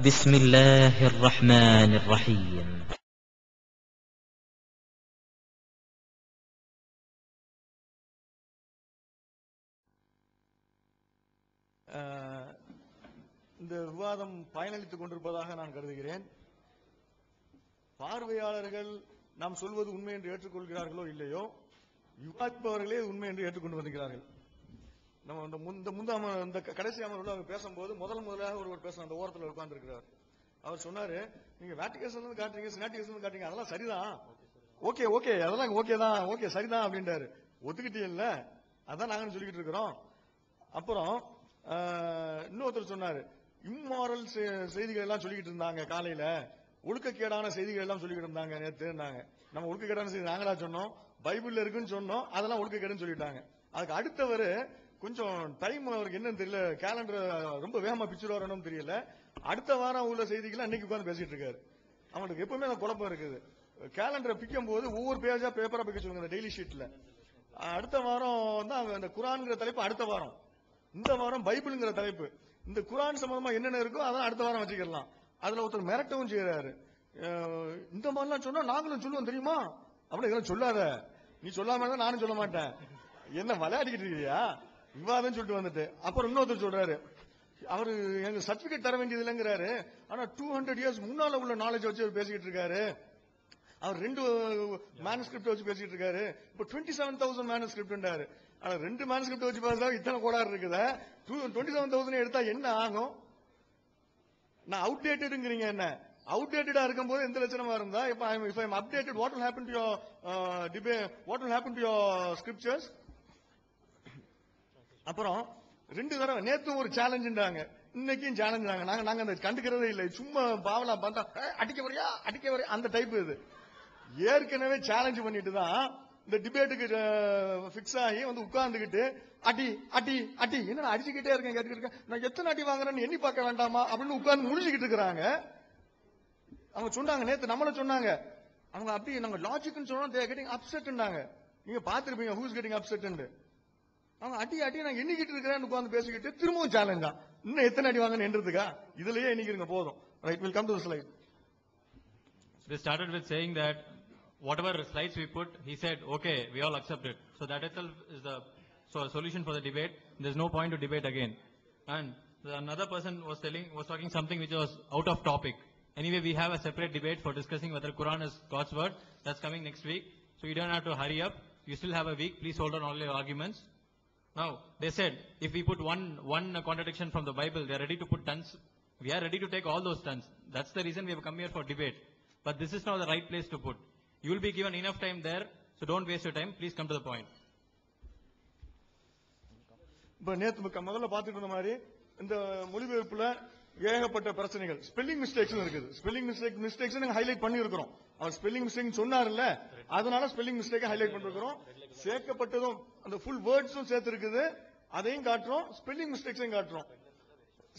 بسم الله الرحمن الرحيم. இந்த விவாதம் பயனளித்துக் கொண்டிருப்பதாக நான் கருதுகிறேன். பார்வையாளர்கள் நாம் சொல்வது உண்மை என்று ஏற்றுக்கொள்கிறார்களோ இல்லையோ, விவாதிப்பவர்களே உண்மை என்று ஏற்றுக்கொண்டு வருகிறார்கள். நம்ம இந்த கடைசி அமர்வில் அவங்க பேசும்போது முதலாக ஒருவர் பேச அந்த ஓரத்தில் உட்கார்ந்து இருக்கிறார். அவர் சொன்னாரு, நீங்க வேட்டிகேஷன் காட்டுறீங்க, சினாட்டிகேஷன் காட்டுறீங்க, அதெல்லாம் சரிதான், ஓகே ஓகே அதெல்லாம் ஓகே தான், ஓகே சரிதான் அப்படின்றாரு. ஒத்துக்கிட்டே இல்ல, அதான் நாங்க சொல்லிக்கிட்டு இருக்கிறோம். அப்புறம் இன்னொருத்தர் சொன்னாரு, இம்மாரல் செய்திகள் எல்லாம் சொல்லிக்கிட்டு இருந்தாங்க காலையில, ஒழுக்கக்கேடான செய்திகள் எல்லாம் சொல்லிக்கிட்டு இருந்தாங்க நேற்று. நம்ம ஒழுக்கக்கேடான செய்தி நாங்களா சொன்னோம், பைபிள்ல இருக்குன்னு சொன்னோம், அதெல்லாம் ஒழுக்கக்கேடுன்னு சொல்லிட்டாங்க. அதுக்கு அடுத்தவர் கொஞ்சம் டைம் அவருக்கு என்னன்னு தெரியல, கேலண்டர் ரொம்ப வேகமா பிச்சுட்டு வரணும்னு தெரியல, அடுத்த வாரம் உள்ள செய்திகளை அன்னைக்கு உட்கார்ந்து பேசிட்டு இருக்காரு. அவங்களுக்கு எப்பவுமே அந்த குழப்பம் இருக்குது. கேலண்டரை பிக்கும் போது ஒவ்வொரு பேஜா பேப்பரா பிக்க சொல்லுங்க டெய்லி ஷீட்ல. அடுத்த வாரம் தான் அந்த குரான்ங்கிற தலைப்பு, அடுத்த வாரம், இந்த வாரம் பைபிள்ங்கிற தலைப்பு. இந்த குரான் சம்பந்தமா என்னென்ன இருக்கோ அதான் அடுத்த வாரம் வச்சுக்கலாம். அதுல ஒருத்தர் மிரட்டவும் செய்யறாரு, இந்த மாதிரிலாம் சொன்னா நாங்களும் சொல்லுவோம் தெரியுமா, அப்படி இதெல்லாம் சொல்லாத, நீ சொல்லாம இருந்தா நானும் சொல்ல மாட்டேன், என்ன விளையாடிக்கிட்டு இருக்கியா விவாதம் சொல்லிட்டு வந்துட்டு. அப்புறம் இன்னொருத்தர் சொல்றாரு, அவரு எங்க சர்டிபிகேட் தர வேண்டியது இல்லைங்கிறாரு, ஆனா 200 இயர்ஸ் முன்னால உள்ள நாலேஜ் வச்சு பேசிக்கிட்டு இருக்காரு. அவர் 2 மேனுஸ்கிரிப்ட் வச்சு பேசிட்டு இருக்காரு. இப்ப 27,000 மேனுஸ்கிரிப்ட். ஆனா 2 மேனுஸ்கிரிப்ட் வச்சு பார்த்தா இத்தனை கோளாறு இருக்குது. 27,000 எடுத்தா என்ன ஆகும்? நான் அவுடேட்டட்ங்கிறீங்க, என்ன அவுடேட்டடா இருக்கும்போது எந்த லட்சணமா இருந்தா, if I am updated, what will happen to your debate, what will happen to your scriptures? அப்புறம் 2 தடவை நேத்து ஒரு சேலஞ்சுன்றாங்க, இன்னைக்கும் சேலஞ்சாங்க. நாங்க அந்த கண்டுக்கிறதே இல்லை, சும்மா பாவலா பார்த்தா அடிக்க வரையா அந்த டைப். இது ஏற்கனவே சேலஞ்ச் பண்ணிட்டு தான் இந்த டிபேட்டுக்கு பிக்ஸ் ஆகி வந்து உட்கார்ந்துகிட்டு அடி அடி அடி என்ன அடிச்சுக்கிட்டே இருக்கேன், கேட்டுக்கிட்டு நான் எத்தனை அடி வாங்குறேன்னு எண்ணி பார்க்க வேண்டாமா அப்படின்னு உட்கார்ந்து முடிச்சுக்கிட்டு இருக்கிறாங்க. அவங்க சொன்னாங்க நேத்து, நம்மள சொன்னாங்க, அவங்க அப்படி நாங்க லாஜிக்னு சொன்னோம், they are getting upsetன்றாங்க. நீங்க பாத்துருப்பீங்க who is getting upset. அவங்க அடி அடி நான் எண்ணிக்கிட்டு இருக்கிறேன்னு உட்கார்ந்து பேசிக்கிட்டு திரும்பவும் சேலஞ்சா, இன்னும் எத்தனை அடி வாங்கன்னு என்றதுக்கா, இதுலயே எண்ணிக்கிறீங்க போதும். Right, will come to the slide. They started with saying that whatever slides we put, he said, okay, we all accept it. So that itself is the solution for the debate. There's no point to debate again. And another person was talking something which was out of topic. Anyway, we have a separate debate for discussing whether Quran is God's word. That's coming next week. So you don't have to hurry up. You still have a week. Please hold on all your arguments. Now, they said, if we put one contradiction from the Bible, they are ready to put tons. We are ready to take all those tons. That's the reason we have come here for debate. But this is not the right place to put. You will be given enough time there, so don't waste your time. Please come to the point. இப்ப நேத்து முதல்ல பாத்துட்டு இருந்த மாதிரி இந்த மொழிபெயர்ப்புல ஏகப்பட்ட பிரச்சனைகள், spelling mistakes இருக்குது. ஸ்பெல்லிங் மிஸ்டேக்ஸ் நாங்க ஹைலைட் பண்ணி இருக்கிறோம். அவர் ஸ்பெல்லிங் மிஸ்டேக் சொன்னார்ல, அதனால ஸ்பெல்லிங் மிஸ்டேக் ஹைலைட் பண்ணிருக்கிறோம். சேர்க்கப்பட்டதும் அந்த ஃபுல் வேர்ட்ஸும் சேர்த்து இருக்குது, அதையும் காட்டுறோம், ஸ்பெல்லிங் மிஸ்டேக்ஸையும் காட்டுறோம்.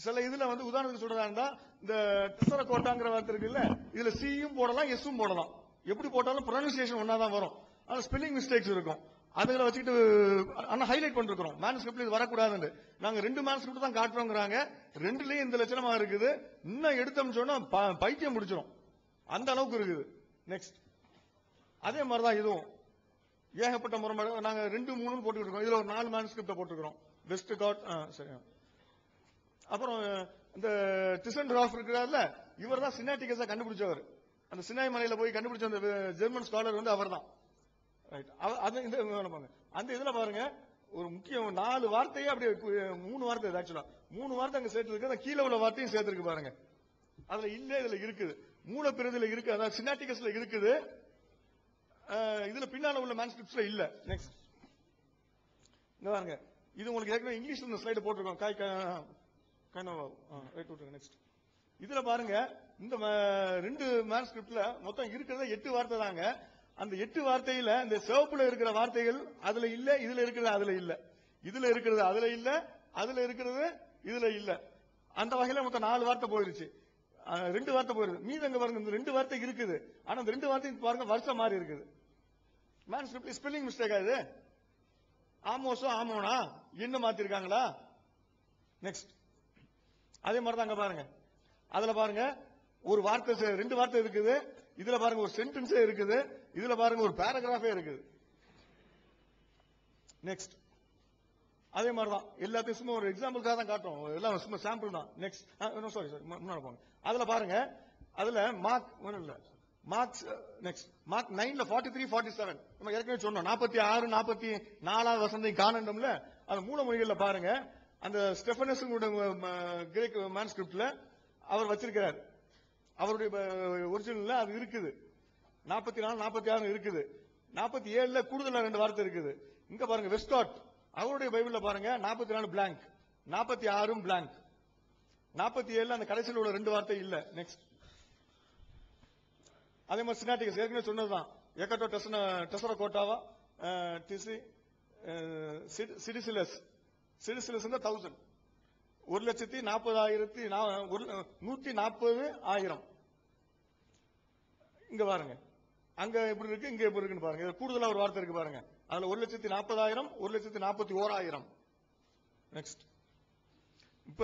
சில இதுல வந்து உதாரணத்துக்கு சொல்றதா இருந்தா, இந்த டெசர கோட்டாங்கிற வார்த்தை இருக்குல்ல, இதுல சியும் போடலாம் எஸ்ஸும் போடலாம், எப்படி போட்டாலும் ப்ரொனன்சியேஷன் ஒன்னாதான் வரும், ஆனா ஸ்பெல்லிங் மிஸ்டேக்ஸ் இருக்கும். அதுல வச்சுட்டு ஆனா ஹைலைட் பண்ணிருக்கிறோம், மேனுஸ்கிரிப்ட்ல இது வரக்கூடாதுன்னு. நாங்க 2 மேனுஸ்கிரிப்ட் தான் காட்டுறோங்கிறாங்க, 2லயும் இந்த லட்சணமா இருக்குது. இன்னும் எடுத்தோம்னு சொன்னா பைத்தியம் முடிச்சிடும், அந்த அளவுக்கு இருக்குது. நெக்ஸ்ட், அதே மாதிரிதான் இதுவும் ஏகப்பட்ட முறைப்பாடு. நாங்க 2, 3 போட்டுருக்கோம், இதுல ஒரு 4 மேனுஸ்கிரிப்ட் போட்டுருக்கோம். வெஸ்ட் காட் சரி. அப்புறம் இந்த டிசன்ட்ராஃப் இருக்கிறார்ல, இவர் தான் சினாட்டிகஸா கண்டுபிடிச்சவர். அந்த சினாய் மலையில போய் கண்டுபிடிச்ச அந்த ஜெர்மன் ஸ்காலர் வந்து அவர் தான். அந்த இதுல பாருங்க, ஒரு முக்கியம் 4 வார்த்தையே அப்படியே 3 வார்த்தை, ஆக்சுவலா 3 வார்த்தை அங்க சேர்த்து இருக்கு, கீழே உள்ள வார்த்தையும் சேர்த்திருக்கு பாருங்க. அதுல இல்ல, இதுல இருக்குது, மூல பிரதில இருக்கு, அதாவது சினாட்டிகஸ்ல இருக்குது, இதுல பின்னால உள்ள மேனுஸ்கிரிப்ட்ஸ்ல இல்ல. நெக்ஸ்ட் இங்க பாருங்க, இது உங்களுக்கு ஏற்கனவே இங்கிலீஷ்ல இந்த ஸ்லைடு போட்டிருக்கோம். நெக்ஸ்ட் இதுல பாருங்க, இந்த 2 மேனுஸ்கிரிப்ட்ல மொத்தம் இருக்கிறத 8 வார்த்தை தாங்க. அந்த 8 வார்த்தையில இந்த சிவப்புல இருக்கிற வார்த்தைகள் அதுல இல்ல, இதுல இருக்கிறது அதுல இல்ல, இதுல இருக்கிறது அதுல இல்ல, அதுல இருக்கிறது இதுல இல்ல. அந்த வகையில மொத்தம் 4 வார்த்தை போயிருச்சு, 2 வார்த்தை போயிருது. மீதங்க பாருங்க, இந்த 2 வார்த்தை இருக்குது, ஆனா இந்த 2 வார்த்தை பாருங்க வருஷம் மாறி இருக்குது. மேனுஸ்கிரிப்ட் ஸ்பெல்லிங் மிஸ்டேக் ஆகுது. ஆமோஸோ ஆமோனா என்ன மாத்திருக்காங்களா? நெக்ஸ்ட் அதே மாதிரி தான் அங்க பாருங்க, அதுல பாருங்க ஒரு வார்த்தை 2 வார்த்தை இருக்குது, இதுல பாருங்க ஒரு சென்டென்ஸே இருக்குது, இதுல பாருங்க ஒரு பேராகிராஃபே இருக்குது. நெக்ஸ்ட் அதே மாதிரி தான் எல்லாத்தையும் சும்மா ஒரு எக்ஸாம்பிளுக்காக தான் காட்டுறோம், எல்லாம் சும்மா சாம்பிள் தான். நெக்ஸ்ட் சாரி முன்னாடி போங்க. அதுல பாருங்க, அதுல மார்க்ஸ் நெக்ஸ்ட் மார்க் 9ல 43 47 நம்ம ஏற்கனவே சொன்னோம். 46 44 வசனத்தை காணணும்ல, அந்த மூல மொழிகள்ல பாருங்க, அந்த ஸ்டெஃபனஸ் கிரேக் மேனுஸ்கிரிப்ட்ல அவர் வச்சிருக்கிறார். அவருடைய ஒரிஜினல்ல அது இருக்குது. 44 46 இருக்குது. 47ல கூடுதலா 2 வார்த்தை இருக்குது. இங்க பாருங்க வெஸ்ட்காட் அவருடைய பைபிள்ல பாருங்க 44 பிளாங்க், 46 பிளாங்க், 47ல அந்த கடைசியில் உள்ள 2 வார்த்தை இல்ல. நெக்ஸ்ட் அதே மாதிரி சினாட்டிகஸ் ஏற்கனவே சொன்னதுதான். ஏக்கட்டோ டெசரா கோட்டாவா டிசி சிடிசிலஸ் 1000 1,40,140,000. இங்க பாருங்க, அங்க எப்படி இருக்கு, இங்க எப்படி இருக்குன்னு பாருங்க. கூடுதலா ஒரு வார்த்தை இருக்கு பாருங்க, அதுல 1,40,000 1,41,000. நெக்ஸ்ட் இப்ப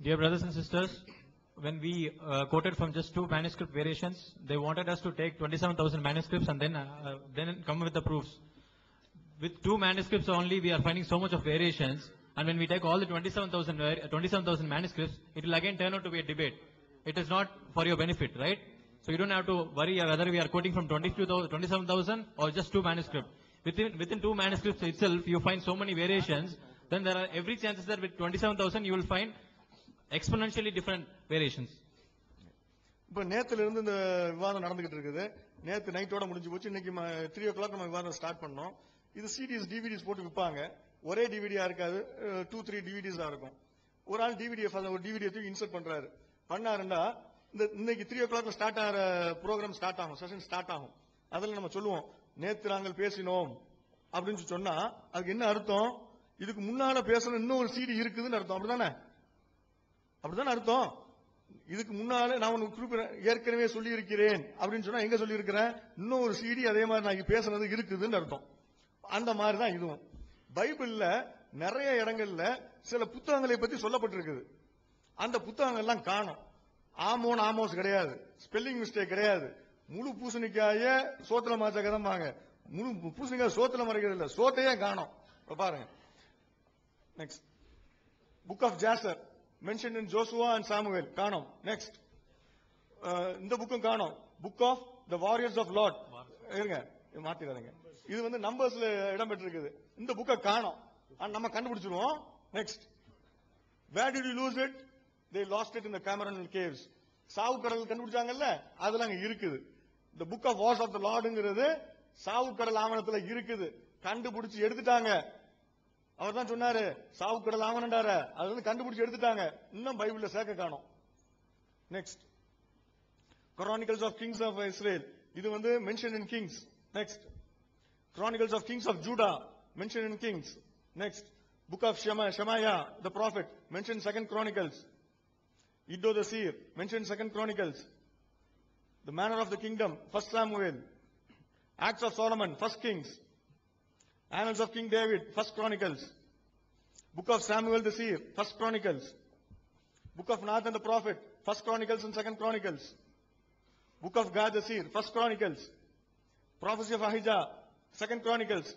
Dear brothers and sisters, when we quoted from just 2 manuscript variations, they wanted us to take 27,000 manuscripts and then come with the proofs. With 2 manuscripts only, we are finding so much of variations, and when we take all the 27,000 manuscripts, it will again turn out to be a debate. It is not for your benefit, right? So you don't have to worry whether we are quoting from 27,000 or just 2 manuscripts. Within 2 manuscripts itself, you find so many variations. Then there are every chances that with 27,000 you will find exponentially different variations. இப்ப நேத்துல இருந்து இந்த விவாதம் நடந்துகிட்டு இருக்குது. நேத்து நைட்டோட முடிஞ்சு போச்சு. இன்னைக்கு 3 o'clock நம்ம விவாதம் ஸ்டார்ட் பண்ணோம். இது சிடிஸ் டிவிடிஸ் போட்டு விற்பாங்க. ஒரே டிவிடியா இருக்காது, 2-3 டிவிடிஸ் தான் இருக்கும். ஒரு ஆள் ஒரு டிவிடியை தூக்கி இன்சர்ட் பண்றாரு. பண்ணாருண்டா இன்னைக்கு 3 o'clock ஸ்டார்ட் ஆகிற ப்ரோக்ராம் ஸ்டார்ட் ஆகும், செஷன் ஸ்டார்ட் ஆகும். அதுல நம்ம சொல்லுவோம், நேத்து நாங்கள் பேசினோம் அப்படின்னு சொன்னா அதுக்கு என்ன அர்த்தம்? இதுக்கு முன்னால பேசணும் இன்னொரு சிடி இருக்குதுன்னு அர்த்தம். அப்படிதானே அர்த்தம். இதுக்கு முன்னால நான் ஏற்கனவே சொல்லி இருக்கிறேன் அப்படின்னு சொன்னா எங்க சொல்லி இருக்கிறேன், இன்னொரு சிடி அதே மாதிரி நான் பேசுனது இருக்குதுன்னு அர்த்தம். அந்த மாதிரி தான் இதுவும். பைபிள்ல நிறைய இடங்கள்ல சில புத்தகங்களை பத்தி சொல்லப்பட்டிருக்குது. அந்த புத்தகங்கள் எல்லாம் காணும். ஆமோஸ் கிடையாது, ஸ்பெல்லிங் மிஸ்டேக் கிடையாது. முழு பூசணிக்காய சோத்துல மாச்ச கதம்பாங்க, முழு பூசணிக்காய் சோத்துல மறைக்கிறது இல்ல, சோத்தையே காணும். பாருங்க. Next book of Jasher mentioned in Joshua and Samuel காணோம். நெக்ஸ்ட் இந்த புக்கும் காணோம். Book of the warriors of Lord இருங்க மாத்திராதீங்க, இது வந்து நம்பர்ஸ்ல இடம் பெற்றிருக்குது. இந்த புக்கை காணோம், நம்ம கண்டுபிடிச்சிருவோம். Next where did you lose it? They lost it in the Cameron caves. சாவு கடல் கண்டுபிடிச்சாங்கல்ல, அதெல்லாம் அங்க இருக்குது. இந்த book of wars of the லார்டுங்கிறது சாவு கடல் ஆவணத்துல இருக்குது, கண்டுபிடிச்சு எடுத்துட்டாங்க. அவர் தான் சொன்னாரு சாவு கடல் ஆவணம்டாரு, அது வந்து கண்டுபிடிச்சு எடுத்துட்டாங்க, இன்னும் பைபிள்ல சேர்க்க காணோம். Next Chronicles of Kings of Israel, இது வந்து mentioned in Kings. Next Chronicles of Kings of Judah, mentioned in Kings. Next book of Shemaiah the prophet, mentioned 2nd Chronicles. Iddo the seer, mentioned 2nd Chronicles. The manner of the kingdom, 1st Samuel. Acts of Solomon, 1st Kings. Annals of King David, 1st Chronicles. Book of Samuel the seer, 1st Chronicles. Book of Nathan the prophet, 1st Chronicles and 2nd Chronicles. Book of Gad the seer, 1st Chronicles. Prophecy of Ahijah, 2nd Chronicles.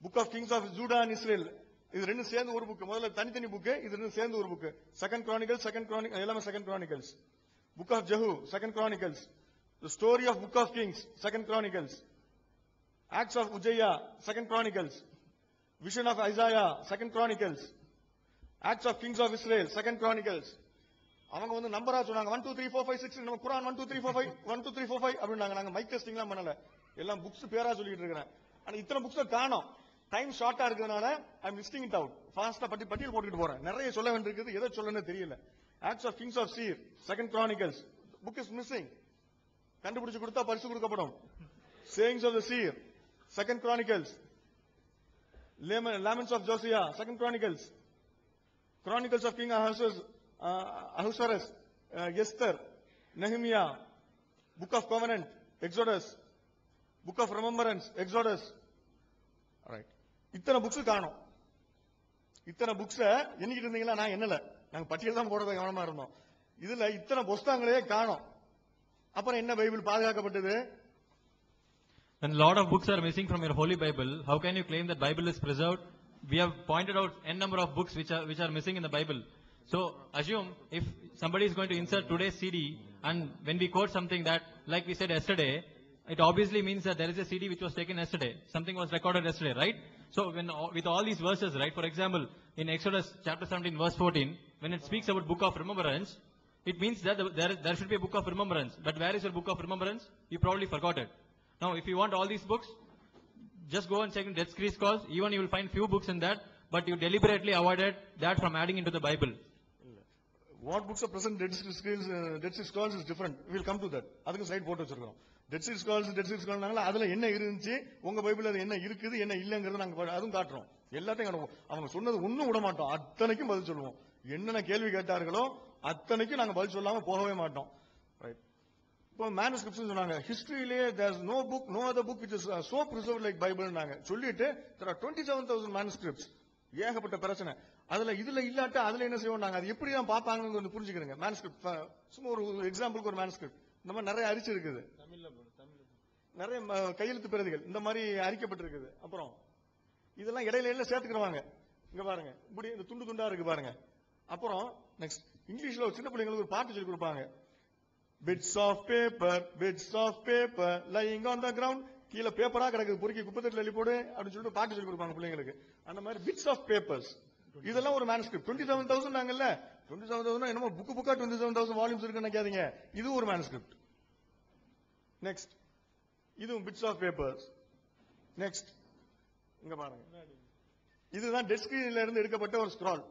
Book of Kings of Judah and Israel, இது ரெண்டு சேர்ந்து ஒரு book. முதல்ல தனித்தனி book, இது ரெண்டு சேர்ந்து ஒரு புக். 2nd Chronicles, எல்லாமே 2nd Chronicles. Book of Jehu, 2nd Chronicles. The story of Book of Kings, 2nd Chronicles. Acts of Uzziah, 2nd Chronicles. Vision of Isaiah, 2nd Chronicles. Acts of Kings of Israel, 2nd Chronicles. அவங்க வந்து நம்பரா சொன்னாங்க 1 2 3 4 5 6, நம்ம குர்ஆன் 1 2 3 4 5 1 2 3 4 5 அப்படினாங்க. நாங்க mic டெஸ்டிங்லாம் பண்ணல, எல்லாம் books பேரா சொல்லிட்டு இருக்கேன். ஆனா இத்தனை புக்ஸ் காணோம். டைம் ஷார்ட்டா இருக்கிறதுனால ஐ அம் லிஸ்டிங் இட் அவுட். ஃபாஸ்டா பட்டியல் போட்டுட்டு போறேன். நிறைய சொல்ல வேண்டியிருக்குது, எதை சொல்லணும்னு தெரியல. Acts of Kings of Seer, 2nd Chronicles. Book is missing. கண்டுபிடிச்சு கொடுத்தா பரிசு கொடுக்கப்படும். Sayings of the Seer, 2nd Chronicles. Laments of Josiah, 2nd Chronicles. Chronicles of King Ahasuerus, Esther, Nehemiah. Book of Covenant, Exodus. Book of Remembrance, Exodus. Alright. இத்தனை books காணோம். இத்தனை புக்ஸ எண்ணிக்கிட்டு இருந்தீங்களா? நான் என்னல நாங்க பட்டியல் தான் போடுறத கவனமா இருந்தோம். இதுல இத்தனை புஸ்தகங்களே காணோம். அப்புறம் என்ன Bible பாதுகாக்கப்பட்டது? When a lot of books are missing from your Holy Bible, how can you claim that Bible is preserved? We have pointed out n number of books which are missing in the Bible. So assume if somebody is going to insert today's CD, and when we quote something that, like we said yesterday, it obviously means that there is a CD which was taken yesterday. Something was recorded yesterday, right? So with all these verses, right? For example, in Exodus chapter 17 verse 14, when it speaks about book of remembrance, it means that there should be a book of remembrance. But where is your book of remembrance? You probably forgot it. Now, if you want all these books, just go and check in Dead Sea Scrolls. Even you will find few books in that, but you deliberately avoided that from adding into the Bible. What books are present Dead Sea Scrolls is different. We will come to that. அதுக்கு slide போட்டு வச்சிருக்கோம். Dead Sea Scrolls அதுல என்ன இருந்துச்சு, உங்க பைபிள்ல அது என்ன இருக்குது, என்ன இல்லங்கிறது நாங்க அதுவும் காட்டுறோம். எல்லாத்தையும் காட்டுவோம். அவங்க சொன்னது ஒண்ணும் விட மாட்டோம். அத்தனைக்கும் பதில் சொல்லுவோம். என்னென்ன கேள்வி கேட்டார்களோ அத்தனைக்கும் நாங்க பதில் சொல்லாம போகவே மாட்டோம். ரைட். இப்போ மேனுஸ்கிரிப்ட்ஸ் சொன்னாங்க. ஹிஸ்டரியிலே there is no book, no other book which is so preserved like Bible நாங்க சொல்லிட்டு there are 27,000 manuscripts. ஏகப்பட்ட பிரச்சனை. அதுல இதுல இல்லாட்ட அதுல என்ன செய்வோம் நாங்க, அது எப்படி தான் பாப்பாங்கன்னு கொஞ்சம் புரிஞ்சுக்கிறேங்க. மேனுஸ்கிரிப்ட் சும்மா ஒரு எக்ஸாம்பிளுக்கு ஒரு மேனுஸ்கிரிப்ட் இந்த மாதிரி நிறைய அரிச்சு இருக்குது, நிறைய கையெழுத்து பிரதிகள் இந்த மாதிரி அரிக்கப்பட்டிருக்குது. அப்புறம் இதெல்லாம் இடையில சேர்த்துக்கிறவாங்க. இங்க பாருங்க, இப்படி இந்த துண்டு துண்டா இருக்கு பாருங்க. அப்புறம் நெக்ஸ்ட் இங்கிலீஷ்ல ஒரு சின்ன பிள்ளைங்களுக்கு ஒரு பாட்டு சொல்லி கொடுப்பாங்க. bits of paper lying on the ground. கீழே பேப்பரா கிடக்குது, பொறுக்கி குப்பத்தட்டில் எழுதி போடு அப்படின்னு சொல்லிட்டு பாட்டு சொல்லி கொடுப்பாங்க பிள்ளைங்களுக்கு. அந்த மாதிரி பிட்ஸ் ஆஃப் பேப்பர்ஸ் இதெல்லாம் ஒரு மேனுஸ்கிரிப்ட். 27,000 நாங்கல்ல, 27,000 என்னமோ புக்கா 27,000 வால்யூம்ஸ் இருக்குன்னு நினைக்காதீங்க. இது ஒரு மேனுஸ்கிரிப்ட். நெக்ஸ்ட் இதுவும் பிட்ஸ் ஆஃப் பேப்பர்ஸ். நெக்ஸ்ட் இங்க பாருங்க, இதுதான் டெட் சீல இருந்து எடுக்கப்பட்ட ஒரு ஸ்க்ரால்.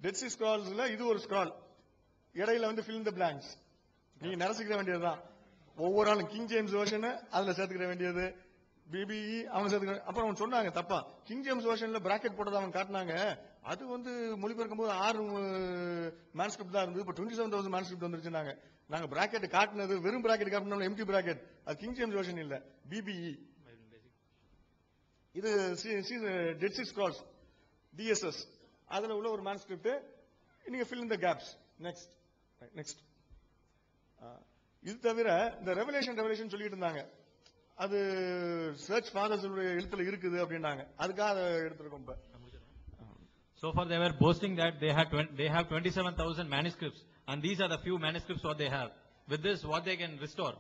டெட் சீ ஸ்க்ரால்ஸ்ல இது ஒரு ஸ்க்ரால். இடையில வந்து fill in the blanks. நீங்க நரசிக்கிற வேண்டியதுதான். ஒவ்வொரு ஆளும் கிங் ஜேம்ஸ் வெர்ஷன் அதுல சேர்த்துக்கிற வேண்டியது, பிபிஇ அவங்க சேர்த்துக்க. அப்புறம் அவங்க சொன்னாங்க தப்பா, கிங் ஜேம்ஸ் வெர்ஷன்ல பிராக்கெட் போட்டதை அவங்க காட்டினாங்க. அது வந்து மொழிபெயர்க்கும் போது 6 மேனுஸ்கிரிப்ட் தான் இருந்தது. இப்போ 27,000 மேனுஸ்கிரிப்ட் வந்துருச்சுனாங்க. நாங்க பிராக்கெட் காட்டினது வெறும் பிராக்கெட் காட்டினோம், எம்டி பிராக்கெட். அது கிங் ஜேம்ஸ் வெர்ஷன் இல்ல, பிபிஇ. இது டெட் சீ ஸ்க்ரால்ஸ் டிஎஸ்எஸ் அதுல உள்ள ஒரு மேனுஸ்கிரிப்ட். நீங்க fill in the gaps. Next இது தவிர இந்த ரெவலேஷன் சொல்லிட்டு இருந்தாங்க, அது சர்ச் ஃபாதர்ஸ் எழுத்துல இருக்குது அப்படின்னாங்க. அதுக்காக அதை எடுத்துருக்கோம். இப்ப So far they were boasting that they have 27,000 manuscripts, and these are the few manuscripts what they have. With this, what they can restore?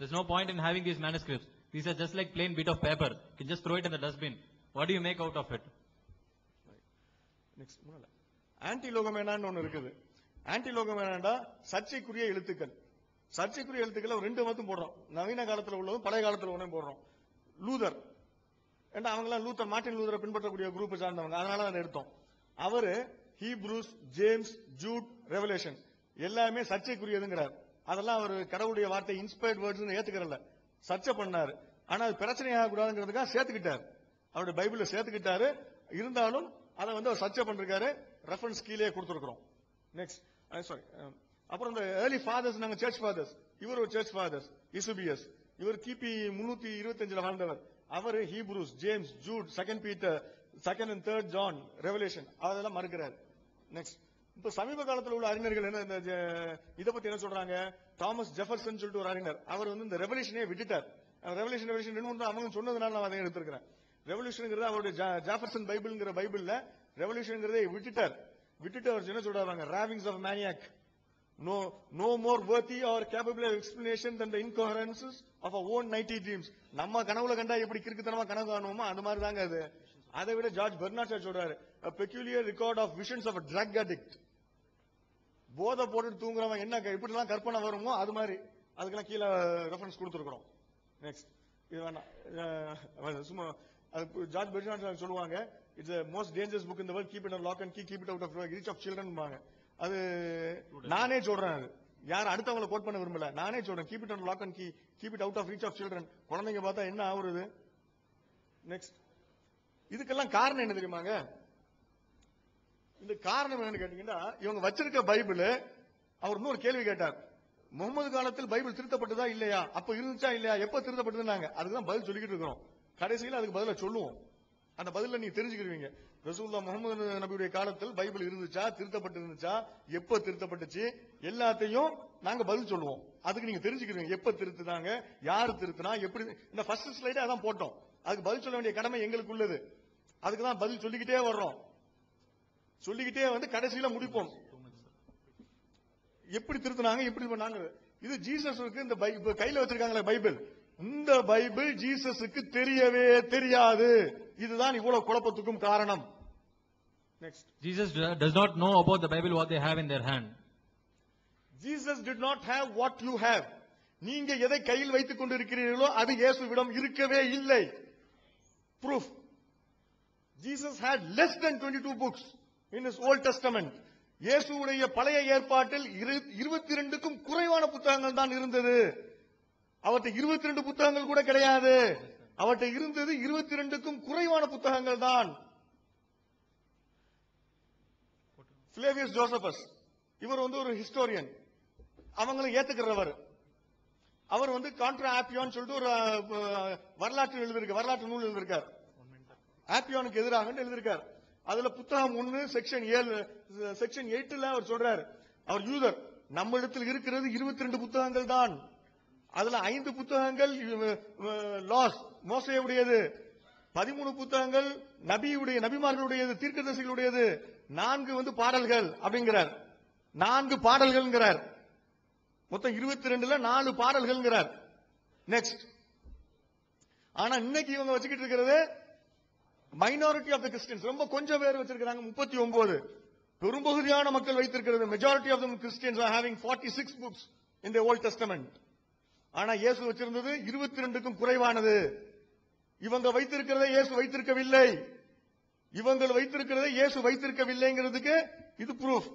There's no point in having these manuscripts. These are just like plain bit of paper. You just throw it in the dustbin. What do you make out of it? Next ஆன்டிலோகமேனான்னு ஒன்னு இருக்குது. ஆன்டிலோகமேனாண்டா சர்ச்சைக்குரிய எழுத்துக்கள். சர்ச்சைக்குரிய எழுத்துக்களை ரெண்டு மட்டும் போடுறோம். நவீன காலத்துல உள்ளதும் பழைய காலத்துல ஒன்றும் போடுறோம். லூதர் ஏண்டா அவங்களாம் லூத்தர், மார்ட்டின் லூதரை பின்பற்றக்கூடிய குரூப் சார்ந்தவங்க, அதனால அதை எடுத்தோம். அவரு ஹீப்ரூஸ், ஜேம்ஸ், ஜூட், ரெவலேஷன் எல்லாமே சர்ச்சைக்குரியதுங்கிறார். அதெல்லாம் அவர் கடவுளுடைய வார்த்தை இன்ஸ்பயர்ட் வேர்ட்ஸ் ஏத்துக்கிறல்ல, சர்ச்சை பண்ணாரு. ஆனா அது பிரச்சனையாக கூடாதுங்கிறதுக்காக சேர்த்துக்கிட்டாரு, அவருடைய பைபிள்ல சேர்த்துக்கிட்டாரு. இருந்தாலும் அதை வந்து அவர் சர்ச்சை பண்ணிருக்காரு. ரெஃபரன்ஸ் கீழே கொடுத்துருக்கிறோம். நெக்ஸ்ட் சாரி, அப்புறம் இந்த ஏர்லி ஃபாதர்ஸ் நாங்க சர்ச் ஃபாதர்ஸ். இவர் ஒரு சர்ச் ஃபாதர்ஸ், இசுபியஸ். இவர் கிபி 325 வாழ்ந்தவர். அவர் Hebrews, James, Jude, 2 Peter, 2 and 3 John, Revelation அதெல்லாம் மறுக்கிறார். நெக்ஸ்ட் இப்ப சமீப காலத்தில் உள்ள அறிஞர்கள் என்ன இதை பத்தி என்ன சொல்றாங்க, தாமஸ் ஜெஃபர்சன் சொல்லிட்டு ஒரு அறிஞர், அவர் வந்து இந்த ரெவலேஷனே விட்டுட்டார். ரெவலேஷன் அவங்க சொன்னதுனால நான் அதை எடுத்திருக்கிறேன். ரெவல்யூஷன் அவருடைய ஜாஃபர்சன் பைபிள்ங்கிற பைபிள்ல ரெவல்யூஷன்ங்கிறதை விட்டுட்டு அவர் என்ன சொல்றாங்க, ravings of maniac, no more worthy or capable of explanation than the incoherences of our own nighty dreams. நம்ம கனவுல கண்டா எப்படி கிறுக்குத்தனமா கனவு காணுமோ அந்த மாதிரி தாங்க அது. அதை விட ஜார்ஜ் பெர்னார்ட் சொல்றாரு, a peculiar record of visions of a drug addict. போதை போட்டு தூங்குறவன் என்ன இப்படி எல்லாம் கற்பனை வருமோ அது மாதிரி. அதுக்கெல்லாம் கீழே ரெஃபரன்ஸ் கொடுத்துருக்கிறோம். நெக்ஸ்ட் இது வேணாம், சும்மா ஜார்ஜ் பெர்னார்ட் சொல்லுவாங்க, it's a most dangerous book in the world, keep it on lock and key, keep it out of reach of children. அது நானே சொல்றேன், அது யார் அடுத்தவங்களை கோட் பண்ண விரும்பல, நானே சொல்றேன், keep it on lock and key, keep it out of reach of children. குழந்தைங்க பார்த்தா என்ன ஆகுறது. நெக்ஸ்ட் இதுக்கெல்லாம் காரணம் என்ன தெரியுமாங்க, இந்த காரணம் என்னன்னு கேட்டீங்கன்னா, இவங்க வச்சிருக்க பைபிள், அவர் இன்னொரு கேள்வி கேட்டார், முகமது காலத்தில் பைபிள் திருத்தப்பட்டதா இல்லையா, அப்ப இருந்துச்சா இல்லையா, எப்ப திருத்தப்பட்டதுன்னாங்க. அதுக்குதான் பதில் சொல்லிக்கிட்டு இருக்கிறோம். கடைசியில் அதுக்கு பதில சொல்லுவோம். அந்த பதில நீங்க தெரிஞ்சுக்கிடுவீங்க. ரசூலுல்லாஹ் முஹம்மது நபியுடைய காலத்தில் பைபிள் இருந்துச்சா, திருத்தப்பட்டு இருந்துச்சா, எப்ப திருத்தப்பட்டுச்சு, எல்லாத்தையும் நாங்க பதில் சொல்லுவோம். அதுக்கு நீங்க தெரிஞ்சுக்கிறீங்க எப்ப திருத்துனாங்க, யாரு திருத்தினா, எப்படி. இந்த ஃபர்ஸ்ட் ஸ்லைடே அதான் போட்டோம். அதுக்கு பதில் சொல்ல வேண்டிய கடமை எங்களுக்கு உள்ளது. அதுக்கு தான் பதில் சொல்லிக்கிட்டே வர்றோம். சொல்லிக்கிட்டே வந்து கடைசியில முடிப்போம். எப்படி திருத்தினாங்க, எப்படி பண்ணாங்க. இது ஜீசஸுக்கு இந்த கையில வச்சிருக்காங்களே பைபிள், இந்த பைபிள் ஜீசஸுக்கு தெரியவே தெரியாது. இதுதான் இவ்வளவு குழப்பத்துக்கும் காரணம். Next. Jesus does not know about the Bible what they have in their hand. Jesus did not have what you have. நீங்க எதை கையில் வைத்துக் கொண்டிருக்கிறீர்களோ அது இயேசுவிடம் இருக்கவே இல்லை. Proof. Jesus had less than 22 books in his Old Testament. இயேசுவுடைய பழைய ஏற்பாட்டில் 22க்கும் குறைவான புத்தகங்கள் தான் இருந்தது. அவற்றை 22 புத்தகங்கள் கூட கிடையாது. அவற்றை இருந்தது 22க்கும் குறைவான புத்தகங்கள் தான். பிளேவியஸ் ஜோசபஸ் இவர் வந்து ஒரு ஹிஸ்டோரியன், அவங்களை ஏத்துக்கிறவர். அவர் வந்து கான்ட்ரா ஆப்பியான்னு சொல்லிட்டு ஒரு வரலாற்று நூல் எழுதியிருக்கார். ஆப்பியானுக்கு எதிராக எழுதியிருக்கார். அதுல புத்தகம் 1 செக்ஷன் 8ல அவர் சொல்றார், அவர் யூதர், நம்மிடத்தில் இருக்கிறது 22 புத்தகங்கள் தான். அதுல 5 புத்தகங்கள் லாஸ் மோசேயுடையது, 13 புத்தகங்கள் நபிமார்களுடையது, தீர்க்கதரிசிகளுடையது, 4 வந்து பாடல்கள் அப்படிங்கிறார். 4 பாடல்கள்ங்கிறார். மொத்தம் 22ல 4 பாடல்கள்ங்கிறார். நெக்ஸ்ட். ஆனா இன்னைக்கு இவங்க வச்சுக்கிட்டு இருக்கிறது மைனாரிட்டி ஆஃப் த கிறிஸ்டியன்ஸ், ரொம்ப கொஞ்சம் பேர் வச்சிருக்காங்க, 39. பெரும்பகுதியான மக்கள் வைத்திருக்கிறது, majority of the Christians are having 46 books in the Old Testament. ஆனா இயேசு வச்சிருந்தது 22க்கும் குறைவானது. இவங்க வைத்திருக்கிறதை இயேசு வைத்திருக்கவில்லை. இவங்க வைத்திருக்கிறதை இயேசு வைத்திருக்கவில்லைங்கிறதுக்கு இது proof.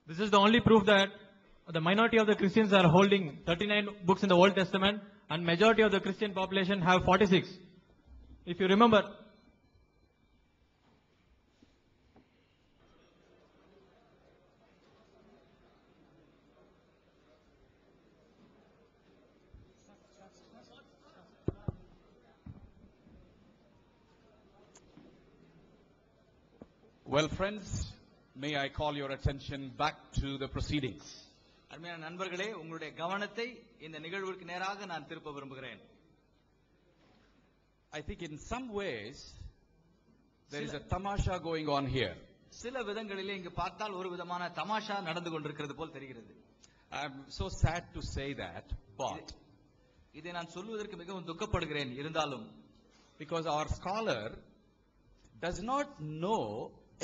This is the only proof that the minority of the Christians are holding 39 books in the Old Testament and majority of the Christian population have 46. If you remember, well, friends, may I call your attention back to the proceedings. அருமையான நண்பர்களே, உங்களுடைய கவனத்தை இந்த நிகழ்வுக்கு நேராக நான் திருப்ப விரும்புகிறேன். I think in some ways there is a tamasha going on here. சில விதங்களிலே இங்கு பார்த்தால் ஒரு விதமான தமாஷா நடந்து கொண்டிருக்கிறது போல் தெரிகிறது. I'm so sad to say that, but இதை நான் சொல்வதற்கு மிகவும் துக்கப்படுகிறேன். இருந்தாலும் because our scholar does not know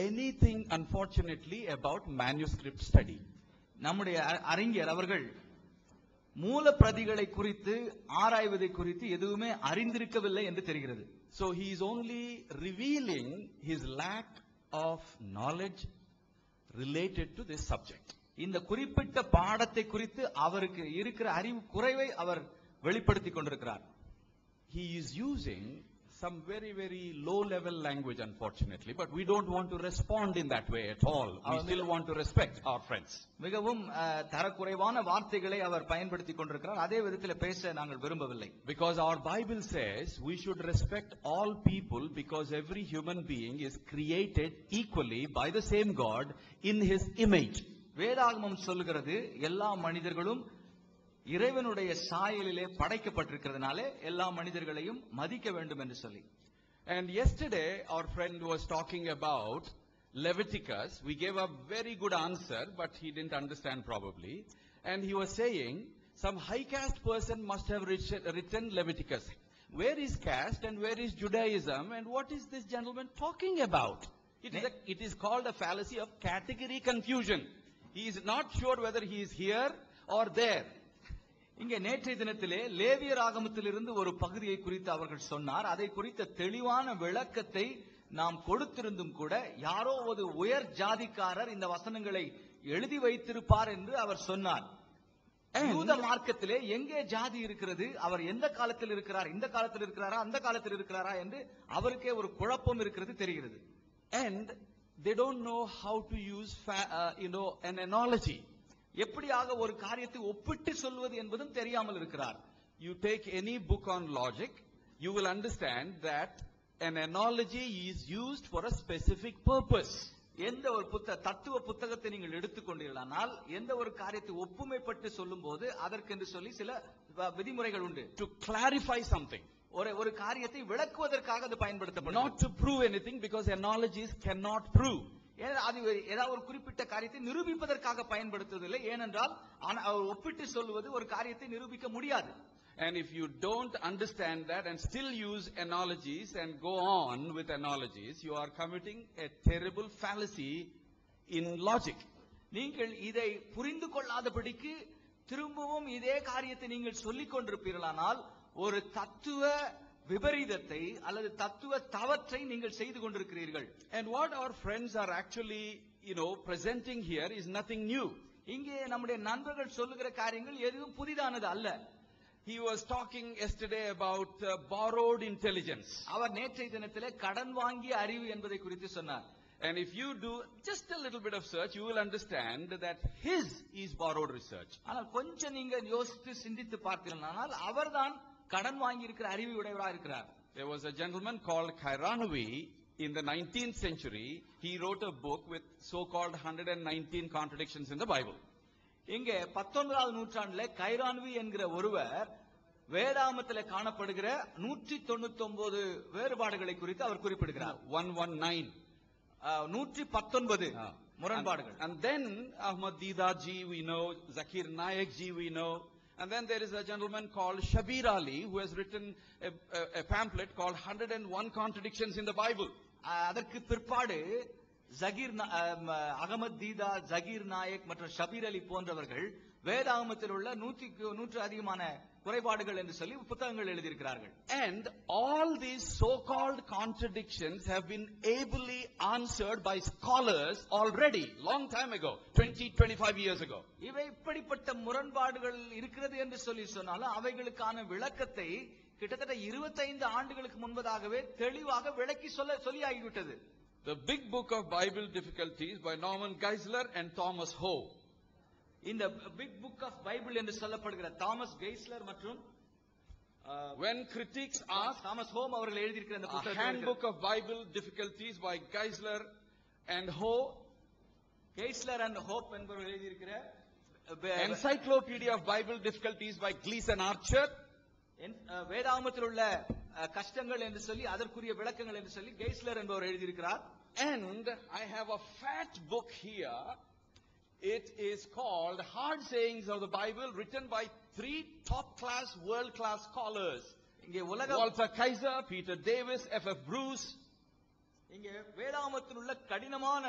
anything, unfortunately, about manuscript study. நம்முடைய அறிஞர் அவர்கள் மூல பிரதிகளை குறித்து ஆராய்வதை குறித்து எதுவுமே அறிந்திருக்கவில்லை என்று தெரிகிறது. So he is only revealing his lack of knowledge related to this subject. இந்த குறிப்பிட்ட பாடத்தை குறித்து அவருக்கு இருக்கிற அறிவு குறைவை அவர் வெளிப்படுத்திக் கொண்டிருக்கிறார். He is using some very, very low level language, unfortunately, but we don't want to respond in that way at all. We still want to respect our friends. மிகவும் தரக்குறைவான வார்த்தைகளை அவர் பயன்படுத்திக் கொண்டிருக்கிறார். அதே விதத்தில் பேச நாங்கள் விரும்பவில்லை. Because our Bible says we should respect all people because every human being is created equally by the same God in his image. வேதாகமம் சொல்லுகிறது எல்லா மனிதர்களும் இறைவனுடைய சாயலிலே படைக்கப்பட்டிருக்கிறதுனாலே எல்லா மனிதர்களையும் மதிக்க வேண்டும் என்று சொல்லி. And yesterday our friend was talking about Leviticus. We gave a very good answer, but he didn't understand probably. And he was saying some high caste person must have written Leviticus. Where is caste and where is Judaism and what is this gentleman talking about? It is called a fallacy of category confusion. He is not sure whether he is here or there. இங்கே நேற்றைய தினத்திலே லேவியர் ஆகமத்திலிருந்து ஒரு பகுதியை குறித்து அவர்கள் சொன்னார். அதை குறித்த தெளிவான விளக்கத்தை நாம் கொடுத்திருந்தும் கூட யாரோ ஒரு உயர் ஜாதிக்காரர் இந்த வசனங்களை எழுதி வைத்திருப்பார் என்று அவர் சொன்னார். யூத மார்க்கத்திலே எங்கே ஜாதி இருக்கிறது, அவர் எந்த காலத்தில் இருக்கிறார், இந்த காலத்தில் இருக்கிறாரா அந்த காலத்தில் இருக்கிறாரா என்று அவருக்கே ஒரு குழப்பம் இருக்கிறது தெரிகிறது. And they don't know how to use an analogy. எப்படியாக ஒரு காரியத்தை ஒப்பிட்டு சொல்வது என்பதும் தெரியாமல் இருக்கிறார். You take any book on logic, you will understand that an analogy is used for a specific purpose. எந்த ஒரு தத்துவ புத்தகத்தை நீங்கள் எடுத்துக்கொண்டீர்களானால் எந்த ஒரு காரியத்தை ஒப்புமைப்பட்டு சொல்லும் போது அதற்கென்று சொல்லி சில விதிமுறைகள் உண்டு. To clarify something. ஒரு காரியத்தை விளக்குவதற்காக அது பயன்படுத்தப்படும். Not to prove anything, because analogies cannot prove. அது ஏதாவது ஒரு குறிப்பிட்ட காரியத்தை நிரூபிப்பதற்காக பயன்படுத்துவதில்லை. ஏனென்றால் ஒப்பிட்டு சொல்லுவது ஒரு காரியத்தை நிரூபிக்க முடியாது. And if you don't understand that and still use analogies and go on with analogies, you are committing a terrible fallacy in logic. நீங்கள் இதை புரிந்து கொள்ளாதபடிக்கு திரும்பவும் இதே காரியத்தை நீங்கள் சொல்லிக் கொண்டிருப்பீர்களானால் ஒரு தத்துவ விபரீதத்தை அல்லது தத்துவ தவற்றை நீங்கள் செய்து கொண்டிருக்கிறீர்கள். And what our friends are actually, presenting here is nothing new. இங்கே நம்முடைய நண்பர்கள் சொல்லுகிற காரியங்கள் எதுவும் புதிதானது அல்ல. He was talking yesterday about borrowed intelligence. அவர் நேற்றைய தினத்திலே கடன் வாங்கிய அறிவு என்பதை குறித்து சொன்னார். And if you do just a little bit of search, you will understand that his is borrowed research. ஆனால் கொஞ்சம் நீங்க யோசித்து சிந்தித்து பார்த்தீர்களானால் அவர்தான் கடன் வாங்கி இருக்கிற அறிவு உடையவராக இருக்கிறார். There was a gentleman called Kairanavi in the 19th century. He wrote a book with so-called 119 contradictions in the Bible. இங்கே 19வது நூற்றாண்டிலே கைரான்வி என்கிற ஒருவர் வேதாகமத்திலே காணப்படுகிற 199 வேறுபாடுகளை குறித்து அவர் குறிப்பிடுகிறார். 119 119 முரண்பாடுகள். And then Ahmad Deedat ji we know, Zakir Naik ji we know, and then there is a gentleman called Shabir Ali who has written a pamphlet called 101 Contradictions in the Bible. அதற்கு பிற்பாடு அகமது தீதா, ஜகீர் நாயக் மற்றும் ஷபீர் அலி போன்றவர்கள் வேதாகமத்தில் உள்ள 100 அதிகமான குறைபாடுகள் என்று சொல்லி புத்தகங்கள் எழுதியிருக்கிறார்கள். And all these so-called contradictions have been ably answered by scholars already long time ago, 25 years ago. இவை இப்படிப்பட்ட முரண்பாடுகள் இருக்கிறது என்று சொல்லி சொன்னாலும் அவைகளுக்கான விளக்கத்தை கிட்டத்தட்ட 25 ஆண்டுகளுக்கு முன்பதாகவே தெளிவாக விளக்கி சொல்லியாகிவிட்டது. The big book of Bible difficulties by Norman Geisler and Thomas Ho. இந்த பிக் புக் ஆஃப் பைபிள் என்று சொல்லப்படுகிற தாமஸ் கெய்ஸ்லர் மற்றும் when critics ask, Thomas home அவர்கள் எழுதியிருக்கிற இந்த புத்தகம், Handbook of Bible Difficulties by Geisler and Ho, கெய்ஸ்லர் and hope என்பவர்கள் எழுதியிருக்கிற Encyclopedia of Bible Difficulties by Gleason Archer, வேதாகமத்தில் உள்ள கஷ்டங்கள் என்று சொல்லி அதற்குரிய விளக்கங்கள் என்று சொல்லி கெய்ஸ்லர் என்பவர் எழுதியிருக்கிறார். and I have a fat book here. It is called Hard Sayings of the Bible, written by 3 top-class, world-class scholars. இங்கே Walter Kaiser, Peter Davis, F.F. Bruce. இங்கே வேதாகமத்தில் உள்ள கடினமான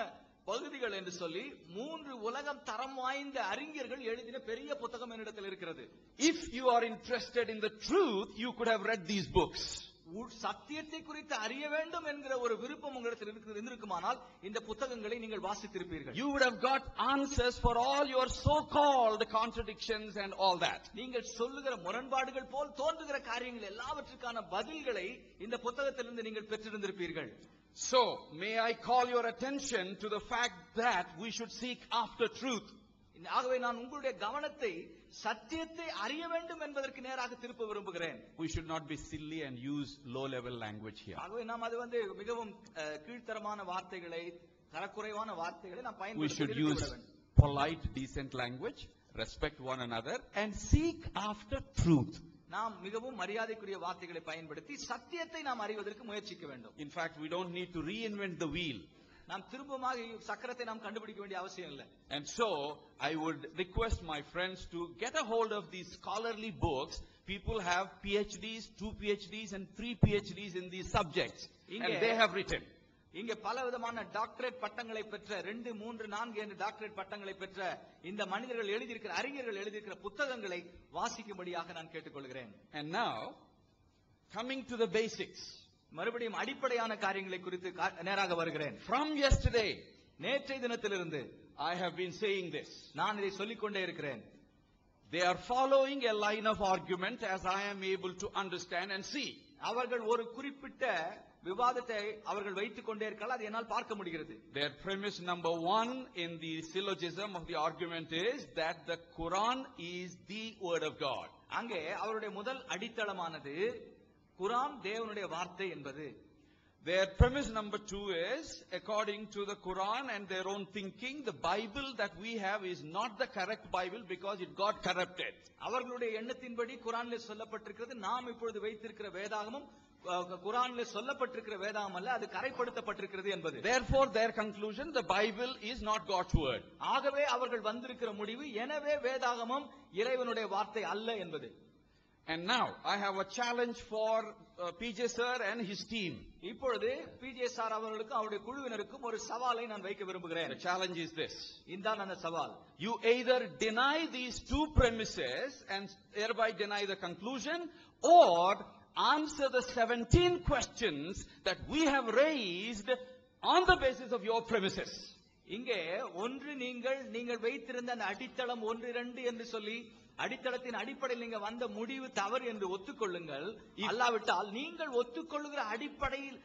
பகுதிகள் என்று சொல்லி 3 உலகம் தரம் வாய்ந்த அறிஞர்கள் எழுதின பெரிய புத்தகம் என்னிடத்தில் இருக்கிறது. If you are interested in the truth, you could have read these books. சத்தியத்தை குறித்து அறிய வேண்டும் என்கிற ஒரு விருப்பம் உங்களிடத்தில் இருந்திருக்குமானால் இந்த புத்தகங்களை நீங்கள் வாசித்திருப்பீர்கள். You would have got answers for all your so-called contradictions and all that. நீங்கள் சொல்லுகிற முரண்பாடுகள் போல் தோன்றுகிற காரியங்கள் எல்லாவற்றுக்கான பதில்களை இந்த புத்தகத்திலிருந்து நீங்கள் பெற்றிருந்திருப்பீர்கள். So, may I call your attention to the fact that we should seek after truth. ஆகவே நான் உங்களுடைய கவனத்தை சத்தியத்தை அறிய வேண்டும் என்பதற்கு நேராக திருப்ப விரும்புகிறேன். We should not be silly and use low-level language here. ஆகவே நாம் அது மிகவும் கீழ்த்தரமான வார்த்தைகளை, தரக்குறைவான வார்த்தைகளை நாம் We should use polite, decent language, respect one another, and seek after truth. நாம் மிகவும் மரியாதைக்குரிய வார்த்தைகளை பயன்படுத்தி சத்தியத்தை நாம் அறிவதற்கு முயற்சிக்க வேண்டும். In fact, we don't need to reinvent the wheel. நாம் திரும்பமாக சக்கரத்தை நாம் கண்டுபிடிக்க வேண்டிய அவசியம் இல்லை. And so I would request my friends to get a hold of these scholarly books. People have PhDs, 2 PhDs and 3 PhDs in these subjects, and they have written. இங்கே பல விதமான டாக்டரேட் பட்டங்களை பெற்ற 2, 3, 4 என்ற டாக்டரேட் பட்டங்களை பெற்ற இந்த மனிதர்கள் எழுதியிருக்கிற அறிஞர்கள் எழுதியிருக்கிற புத்தகங்களை வாசிக்கும்படியாக நான் கேட்டுக்கொள்கிறேன். And now coming to the basics. மறுபடியும் அடிப்படையான காரியங்களை குறித்து நேராக வருகிறேன். From yesterday, நேற்றைய தினத்திலிருந்து I have been saying this. நான் இதை சொல்லிக் கொண்டே இருக்கிறேன். They are following a line of argument as I am able to understand and see. அவர்கள் ஒரு குறிப்பிட்ட விவாதத்தை அவர்கள் வைத்துக் கொண்டே இருக்கலாம், அது என்னால் பார்க்க முடிகிறது. Their premise number 1 in the syllogism of the argument is that the Quran is the word of God. அங்கே அவருடைய முதல் அடித்தளமானது குர்ஆன் தேவனுடைய வார்த்தை என்பது. Their premise number 2 is, according to the Quran and their own thinking, the Bible that we have is not the correct Bible because it got corrupted. அவர்களுடைய எண்ணத்தின்படி குர்ஆனிலே சொல்லப்பட்டிருக்கிறது நாம் இப்பொழுது வைத்திருக்கிற வேதாகமம் குர்ஆனிலே சொல்லப்பட்டிருக்கிற வேதாகமம் அல்ல, அது கரைப்படுத்தப்பட்டிருக்கிறது என்பது. Therefore, their conclusion, the Bible is not God's word. ஆகவே அவர்கள் வந்திருக்கிற முடிவு, எனவே வேதாகமம் இறைவனுடைய வார்த்தை அல்ல என்பது. And now I have a challenge for PJ sir and his team. இப்பொழுது பிஜே சார் அவர்களுக்கும் அவருடைய குழுவினருக்கும் ஒரு சவாலை நான் வைக்க விரும்புகிறேன். The challenge is this. இதான் அந்த சவால். You either deny these 2 premises and thereby deny the conclusion, or answer the 17 questions that we have raised on the basis of your premises. இங்கே ஒன்று நீங்கள் வைத்திருந்த அந்த அடித்தளம் 1 2 என்று சொல்லி அடித்தளத்தின் அடிப்படையில் நீங்க வந்த முடிவு தவறு என்று ஒத்துக்கொள்ளுங்கள். அல்லாவிட்டால் நீங்கள் ஒத்துக்கொள்ளுகிற அடிப்படையில்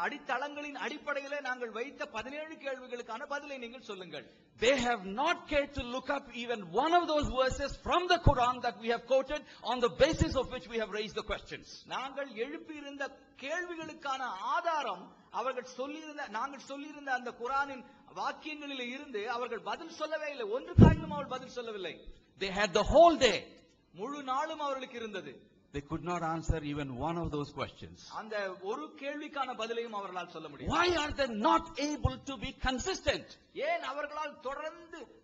அடித்தளங்களின் அடிப்படையிலே நாங்கள் வைத்த 17 கேள்விகளுக்கான பதிலை நீங்கள் சொல்லுங்கள். They have not cared to look up even one of those verses from the Quran that we have quoted, on the basis of which we have raised the questions. நாங்கள் எழுப்பியிருந்த கேள்விகளுக்கான ஆதாரம் நாங்கள் சொல்லியிருந்த அந்த குர்ஆனின் வாக்கியங்களில் இருந்து அவர்கள் பதில் சொல்லவே இல்லை. ஒன்று காரணம் அவர்கள் பதில் சொல்லவில்லை. They had the whole day. முழு நாளும் அவர்களுக்கு இருந்தது. They could not answer even one of those questions. அந்த ஒரு கேள்விக்கான பதிலையும் அவர்களால் சொல்ல முடியும். Why are they not able to be consistent? ஏன் அவர்களால்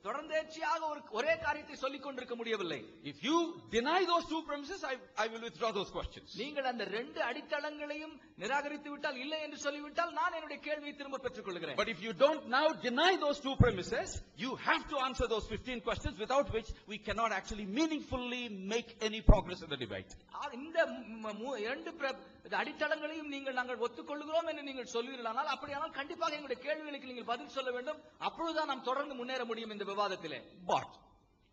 தொடர்ந்தேர்ச்சியாக ஒரே காரியத்தை சொல்லிக் கொண்டிருக்க முடியவில்லை? If you deny those 2 premises, I will withdraw those questions. நீங்கள் அந்த 2 அடித்தளங்களையும் நிராகரித்து விட்டால், இல்லை என்று சொல்லிவிட்டால், நான் என்னுடைய கேள்வியை திரும்ப பெற்றுக் கொள்கிறேன். But if you don't now deny those 2 premises, you have to answer those 15 questions, without which we cannot actually meaningfully make any progress in the debate. இந்த 2 அடித்தளங்களையும் நாங்கள் ஒத்துக்கொள்கிறோம் என்று நீங்கள் சொல்வீர்களானால், அப்படியானால் கண்டிப்பாக எங்களுடைய கேள்விகளுக்கு நீங்கள் பதில் சொல்ல வேண்டும். அப்பொழுதுதான் நாம் தொடர்ந்து முன்னேற முடியும் இந்த விவாதத்திலே. But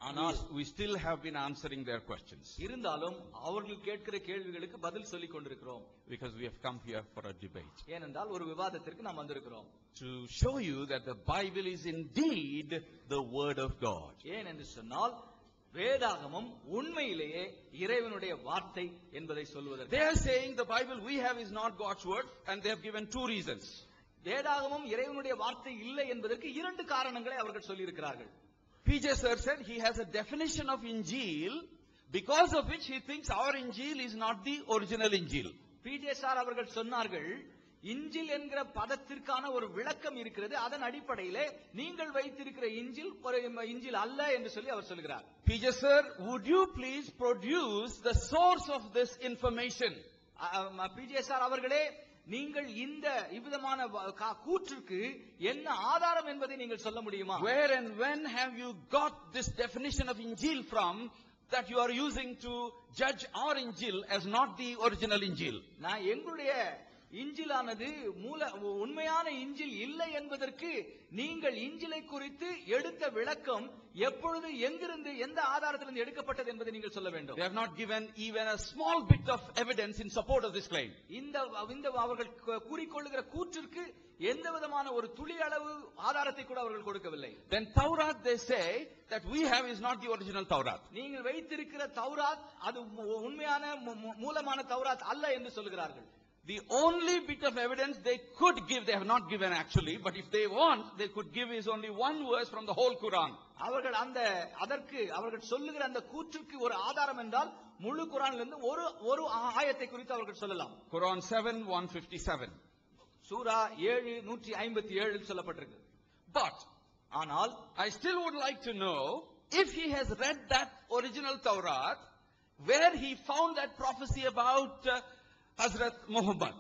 ஆனால் we still have been answering their questions. இருந்தாலும் அவர்கள் கேட்கிற கேள்விகளுக்கு பதில் சொல்லிக் கொண்டிருக்கிறோம். Because we have come here for a debate. ஏனென்றால் ஒரு விவாதத்திற்கு நாம் வந்திருக்கிறோம். To show you that the Bible is indeed the word of God. ஏன் என்று சொன்னால், வேதாகமம் உண்மையிலேயே இறைவனுடைய வார்த்தை என்பதை சொல்வதற்கு. They are saying the Bible we have is not God's word, and they have given 2 reasons. வேதாகமம் இறைவனுடைய வார்த்தை இல்லை என்பதற்கு 2 காரணங்களை அவர்கள் சொல்லி இருக்கிறார்கள். PJ sir said he has a definition of Injil, because of which he thinks our Injil is not the original Injil. PJ sir அவர்கள் சொன்னார்கள், இஞ்சில் என்கிற பதத்திற்கான ஒரு விளக்கம் இருக்கிறது, அதன் அடிப்படையிலே நீங்கள் வைத்திருக்கிற இஞ்சில் இஞ்சில் அல்ல என்று சொல்லி அவர் சொல்கிறார். PJ sir, would you please produce the source of this information? PJ sir அவர்களே, நீங்கள் இந்த இவ்விதமான கூற்றுக்கு என்ன ஆதாரம் என்பதை நீங்கள் சொல்ல முடியுமா? Where and when have you got this definition of Injil from that you are using to judge our Injil as not the original Injil? நான் எங்களுடைய இஞ்சிலானது உண்மையான இஞ்சில் இல்லை என்பதற்கு நீங்கள் இஞ்சிலை குறித்து எடுத்த விளக்கம் எப்பொழுது, எங்கிருந்து, எந்த ஆதாரத்திலிருந்து எடுக்கப்பட்டது என்பதை நீங்கள் சொல்ல வேண்டும். They have not given even a small bit of evidence in support of this claim. இந்த அவர்கள் கூறிக்கொள்ளுகிற கூற்றிற்கு எந்த விதமான ஒரு துளி அளவு ஆதாரத்தை கூட அவர்கள் கொடுக்கவில்லை. Then Taurat, they say that we have is not the original Taurat. நீங்கள் வைத்திருக்கிற தௌராத் அது உண்மையான மூலமான தௌராத் அல்ல என்று சொல்கிறார்கள். The only bit of evidence they could give, they have not given actually, but if they want, they could give is only 1 verse from the whole Quran. அவர்கள் அவர்கள் சொல்லுகிற அந்த கூற்றுக்கு ஒரு ஆதாரம் என்றால் முழு குர்ஆனிலிருந்து ஒரு ஆயத்தை குறித்து அவர்கள் சொல்லலாம். Quran 7:157. சூரா 7:157 சொல்லப்பட்டிருக்கு. But ஆனால் I still would like to know if he has read that original Taurat, where he found that prophecy about Hazrat Muhammad.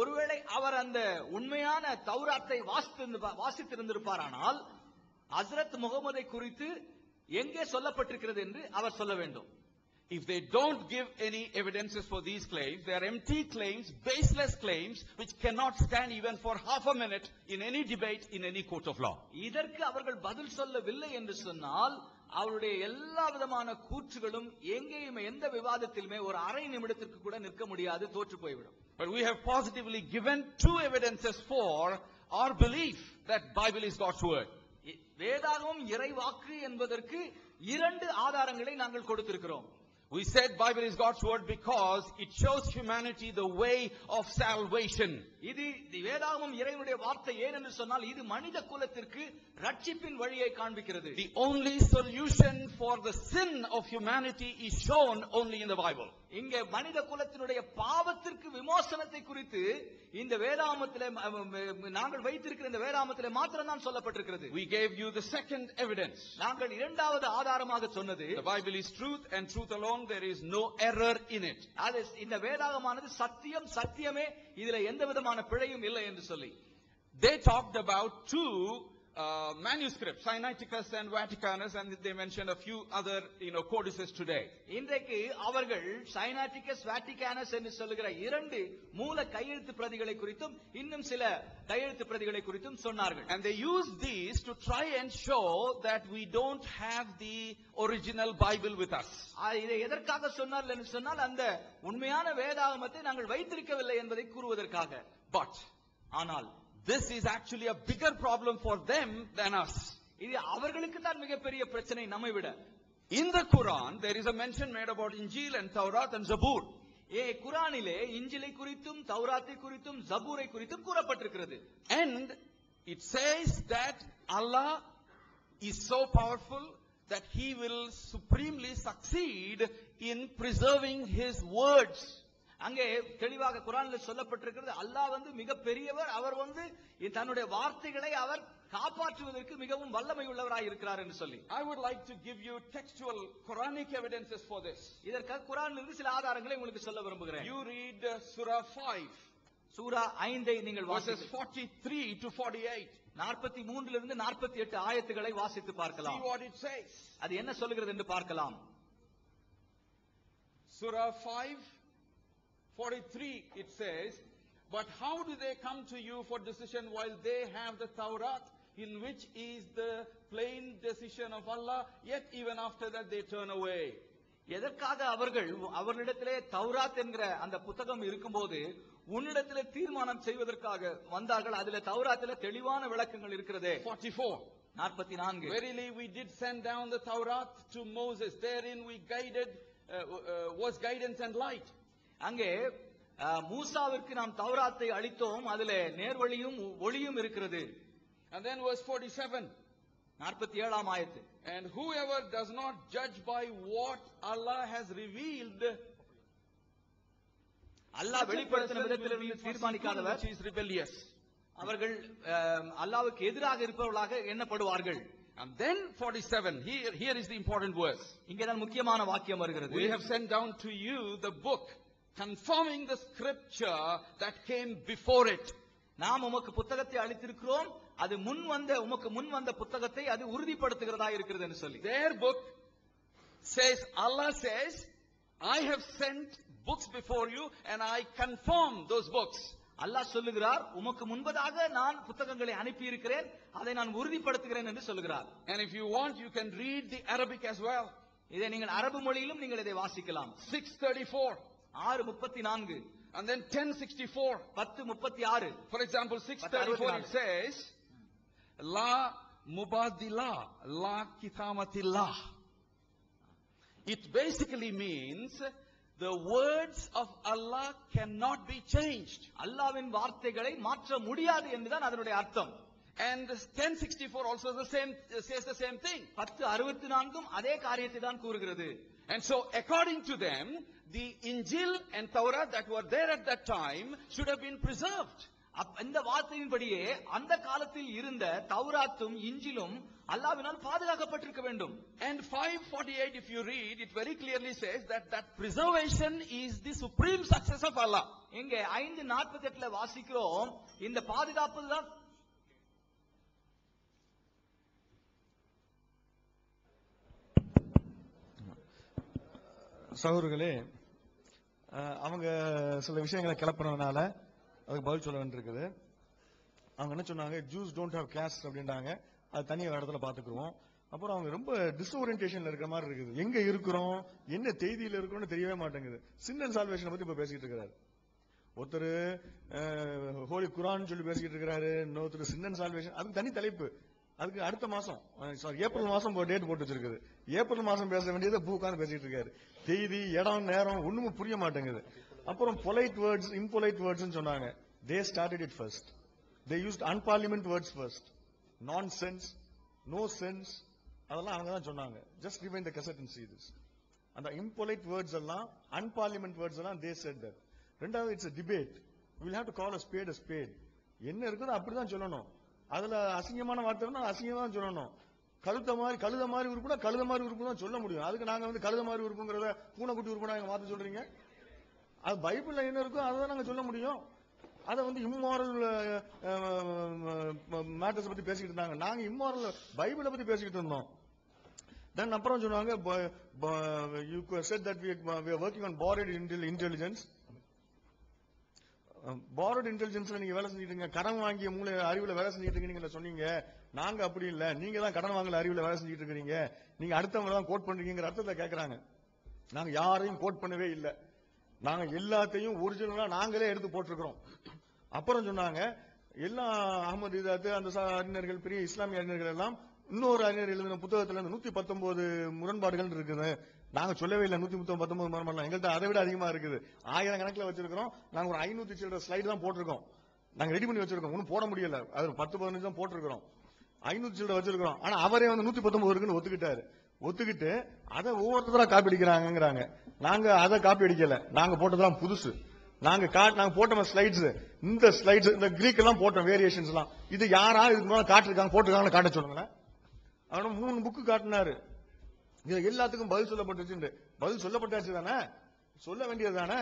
ஒருவேளை அவர் அந்த உண்மையான தௌராத்தை வாசித்திருந்திருப்பாரானால் ஹஸ்ரத் முகமதை குறித்து எங்கே சொல்லப்பட்டிருக்கிறது என்று அவர் சொல்ல வேண்டும். If they don't give any evidences for these claims, they are empty claims, baseless claims, which cannot stand even for half a minute in any debate in any court of law. இதற்கு அவர்கள் பதில் சொல்லவில்லை என்று சொன்னால் அவருடைய எல்லா விதமான கூற்றுகளும் எங்கேயுமே எந்த விவாதத்திலுமே ஒரு அரை நிமிடத்திற்கு கூட நிற்க முடியாது, தோற்று போய்விடும். But we have positively given 2 evidences for our belief that Bible is God's word. வேதாகமம் இறைவாக்கு என்பதற்கு 2 ஆதாரங்களை நாங்கள் கொடுத்திருக்கிறோம். We said Bible is God's word because it shows humanity the way of salvation. இது வேதாகமம் இறைவனுடைய வார்த்தை ஏன் என்று சொன்னால் இது மனித குலத்திற்கு ரட்சிப்பின் வழியை காண்பிக்கிறது. The only solution for the sin of humanity is shown only in the Bible. இங்கே மனித குலத்தினுடைய பாவத்திற்கு விமோசனத்தை குறித்து இந்த வேதாகமத்திலே நாங்கள் வைத்திருக்கிற இந்த வேதாகமத்திலே மாத்திரம் தான் சொல்லப்பட்டிருக்கிறது. We gave you the second evidence. நாங்கள் இரண்டாவது ஆதாரமாக சொன்னது The Bible is truth and truth alone, there is no error in it. அது இந்த வேதாகமானது சத்தியம் சத்தியமே, இதுல எந்த விதமான பிழையும் இல்லை என்று சொல்லி. They talked about two manuscripts, Sinaiticus and Vaticanus, and they mentioned a few other codices today. இன்றைக்கு அவர்கள் சைனாட்டிகஸ் வாட்டிகானஸ் என்று சொல்லுகிற இரண்டு மூல கையெழுத்து பிரதிகளை குறித்தும் இன்னும் சில கையெழுத்து பிரதிகளை குறித்தும் சொன்னார்கள். And they used these to try and show that we don't have the original Bible with us. இதை எதற்காக சொன்னார்கள் என்று சொன்னால் அந்த உண்மையான வேதாகமத்தை நாங்கள் வைத்திருக்கவில்லை என்பதை கூறுவதற்காக. But ஆனால் this is actually a bigger problem for them than us. இது அவர்களுக்கு தான் மிகப்பெரிய பிரச்சனை நம்மை விட. In the Quran there is a mention made about Injil and Taurat and Zabur. குரானிலே இஞ்சிலை குறித்தும் தௌராத்தை குறித்தும் ஜபூரை குறித்தும் கூறப்பட்டிருக்கிறது. And it says that Allah is so powerful that he will supremely succeed in preserving his words. அங்கே தெளிவாக குர்ஆனில் சொல்லப்பட்டிருக்கிறது அல்லாஹ் வந்து மிக பெரியவர், அவர் வந்து தன்னுடைய வார்த்தைகளை அவர் காப்பாற்றுவதற்கு மிகவும் வல்லமை உள்ளவராய் இருக்கிறார் என்று சொல்லி. I would like to give you textual Quranic evidences for this. இதற்காக குர்ஆனில் இருந்து சில ஆதாரங்களை உங்களுக்கு சொல்ல விரும்புகிறேன். You read Surah 5. சூரா 5 நீங்கள் verses 43 to 48. 43 இலிருந்து 48 ஆயத்துகளை வாசித்து பார்க்கலாம். See what it says. அது என்ன சொல்கிறது என்று பார்க்கலாம். Surah 5:43 it says, but how do they come to you for decision while they have the Taurat, in which is the plain decision of Allah, yet even after that they turn away. எதற்காக அவர்களிடத்திலே தௌராத் என்கிற அந்த புத்தகம் இருக்கும்போது உன்னிடத்திலே தீர்மானம் செய்வதற்காக வந்தார்கள், அதிலே தௌராத்திலே தெளிவான விளக்கங்கள் இருக்கிறதே. 44 Verily we did send down the Taurat to Moses, therein we was guidance and light. அங்கே மூசாவிற்கு நாம் தௌராத்தை அளித்தோம், அதிலே நேர்வழியும் ஒளியும் இருக்கிறது. And then verse 47 47ஆம் ஆயத்து, and whoever does not judge by what Allah has revealed, அல்லாஹ் வெளிப்படுத்தின விதத்திலிருந்து தீர்மானிக்காதவர் is rebellious. அவர்கள் அல்லாஹ்வுக்கு எதிராக இருப்பவர்களாக எண்ணப்படுவார்கள். And then 47, here is the important verse. இங்கேதான் முக்கியமான வாக்கியம் வருகிறது. We have sent down to you the book confirming the scripture that came before it. நாம் உமக்கு புத்தகத்தை அளித்திருக்கிறோம், அது உமக்கு முன் வந்த புத்தகத்தை அது உறுதிப்படுத்துகிறதா இருக்கிறது என்று சொல்லி. Their book says, Allah says, I have sent books before you and I confirm those books. அல்லாஹ் சொல்லுகிறார், உமக்கு முன்பதாக நான் புத்தகங்களை அனுப்பி இருக்கிறேன், அதை நான் உறுதிப்படுத்துகிறேன் என்று சொல்லுகிறார். And if you want, you can read the Arabic as well. இதை நீங்கள் அரபு மொழியிலும் நீங்கள் இதை வாசிக்கலாம். 6:34 6:34 and then 10:64. 10:36. For example, 6:34 it says, La mubadila la kitamatillah. It basically means the words of Allah cannot be changed. அல்லாஹ்வின் வார்த்தைகளை மாற்ற முடியாது என்றுதான் அதனுடைய அர்த்தம். And 10:64 also says the same thing. 10:64 அதே காரியத்தை தான் கூறுகிறது. And so according to them, the Injil and Torah that were there at that time should have been preserved. இந்த வார்த்தையின்படியே அந்த காலத்தில் இருந்த தௌராத்தும் இஞ்சிலும் அல்லாஹ்வினால் பாதுகாக்கப்பட்டிருக்க வேண்டும். And 5:48 if you read, it very clearly says that preservation is the supreme success of Allah. இங்கே 5:48 வாசிக்கிறோம், இந்த பாதுகாப்பு தான் சகோதரர்களே, அவங்க சில விஷயங்களை கிளப்பினதுனால அதுக்கு பதில் சொல்ல வேண்டியிருக்குது. அவங்க என்ன சொன்னாங்க, ஜூஸ் டோன்ட் ஹேவ் கேஸ்ட் அப்படின்றாங்க, அது தனியாக இடத்துல பார்த்துக்குருவோம். அப்புறம் அவங்க ரொம்ப டிஸ்ஓரியன்டேஷன்ல இருக்கிற மாதிரி இருக்குது, எங்க இருக்கிறோம் என்ன செய்தியில இருக்கிறோம்னு தெரியவே மாட்டேங்குது. சின் அண்ட் சால்வேஷனை பத்தி இப்ப பேசிட்டு இருக்கிறாரு ஒருத்தர், ஹோலி குரான் சொல்லி பேசிட்டு இருக்கிறாரு, இன்னொருத்தர் சின் அண்ட் சால்வேஷன், அது தனி தலைப்பு. அதுக்கு அடுத்த மாசம் சாரி ஏப்ரல் மாசம் டேட் போட்டு வச்சிருக்குது. ஏப்ரல் மாசம் பேச வேண்டியதை உட்கார்ந்து பேசிட்டு இருக்காரு. செய்தி, இடம், நேரம் ஒண்ணுமே புரிய மாட்டேங்குது. அப்புறம் பொலைட் வேர்ட்ஸ், இம்பொலைட் வேர்ட்ஸ் சொன்னாங்க. They started it first. They used unparliament words first. Nonsense, no sense, அதெல்லாம் அவங்க தான் சொன்னாங்க. Just rewind the cassette and see this. அந்த impolite words எல்லாம், unparliament words எல்லாம் they said that. ரெண்டாவது, it's a debate. We'll have to call a spade a spade. என்ன இருக்குதோ அப்படிதான் சொல்லணும். அதுல அசிங்கமான வார்த்தைன்னா அசிங்கமா தான் சொல்லணும். கழுத மாதிரி உறுப்புனா கழுத மாதிரி உறுப்பு தான் சொல்ல முடியும். அதுக்கு நாங்க வந்து கழுத மாதிரி உறுப்புங்கிறத பூனைக்குட்டி உறுப்புனா எங்க மாத்த சொல்றீங்க? அது பைபிள்ல என்ன இருக்கோ அதை நாங்க சொல்ல முடியும். அதை வந்து இம்மாரல் மேட்டர்ஸ் பத்தி பேசிக்கிட்டு இருந்தாங்க. நாங்க இம்மாரல் பைபிளை பத்தி பேசிக்கிட்டு இருந்தோம். தென் அப்புறம் சொன்னாங்க, you said that we are working on borrowed intelligence. borrowed intelligence நீங்க வேலை செஞ்சுட்டு இருக்கீங்க, கடன் வாங்கிய மூளை அறிவுல வேலை செஞ்சுட்டு இருக்கீங்க சொன்னீங்க. நாங்க அப்படி இல்ல, நீங்க தான் கடன் வாங்கல அறிவுல வேலை செஞ்சுட்டு இருக்கீங்க, நீங்க அடுத்தவங்க தான் கோட் பண்றீங்கிற அர்த்தத்தை கேட்கறாங்க. நாங்க யாரையும் கோட் பண்ணவே இல்லை, நாங்க எல்லாத்தையும் ஒரிஜினலா நாங்களே எடுத்து போட்டிருக்கிறோம். அப்புறம் சொன்னாங்க, எல்லா அகமது இதாத்து அந்த அறிஞர்கள், பெரிய இஸ்லாமிய அறிஞர்கள் எல்லாம் இன்னொரு அறிஞர் எழுதின புத்தகத்துல 119 முரண்பாடுகள் இருக்குது. நாங்க சொல்லவே இல்லை 119 முரண்பாடு, எங்கள்கிட்ட அதை விட அதிகமா இருக்குது. 1000 கணக்குல வச்சிருக்கிறோம். நாங்க ஒரு 500 சில்லற ஸ்லைடு தான் போட்டிருக்கோம். நாங்க ரெடி பண்ணி வச்சிருக்கோம், ஒன்னும் போட முடியல. அது 10-15 தான் போட்டிருக்கிறோம். 500 சில்லற வச்சிருக்கிறோம். ஆனா அவரே வந்து 119 இருக்குன்னு ஒத்துக்கிட்டாரு. ஒத்துக்கிட்டு அதை ஒவ்வொருத்தரா காப்பி அடிக்கிறாங்கிறாங்க. நாங்க அதை காப்பி அடிக்கல, நாங்க போட்டதெல்லாம் புதுசு. நாங்க போட்ட ஸ்லைட்ஸ், இந்த ஸ்லைட்ஸ், இந்த கிரீக் எல்லாம் போட்டோம், வேரியேஷன்ஸ் எல்லாம். இது யாரா இதுக்கு மேல காட்டிருக்காங்க, போட்டிருக்காங்க காட்ட சொல்லுங்களேன். அவன 3 புக்கு காட்டினாரு. இது எல்லாத்துக்கும் பதில் சொல்லப்பட்டுச்சு. பதில் சொல்லப்பட்டாச்சு தானே, சொல்ல வேண்டியது தானே.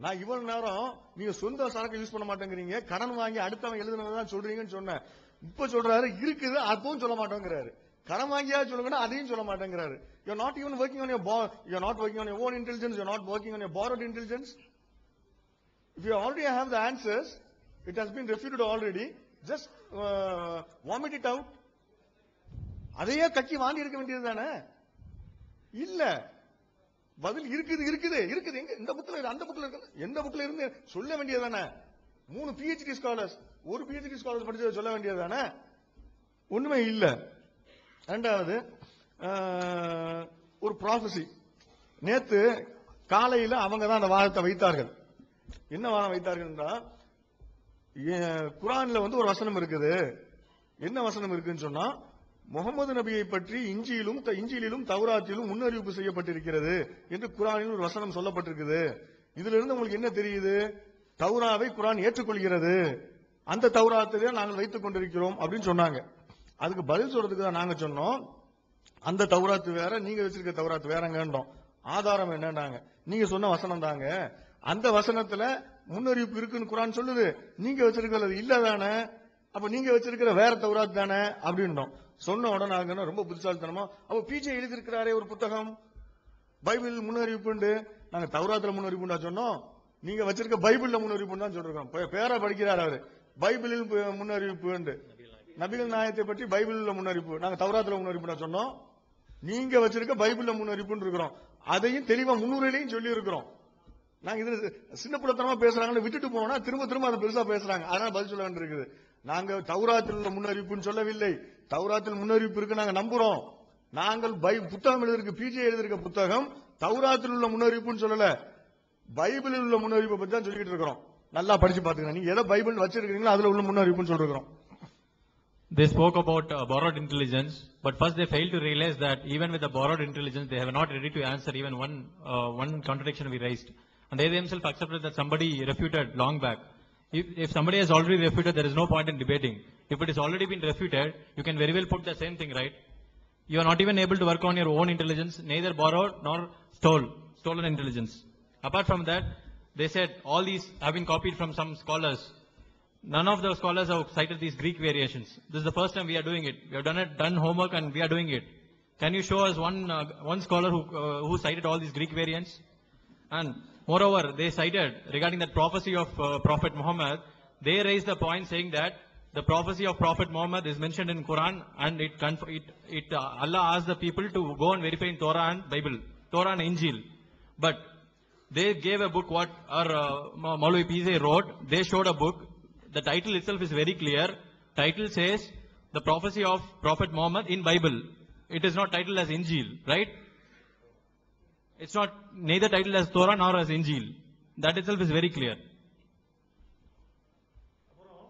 நான் இவ்வளவு நேரம் நீங்க சொந்த சரக்கு யூஸ் பண்ண மாட்டேங்கிறீங்க, கடன் வாங்கி அடுத்தவன் எழுதுனதான் சொல்றீங்கன்னு சொன்னேன். இப்ப சொல்றாரு இருக்குது, அதுவும் சொல்ல மாட்டேங்கிறாரு. கடன் வாங்கியா சொல்லுங்கன்னா அதையும் சொல்ல மாட்டேங்கிறாரு. you're not even working on you're not working on your own intelligence, you're not working on your borrowed intelligence. If you already have the answers, it has been refuted already, just vomit it out. அதையே கக்கி வாங்கி இருக்க வேண்டியது தானே. இல்ல, பதில் இருக்குது. எங்க இந்த புக்ல, அந்த புக்ல இருக்கு, எந்த புக்ல இருந்து சொல்ல வேண்டியது தானே. 3 PhD ஸ்காலர்ஸ், ஒரு PhD ஸ்காலர் படிச்சதை சொல்ல வேண்டியது தானே. ஒண்ணுமே இல்ல. ரெண்டாவது, ஒரு ப்ராஃபஸி. நேத்து காலையில அவங்க தான் அந்த வாதத்தை வைத்தார்கள். என்ன வாதம் வைத்தார்கள் என்றால், குர்ஆன்ல வந்து ஒரு வசனம் இருக்குது. என்ன வசனம் இருக்குன்னு சொன்னா, முகமது நபியை பற்றி இஞ்சியிலும் தௌராத்திலும் முன்னறிவிப்பு செய்யப்பட்டிருக்கிறது என்று குர்ஆனில் ஒரு வசனம் சொல்லப்பட்டிருக்குது. இதுல இருந்து உங்களுக்கு என்ன தெரியுது? தௌராவை குர்ஆன் ஏற்றுக்கொள்கிறது, அந்த தௌராத்திலே நாங்கள் வைத்துக் கொண்டிருக்கிறோம் அப்படின்னு சொன்னாங்க. அதுக்கு பதில் சொல்றதுக்கு தான் நாங்க சொன்னோம், அந்த தௌராத்து வேற, நீங்க வச்சிருக்க தௌராத்து வேறங்கன்றோம். ஆதாரம் என்னன்னாங்க, நீங்க சொன்ன வசனம் தாங்க, அந்த வசனத்துல முன்னறிவிப்பு இருக்குன்னு குர்ஆன் சொல்லுது, நீங்க வச்சிருக்கிறது இல்ல தானே, அப்ப நீங்க வச்சிருக்கிற வேற தௌராத் தானே அப்படின்னோம். சொன்ன உடனே ரொம்ப புத்திசாலித்தனமா, அப்ப பிஜே எழுதியிருக்கிறாரே ஒரு புத்தகம் பைபிள் முன்னறிவிப்பு, நாங்க தௌராத்துல முன்னறிவிப்புண்டா சொன்னோம், நீங்க வச்சிருக்க பைபிள்ல முன்னறிவிப்பு தான் சொல்றோம். பேரா படிக்கிறார் அவரு, பைபிளில் முன்னறிவிப்பு, நபிகள் நாயகத்தை பற்றி பைபிள்ல முன்னறிவிப்பு, நாங்க தௌராத்துல முன்னறிவிப்புண்டா சொன்னோம். நீங்க வச்சிருக்க பைபிள்ல முன்னறிவிப்புன்னு இருக்கிறோம், அதையும் தெளிவா 300 சொல்லி இருக்கிறோம். நாங்க இது சின்ன புலத்தனமா பேசுறாங்கன்னு விட்டுட்டு போனா திரும்ப அதை பெருசா பேசுறாங்க, அதனால பதில் சொல்ல வேண்டியிருக்குது. நாங்க தௌராத்தில் உள்ள முன்னறிவிப்புன்னு சொல்லவில்லை, தௌராத்தில் முன்னறிவிப்பு இருக்கு நாங்க நம்புறோம். நாங்கள் புத்தகம் எழுதிருக்க, பிஜே எழுதிருக்க புத்தகம் தௌராத்தில் உள்ள முன்னறிவிப்புன்னு சொல்லல, பைபிளில் உள்ள முன்னறிவிப்பை பத்தி தான் சொல்லிட்டு இருக்கிறோம். நல்லா படிச்சு பாத்துக்கங்க, நீங்க எதை பைபிள் வச்சிருக்கீங்களோ அதுல உள்ள முன்னறிவிப்புன்னு சொல்றோம். They spoke about borrowed intelligence, but first they failed to realize that even with the borrowed intelligence, they have not ready to answer even one contradiction we raised. And they themselves accepted that somebody refuted long back. If somebody has already refuted, there is no point in debating. If it has already been refuted, you can very well put the same thing, right? You are not even able to work on your own intelligence, neither borrowed nor stolen intelligence. Apart from that, they said all these have been copied from some scholars. None of the scholars have cited these Greek variations. This is the first time we are doing it. We have done homework and we are doing it. Can you show us one scholar who cited all these Greek variants? And moreover, they cited regarding that prophecy of Prophet Muhammad, they raised the point saying that the prophecy of Prophet Muhammad is mentioned in Quran, and Allah asked the people to go and verify in Torah and Bible, Torah and Injil. But they gave a book what our Maulvi Pizay wrote. They showed a book. The title itself is very clear. Title says, the prophecy of Prophet Muhammad in Bible. It is not titled as Injil, right? It's not neither titled as Torah nor as Injil. That itself is very clear. அப்புறம்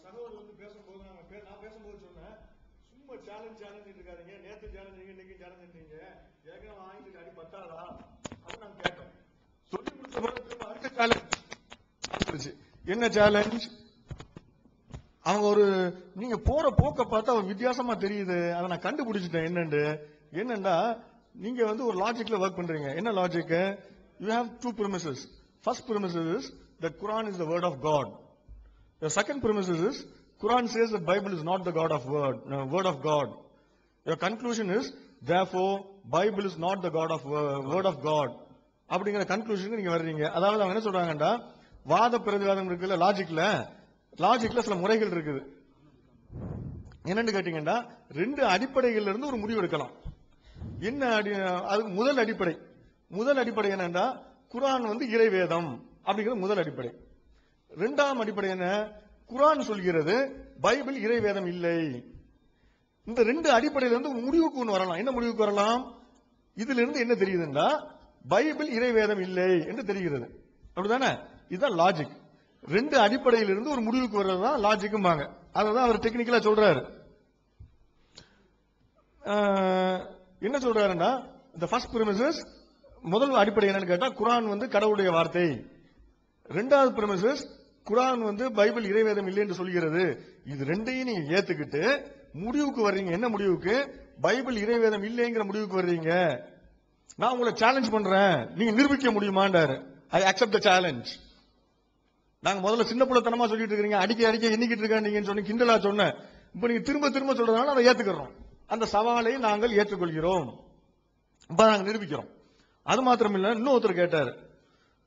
சகோதரர் வந்து பேசும்போது நான் பேசும்போது சொன்னேன், சும்மா challenge இருக்காதீங்க, நேத்து சேலஞ்சிங்க, இன்னைக்கு சேலஞ்சிங்க, ஏற்கனவே வாங்கிட்டு அடி பத்தாதா அப்படின்னு நான் கேட்டேன். சொல்லி முடிச்ச பிறகு திரும்ப அடுத்த சேலஞ்ச். என்ன சேலஞ்ச்? அவங்க நீங்க போற போக்க பார்த்தா ஒரு வித்தியாசமா தெரியுது, அதை நான் கண்டுபிடிச்சிட்டேன் என்னண்டா, நீங்க வந்து ஒரு லாஜிக்ல ஒர்க் பண்றீங்க. என்ன logic? You have two premises. First premises is that Quran is the word of God. The second premises is Quran says the Bible is not the word of God. Your conclusion is therefore Bible is not the word of God. அப்படிங்கிற கன்க்ளூஷனுக்கு நீங்க வர்றீங்க. அதாவது அவங்க என்ன சொல்றாங்கடா, வாத பிரதிவாதம் இருக்குல்ல, லாஜிக்ல சில முறைகள் இருக்குது. என்னன்னு கேட்டீங்கன்னா, ரெண்டு அடிப்படைகள்ல இருந்து ஒரு முடிவு எடுக்கலாம். என்ன அது முதல் அடிப்படை என்னன்னா, குர்ஆன் வந்து இறைவேதம் அப்படிங்கிறது முதல் அடிப்படை. இரண்டாம் அடிப்படை என்ன? குர்ஆன் சொல்கிறது பைபிள் இறைவேதம் இல்லை. இந்த ரெண்டு அடிப்படையில இருந்து முடிவுக்கு ஒன்று வரலாம். என்ன முடிவுக்கு வரலாம்? இதுல இருந்து என்ன தெரியுதுன்னா, பைபிள் இறைவேதம் இல்லை என்று தெரிகிறது. அப்படிதானே? இதுதான் லாஜிக். ரெண்டு அடிப்படையில இருந்து ஒரு முடிவுக்கு வர்றதுதான் லாஜிக்கும்பாங்க. அததான் அவர் டெக்னிக்கலா சொல்றாரு. என்ன சொல்றாருன்னா, இந்த ஃபர்ஸ்ட் premises, முதல் அடிப்படை என்னன்னு கேட்டா, குர்ஆன் வந்து கடவுளுடைய வார்த்தை. இரண்டாவது premises, குர்ஆன் வந்து பைபிள் இறைவேதம் இல்லை என்று சொல்கிறது. இது ரெண்டையும் நீங்க ஏத்துக்கிட்டு முடிவுக்கு வர்றீங்க. என்ன முடிவுக்கு? பைபிள் இறைவேதம் இல்லைங்கிற முடிவுக்கு வர்றீங்க. நான் உங்களை சேலஞ்ச் பண்றேன், நீங்க நிரூபிக்க முடியுமான்றாரு. I accept the challenge. நாங்க முதல்ல சின்ன புள்ளத்தனமா சொல்லிட்டு இருக்கீங்க, அடிக்க எண்ணிக்கிட்டு இருக்காங்க சொல்லி கிண்டலா சொன்னேன். இப்ப நீங்க திரும்ப சொல்றதுனால அதை ஏத்துக்கிறோம். அந்த சவாலை நாங்கள் ஏற்றுக்கொள்கிறோம். இப்ப நாங்க நிரூபிக்கிறோம். அது மாத்திரம் இல்ல, இன்னொருத்தர் கேட்டாரு.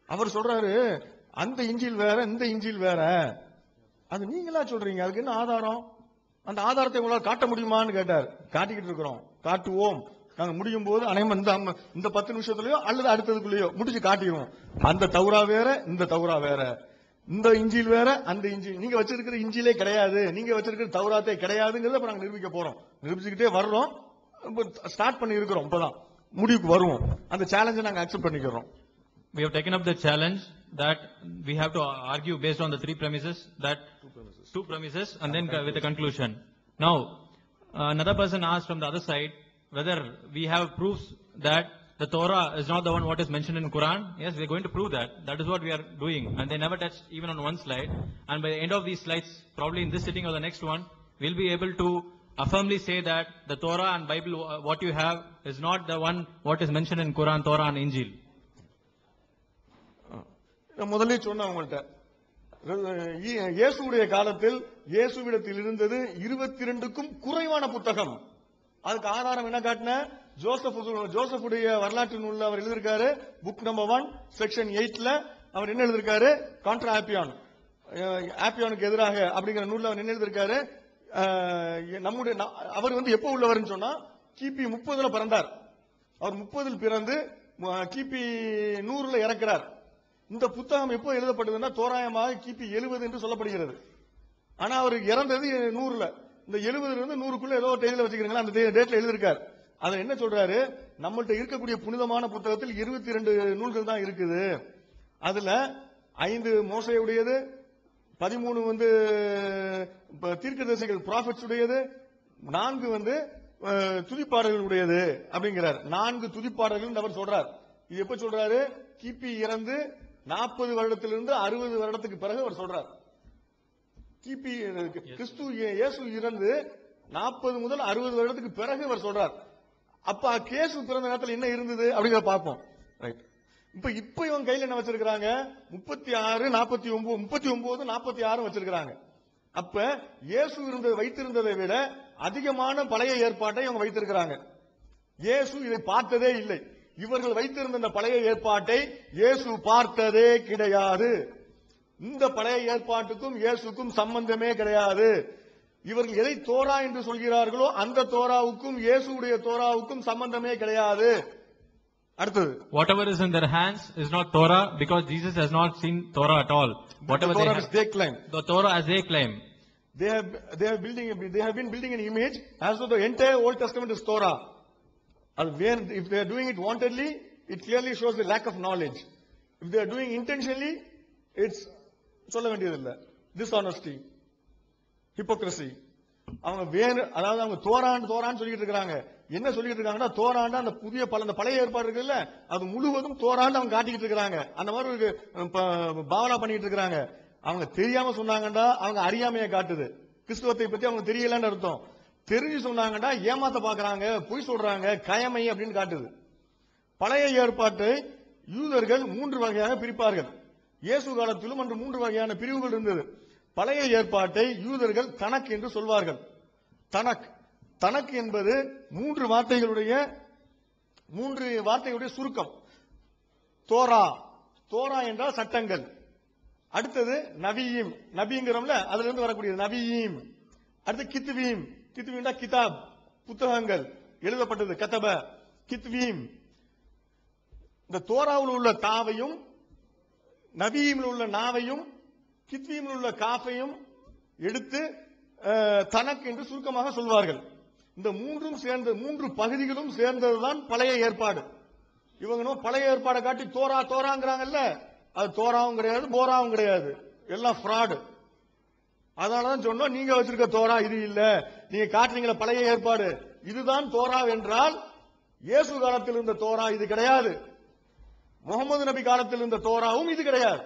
அவர் சொல்றாரு, அந்த இஞ்சில் வேற இந்த இஞ்சில் வேற. அது நீங்களா சொல்றீங்க, அதுக்கு என்ன ஆதாரம்? அந்த ஆதாரத்தை உங்களால் காட்ட முடியுமான்னு கேட்டார். காட்டிக்கிட்டு இருக்கிறோம், காட்டுவோம். நாங்க முடியும் போது அனைவரும் இந்த 10 நிமிஷத்துலயோ அல்லது அடுத்ததுக்குள்ளேயோ முடிச்சு காட்டிடுவோம். அந்த தௌரா வேற இந்த தௌரா வேற, இந்த இஞ்சில் வேற அந்த இஞ்சில், நீங்க வச்சிருக்கிற இஞ்சிலே கிடையாது, நீங்க வச்சிருக்கிற தௌராத்தே கிடையாதுங்கிறத இப்ப நாங்க நிரூபிக்க போறோம். நிரூபிச்சுக்கிட்டே வர்றோம், ஸ்டார்ட் பண்ணி இருக்கிறோம். இப்பதான் முடிவுக்கு வருவோம். அந்த சேலஞ்சை நாங்க அக்செப்ட் பண்ணிக்கிறோம். We have taken up the challenge that we have to argue based on the two premises and then with the conclusion. Now, another person asked from the other side whether we have proofs that the Torah is not the one what is mentioned in Quran. Yes, we are going to prove that. That is what we are doing. And they never touched even on one slide. And by the end of these slides, probably in this sitting or the next one, we'll be able to affirmly say that the Torah and Bible, what you have, is not the one what is mentioned in Quran, Torah and Injil. முதல்ல சொன்ன உங்கள்ட்ட, இயேசுடைய காலத்தில் இயேசுவிடத்தில் இருந்தது 22க்கும் குறைவான புத்தகம். அதுக்கு ஆதாரம் என்ன காட்டின? ஜோசப்புடைய வரலாற்று நூல்ல அவர் எழுதியிருக்காரு. புக் நம்பர் 1 செக்ஷன் 8ல அவர் என்ன எழுதியிருக்காரு? கான்ட்ரா ஆப்பியானுக்கு எதிராக அப்படிங்கிற நூல்ல அவர் என்ன எழுதியிருக்காரு? அவர் வந்து எப்ப உள்ளவர்னு சொன்னா, கிபி 30ல பிறந்தார். அவர் 30ல் பிறந்து கிபி 100ல இறக்கிறார். இந்த புத்தகம் எப்போ எழுதப்பட்டதுன்னா தோராயமாக கிபி 70 என்று சொல்லப்படுகிறது. ஆனா அவர் இறந்தது 100ல. இந்த 70ல இருந்து 100க்குள்ள ஏதோ டேட்ல வச்சுக்கிறீங்களா, அந்த டேட்ல எழுதியிருக்காரு. அதுல என்ன சொல்றாரு? நம்மள்ட்ட இருக்கக்கூடிய புனிதமான புத்தகத்தில் 22 நூல்கள் தான் இருக்குது. அதுல 5 மோசேயுடையது, 13 வந்து தீர்க்கதரிசிகள் ப்ராஃபட்ஸ் உடையது, 4 வந்து துதிப்பாடல்கள் உடையது அப்படிங்கிறார். 4 துதிப்பாடல்கள் அவர் சொல்றார். இது எப்ப சொல்றாரு? கிபி இறந்து 40 வருடத்திலிருந்து 60 வருடத்துக்கு பிறகு அவர் சொல்றார். கிபி கிறிஸ்து இயேசு இறந்து 40 முதல் 60 வருடத்துக்கு பிறகு அவர் சொல்றார். அப்ப கேசு பிறந்த நேரத்தில் என்ன இருந்தது அப்படிங்கிறத பார்ப்போம். ரைட். இப்ப இவங்க கையில என்ன வச்சிருக்காங்க? 36, 49, 39, 46 வச்சிருக்காங்க. அப்ப இயேசு வைத்திருந்ததை விட அதிகமான பழைய ஏற்பாட்டை இவங்க வைத்திருக்கிறாங்க. இயேசு இதை பார்த்ததே இல்லை. இவர்கள் வைத்திருந்த இந்த பழைய ஏற்பாட்டை இயேசு பார்த்ததே கிடையாது. இந்த பழைய ஏற்பாட்டுக்கும் இயேசுக்கும் சம்பந்தமே கிடையாது. இவர்கள் எதை தோரா என்று சொல்கிறார்களோ அந்த தோராவுக்கும் இயேசுடைய தோராவுக்கும் சம்பந்தமே கிடையாது. அடுத்தது, whatever is in their hands is not Torah because Jesus has not seen Torah at all. Whatever the Torah as they claim. The Torah as they claim. they have been building an image as though the entire Old Testament is Torah. If they are doing it wantedly, it clearly shows the lack of knowledge. If they are doing intentionally, it's சொல்ல வேண்டியதில்லை, dishonesty, hypocrisy. அவங்க தோரான்னு சொல்லிட்டு இருக்காங்க. என்ன சொல்லிட்டு இருக்காங்கன்னா, தோராண்டா அந்த அந்த பழைய ஏற்பாடு இருக்குல்ல, அது முழுவதும் தோராண்டு அவங்க காட்டிக்கிட்டு இருக்காங்க. அந்த மாதிரி ஒரு பாவனா பண்ணிட்டு இருக்காங்க. அவங்க தெரியாம சொன்னாங்கடா அவங்க அறியாமையை காட்டுது. கிறிஸ்துவத்தை பத்தி அவங்க தெரியலன்னு அர்த்தம். தெரிஞ்சு சொன்னாங்கடா ஏமாத்த பாக்குறாங்க, பொய் சொல்றாங்க, கயமை அப்படின்னு காட்டுது. பழைய ஏற்பாட்டை யூதர்கள் 3 வகையாக பிரிப்பார்கள். இயேசு காலத்திலும் அன்று 3 வகையான பிரிவுகள் இருந்தது. பழைய ஏற்பாட்டை யூதர்கள் தனக் என்று சொல்வார்கள். தனக் என்பது 3 வார்த்தைகளுடைய சுருக்கம். தோரா என்றால் சட்டங்கள். அடுத்தது நபியீம், நபிங்கிறோம்ல, அதுல இருந்து வரக்கூடியது நபியீம். அடுத்து கித்வீம், கித்வீம்னா கிதாப், புத்தகங்கள், எழுதப்பட்டது, கதப, கித்வீம். இந்த தோராவில் உள்ள தாவையும் நபியீமில் உள்ள நாவையும் கித்வீமில் உள்ள காஃபையும் எடுத்து தனக் என்று சுருக்கமாக சொல்வார்கள். இந்த 3 பகுதிகளும் சேர்ந்ததுதான் பழைய ஏற்பாடு. இவங்க பழைய ஏற்பாடை காட்டி தோராங்கிறாங்கல்ல, அது தோராவும் கிடையாது, போராவும் கிடையாது, எல்லாம் ஃப்ராடு. அதனாலதான் சொன்னோம், நீங்க வச்சிருக்க தோரா இது இல்ல, நீங்க காட்டுறீங்களா பழைய ஏற்பாடு, இதுதான் தோரா என்றால் இயேசு காலத்தில் இருந்த தோரா இது கிடையாது. முகமது நபி காலத்தில் இருந்த தோராவும் இது கிடையாது.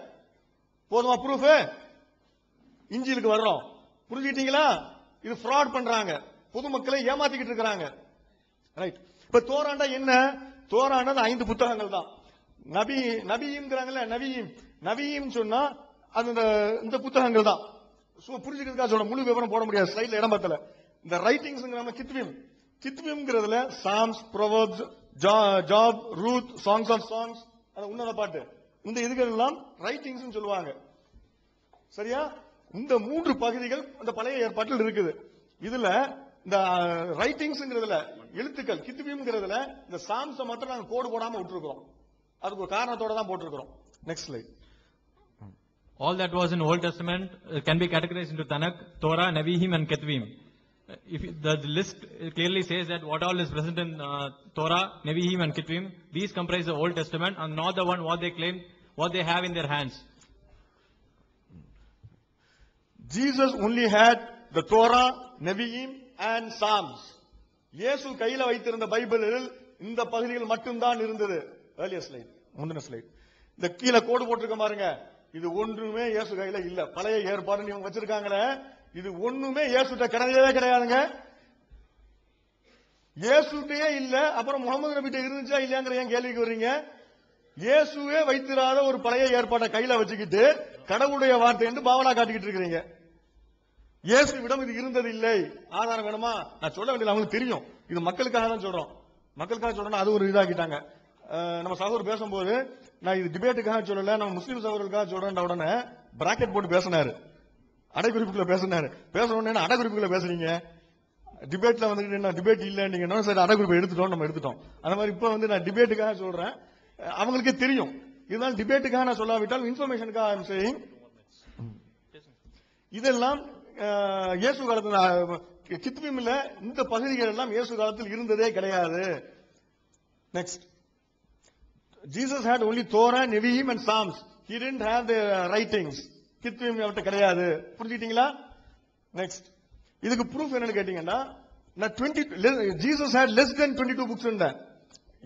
போதுமா ப்ரூஃப்? இஞ்சிலுக்கு வர்றோம், புரிஞ்சுக்கிட்டீங்களா? இது ஃப்ராட் பண்றாங்க, பொதுமக்களை ஏமாத்திக்கிட்டு இருக்காங்க. ரைட். இப்ப தோராண்டா என்ன? தோராண்டா 5 புத்தகங்கள் தான். நபிங்கிறாங்கல்ல, நபியும் சொன்னா அது இந்த புத்தகங்கள் தான். புரிஞ்சுக்கிறதுக்காக சொல்ல, முழு விவரம் போட முடியாது, ஸ்லைட்ல இடம் பத்தல. இந்த ரைட்டிங்ஸ் கித்வீம்ங்கிறதுல Psalms, Proverbs, Job, Ruth, Songs of Songs, அது உன்னத பாட்டு, இந்த இதுகள் எல்லாம் ரைட்டிங்ஸ் சொல்லுவாங்க. சரியா? இந்த 3 பகுதிகள் அந்த பழைய ஏற்பாட்டில் இருக்குது. இதுல இந்த ரைட்டிங்ஸ்ங்கிறதுல எழுத்துக்கள், கித்வீம்ங்கிறதுல இந்த சாம்ஸை மாத்திரம் நாங்க கோடு போடாம விட்டுருக்கோம். அதுக்கு ஒரு காரணத்தோட தான் போட்டிருக்கிறோம். Next slide. All that was in Old Testament can be categorized into Tanakh, Torah, Nevi'im and Ketuvim. If the list clearly says that what all is present in Torah, Nevi'im and Ketuvim, these comprise the Old Testament and not the one what they claim, what they have in their hands. Jesus only had the Torah, Nevi'im and Psalms. இயேசு கையில வைத்திருந்த பைபிளில் இந்த பகுதிகள் மட்டும்தான் இருந்தது. earlier slide, முந்தின slide. இந்த கீழே கோடு போட்டிருக்க பாருங்க, இது ஒன்றுமே இயேசு கையில இல்ல. பழைய ஏற்பாடு இவங்க வச்சிருக்காங்களே, இது ஒண்ணுமே இயேசுட்ட கிடையவே கிடையாதுங்க. இயேசுட்டே இல்ல, அப்புறம் முகமது நபிட்ட இருந்துச்சா இல்லையாங்கிற ஏன் கேள்விக்கு வர்றீங்க? இயேசுவே வைத்திராத ஒரு பழைய ஏற்பாட்டை கையில வச்சுக்கிட்டு கடவுளுடைய வார்த்தை என்று பாவனா காட்டிக்கிட்டு இருக்கிறீங்க. இயேசுவிடம் இது இருந்தது இல்லை. ஆதாரம் வேணுமா? நான் சொல்ல வேண்டியது அவங்களுக்கு தெரியும். இது மக்களுக்காக தான் சொல்றோம். மக்களுக்காக சொல்றோம், அது ஒரு இதாக்கிட்டாங்க. நம்ம சகோதரர் பேசும்போது, நான் இது டிபேட்டுக்காக சொல்லல, நம்ம முஸ்லீம் சகோதரர்களுக்காக சொல்றேன் உடனே பிராக்கெட் போட்டு பேசினாரு, அடைக்குறிப்புகளை பேசினாரு. பேச உடனே அடைக்குறிப்புகளை பேசுறீங்க, டிபேட்ல வந்துட்டு என்ன டிபேட் இல்லைன்னு சரி அடைக்குறிப்பை எடுத்துட்டோம், நம்ம எடுத்துட்டோம். அந்த மாதிரி இப்ப வந்து நான் டிபேட்டுக்காக சொல்றேன், அவங்களுக்கே தெரியும். இதனால் டிபேட்டுக்காக நான் சொல்லாவிட்டால் இன்ஃபர்மேஷனுக்காக ஐ அம் சேயிங். இதெல்லாம் இயேசு காலத்தில் கித்வீம்ல இந்த பகுதிகள் எல்லாம் இயேசு காலத்தில் இருந்ததே கிடையாது. Next. Jesus had only Torah, Nevi'im and Psalms. He didn't have the writings. கித்வீம் அவர்கிட்ட கிடையாது. புரிஞ்சுக்கிட்டீங்களா? நெக்ஸ்ட். இதுக்கு ப்ரூஃப் என்னன்னு கேட்டீங்கன்னா, Jesus had less than 22 books in that.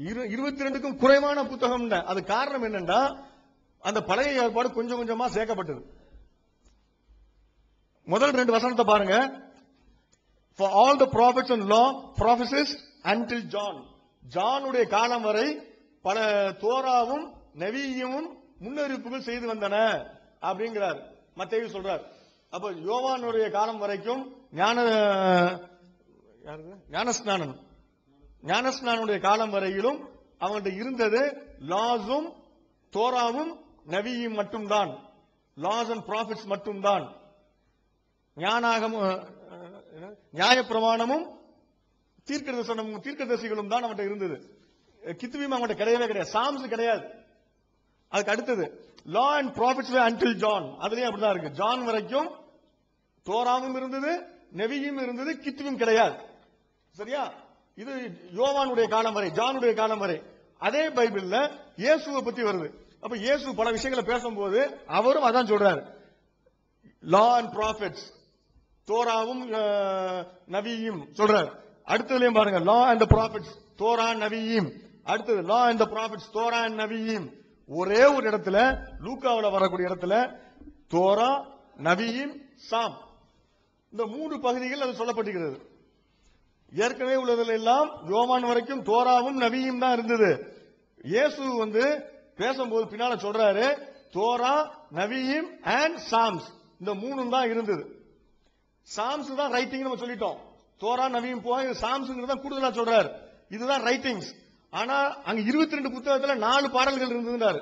22க்கும் குறைவான புத்தகம். அது காரணம் என்னன்னா, அந்த பழைய ஏற்பாடு கொஞ்சம் கொஞ்சமா சேர்க்கப்பட்டது. முதல் 2 வசனத்தை பாருங்க. For all the prophets and law prophecies until John. ஜானுடைய காலம் வரை பல தோராவும் நெவியும் முன்னறிவிப்புகள் செய்து வந்தன அப்படிங்கிறார் மத்தேயு சொல்றார். அப்ப யோவானுடைய காலம் வரைக்கும் ஞானஸ்நானுடைய காலம் வரையிலும் அவங்கள்ட்ட இருந்தது லாஸும் தோராவும் நபியும் மட்டும்தான். லாஸ் அண்ட் ப்ராஃபிட்ஸ் மட்டும்தான். நியாயப்பிரமாணமும் தீர்க்கதரிசிகளும் தான் அவன்கிட்ட இருந்தது. கித்வீம் அவன்கிட்ட கிடையவே கிடையாது. சாம்ஸ் கிடையாது. அதுக்கு அடுத்தது law and profits until John. அதுலயும் அப்படிதான் இருக்கு. ஜான் வரைக்கும் தோராவும் இருந்தது, நபியும் இருந்தது, கித்துவும் கிடையாது. சரியா? இது யோவானுடைய காலம் வரை, ஜானுடைய காலம் வரை. அதே பைபிள்ல இயேசுவை பத்தி வருது. அப்ப இயேசு பல விஷயங்களை பேசும்போது அவரும் அதான் சொல்றாரு. லா அண்ட் ப்ராஃபிட்ஸ், தோராவும் நபியும் சொல்றாரு. அடுத்ததுலயும் பாருங்க, லா அண்ட் ப்ராஃபிட்ஸ், தோரா நபியும். அடுத்தது law and profits, Torah and நபியும். ஒரே ஒரு இடத்துல லூக்காவில் வரக்கூடிய இடத்துல தோரா, நபியும், சாம், இந்த 3 பகுதிகள் அது சொல்லப்பட்டிருக்கிறது. ஏற்கனவே உள்ளதில் எல்லாம் யோவான் வரைக்கும் தோராவும் நபியும் தான் இருந்தது. இயேசு பேசும்போது பின்னால சொல்றாரு, தோரா, நபியும் அண்ட் சாம்ஸ், இந்த 3 தான் இருந்தது. சாம்ஸ் தான் ரைட்டிங் நம்ம சொல்லிட்டோம். தோரா, நபியும் போய் சாம்ஸ்ங்கிறது தான் கூடுதலா சொல்றாரு. இதுதான் ரைட்டிங்ஸ். ஆனா அங்க 22 புத்தகத்துல 4 பாடல்கள் இருந்ததுன்றாரு.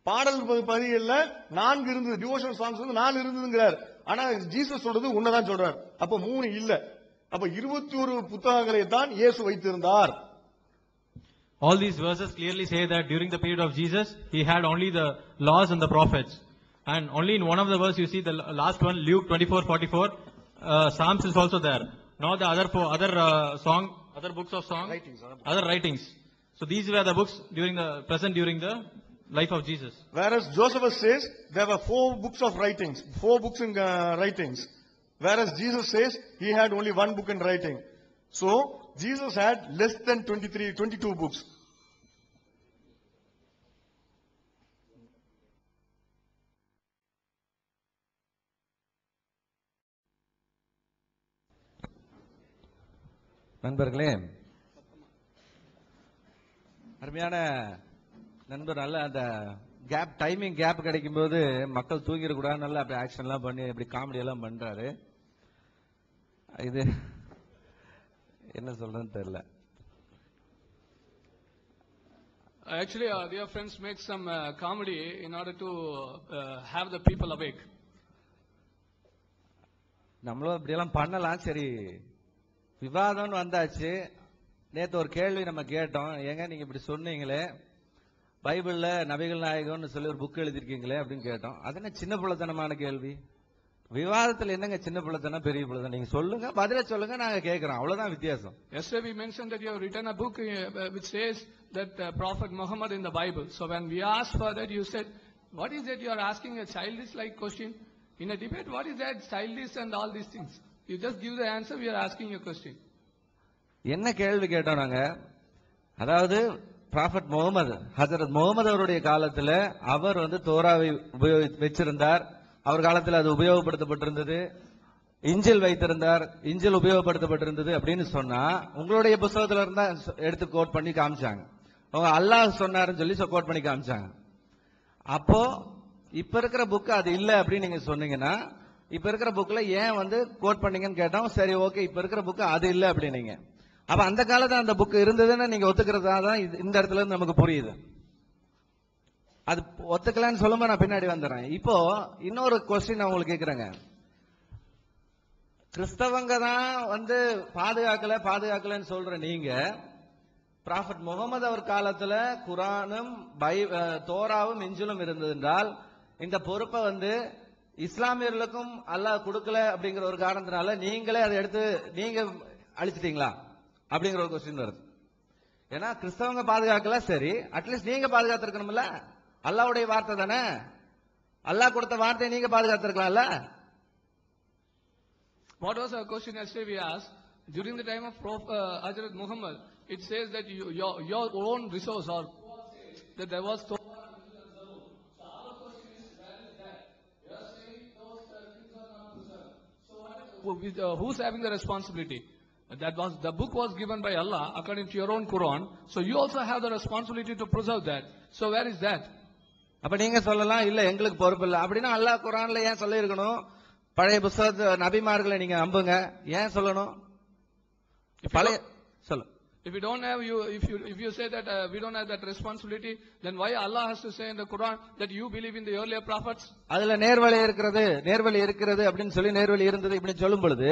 பாடல் பதிகள்ல 4 இருந்தது, டிவோஷனல் சாங்ஸ் 4 இருந்ததுங்கிறார். ஆனா ஜீசஸ் சொல்றது ஒன்னதான் சொல்றாரு. அப்ப 3 இல்ல. அப்ப 21 புத்தகங்களை தான் இயேசு வைத்திருந்தார். All these verses clearly say that during the period of Jesus, he had only the laws and the prophets. And only in one of the verses you see the last one, Luke 24:44, Psalms is also there. Not the other other books of song, other writings. So these were the books present during the life of Jesus. Whereas Josephus says there were 4 books of writings, 4 books in writings. Whereas Jesus says he had only 1 book in writing. So Jesus had less than 22 books. நண்பர்களே, அருமையான நண்பர், நல்ல அந்த timing gap கிடைக்கும் போது மக்கள் தூங்கிடக்கூடாது, நல்லா அப்படி ஆக்ஷன் எல்லாம் பண்ணி அப்படி காமெடி எல்லாம் பண்றாரு. இது என்ன சொல்றதுன்னு தெரியல. Actually, dear friends, make some comedy in order to have the people awake. நம்மளும் இப்படி எல்லாம் பண்ணலாம். சரி, விவாதம்னு வந்தாச்சு. நேத்து ஒரு கேள்வி நம்ம கேட்டோம். ஏங்க நீங்க இப்படி சொன்னீங்களே, பைபிள்ல நபிகள் நாயகம்னு சொல்லி ஒரு புக் எழுதிருக்கீங்களே அப்படின்னு கேட்டோம். அது என்ன சின்ன பிள்ளைத்தனமான கேள்வி? விவாதத்தில் என்னங்க சின்ன பிள்ளைத்தனம் பெரிய பிள்ளைத்தனம்? நீங்க சொல்லுங்க, பதில சொல்லுங்க, நாங்க கேட்கிறோம். அவ்வளவுதான் வித்தியாசம். Yesterday we mentioned that you have written a book which says that Prophet Muhammad in the Bible. So when we asked for that, you said, what is that you are asking a childish like question? In a debate, what is that childish and all these things? You just give the answer, we are asking a question. என்ன கேள்வி கேட்டோம் நாங்க? அதாவது prophet Mohammed, ஹஜரத் முகமது அவருடைய காலத்துல அவர் தோராவை வச்சிருந்தார். அவர் காலத்தில் அது உபயோகப்படுத்தப்பட்டிருந்தது. இஞ்சில் வைத்திருந்தார், இஞ்சில் உபயோகப்படுத்தப்பட்டிருந்தது அப்படின்னு சொன்னா உங்களுடைய புத்தகத்துல இருந்தா எடுத்து கோட் பண்ணி காமிச்சாங்க. அவங்க அல்லாஹ் சொன்னாருன்னு சொல்லி கோட் பண்ணி காமிச்சாங்க. அப்போ இப்ப இருக்கிற புக் அது இல்ல அப்படின்னு நீங்க சொன்னீங்கன்னா, இப்ப இருக்கிற புக்ல ஏன் கோட் பண்ணீங்கன்னு கேட்டோம். சரி, ஓகே, இப்ப இருக்கிற புக் அது இல்ல அப்படின்னீங்க. அப்ப அந்த காலத்துல அந்த புக் இருந்ததுன்னு நீங்க ஒத்துக்கிறதா தான் இந்த இடத்துல இருந்து நமக்கு புரியுது. அது ஒத்துக்கலான்னு சொல்லும்போது நான் பின்னாடி வந்துடுறேன். இப்போ இன்னொரு கொஸ்டின் நான் உங்களுக்கு கேட்கிறேங்க. கிறிஸ்தவங்க தான் பாதுகாக்கலன்னு சொல்ற நீங்க, ப்ராஃபட் முகமது அவர் காலத்துல குரானும் தோராவும் இஞ்சிலும் இருந்தது என்றால், இந்த பொறுப்பை இஸ்லாமியர்களுக்கும் அல்லாஹ் கொடுக்கல அப்படிங்கிற ஒரு காரணத்தினால நீங்களே அதை எடுத்து நீங்க அழிச்சிட்டீங்களா அப்படிங்கிற ஒரு கொஸ்டின் வருது. ஏன்னா கிறிஸ்தவங்க பாதுகாக்கல, சரி, அட்லீஸ்ட் நீங்க பாதுகாத்திருக்கணும்ல. அல்லாஹ்வுடைய வார்த்தை தானே, அல்லாஹ் கொடுத்த வார்த்தையை நீங்க பாதுகாத்திருக்கலாம்ல. What was our question yesterday we asked? During the time of Hazrat Muhammad, it says that your own resource or that there was Torah. So our question is, where is that? You are saying those things are not preserved. So who's having the responsibility? The book was given by Allah according to your own Quran. So you also have the responsibility to preserve that. So where is that? அப்ப நீங்க சொல்லலாம், இல்ல எங்களுக்கு பொறுப்பு இல்ல அப்படின்னா அல்லாஹ் குர்ஆன்ல ஏன் சொல்லி இருக்கணும்? பழைய புத்தக நபிமார்களை நீங்க நம்புங்க, ஏன் சொல்லணும்? பழைய சொல்ல. If you don't have if you say that we don't have that responsibility, then why Allah has to say in the Quran that you believe in the earlier prophets? அதுல நேர்வழி இருக்கிறது அப்படின்னு சொல்லி நேர்வழி இருந்தது இப்படி சொல்லும் பொழுது,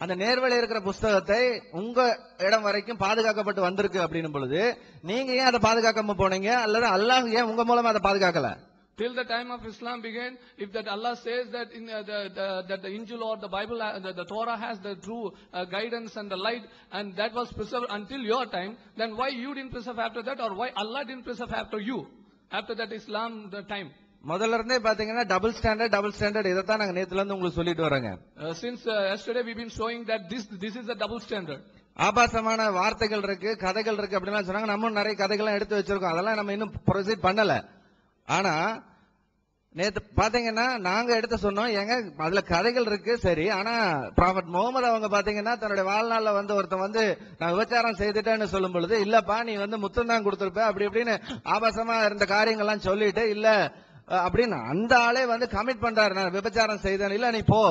அந்த நேர்வழி இருக்கிற புஸ்தகத்தை உங்க இடம் வரைக்கும் பாதுகாக்கப்பட்டு வந்திருக்கு அப்படின்னும் பொழுது, நீங்க ஏன் அதை பாதுகாக்காம போனீங்க? அல்லது அல்லாஹ் ஏன் உங்க மூலமா அதை பாதுகாக்கல? Till the time of Islam began, if that Allah says that in that the Injil or the Bible, the Torah has the true guidance and the light, and that was preserved until your time, then why you didn't preserve after that, or why Allah didn't preserve after you, after that Islam the time? முதல்ல இருந்தே பாத்தீங்கன்னா double standard இதைத்தான் நாங்க நேத்துல இருந்து உங்களுக்கு சொல்லிட்டு வரோங்க. Since yesterday we've been showing that this is the double standard. ஆபாசமான வார்த்தைகள் இருக்கு, கதைகள் இருக்கு அப்படின்னா சொன்னாங்க. நம்ம நிறைய கதைகள்லாம் எடுத்து வச்சிருக்கோம், அதெல்லாம் நம்ம இன்னும் ப்ரொசீட் பண்ணல. ஆனா நேத்து பாத்தீங்கன்னா நாங்க எடுத்து சொன்னோம், எங்க அதுல கதைகள் இருக்கு சரி, ஆனா ப்ராஃபட் முகமது அவங்க பாத்தீங்கன்னா தன்னுடைய வாழ்நாள்ல வந்து ஒருத்தன் வந்து நான் விபச்சாரம் செய்துட்டேன்னு சொல்லும் பொழுது, இல்லப்பா நீ வந்து முத்தம் தான் கொடுத்திருப்ப அப்படி இப்படின்னு ஆபாசமா இருந்த காரியங்கள்லாம் சொல்லிட்டு, இல்ல அப்படின்னு அந்த ஆளே வந்து கமிட் பண்றாரு, நான் விபச்சாரம் செய்தேன். இல்ல நீ போ,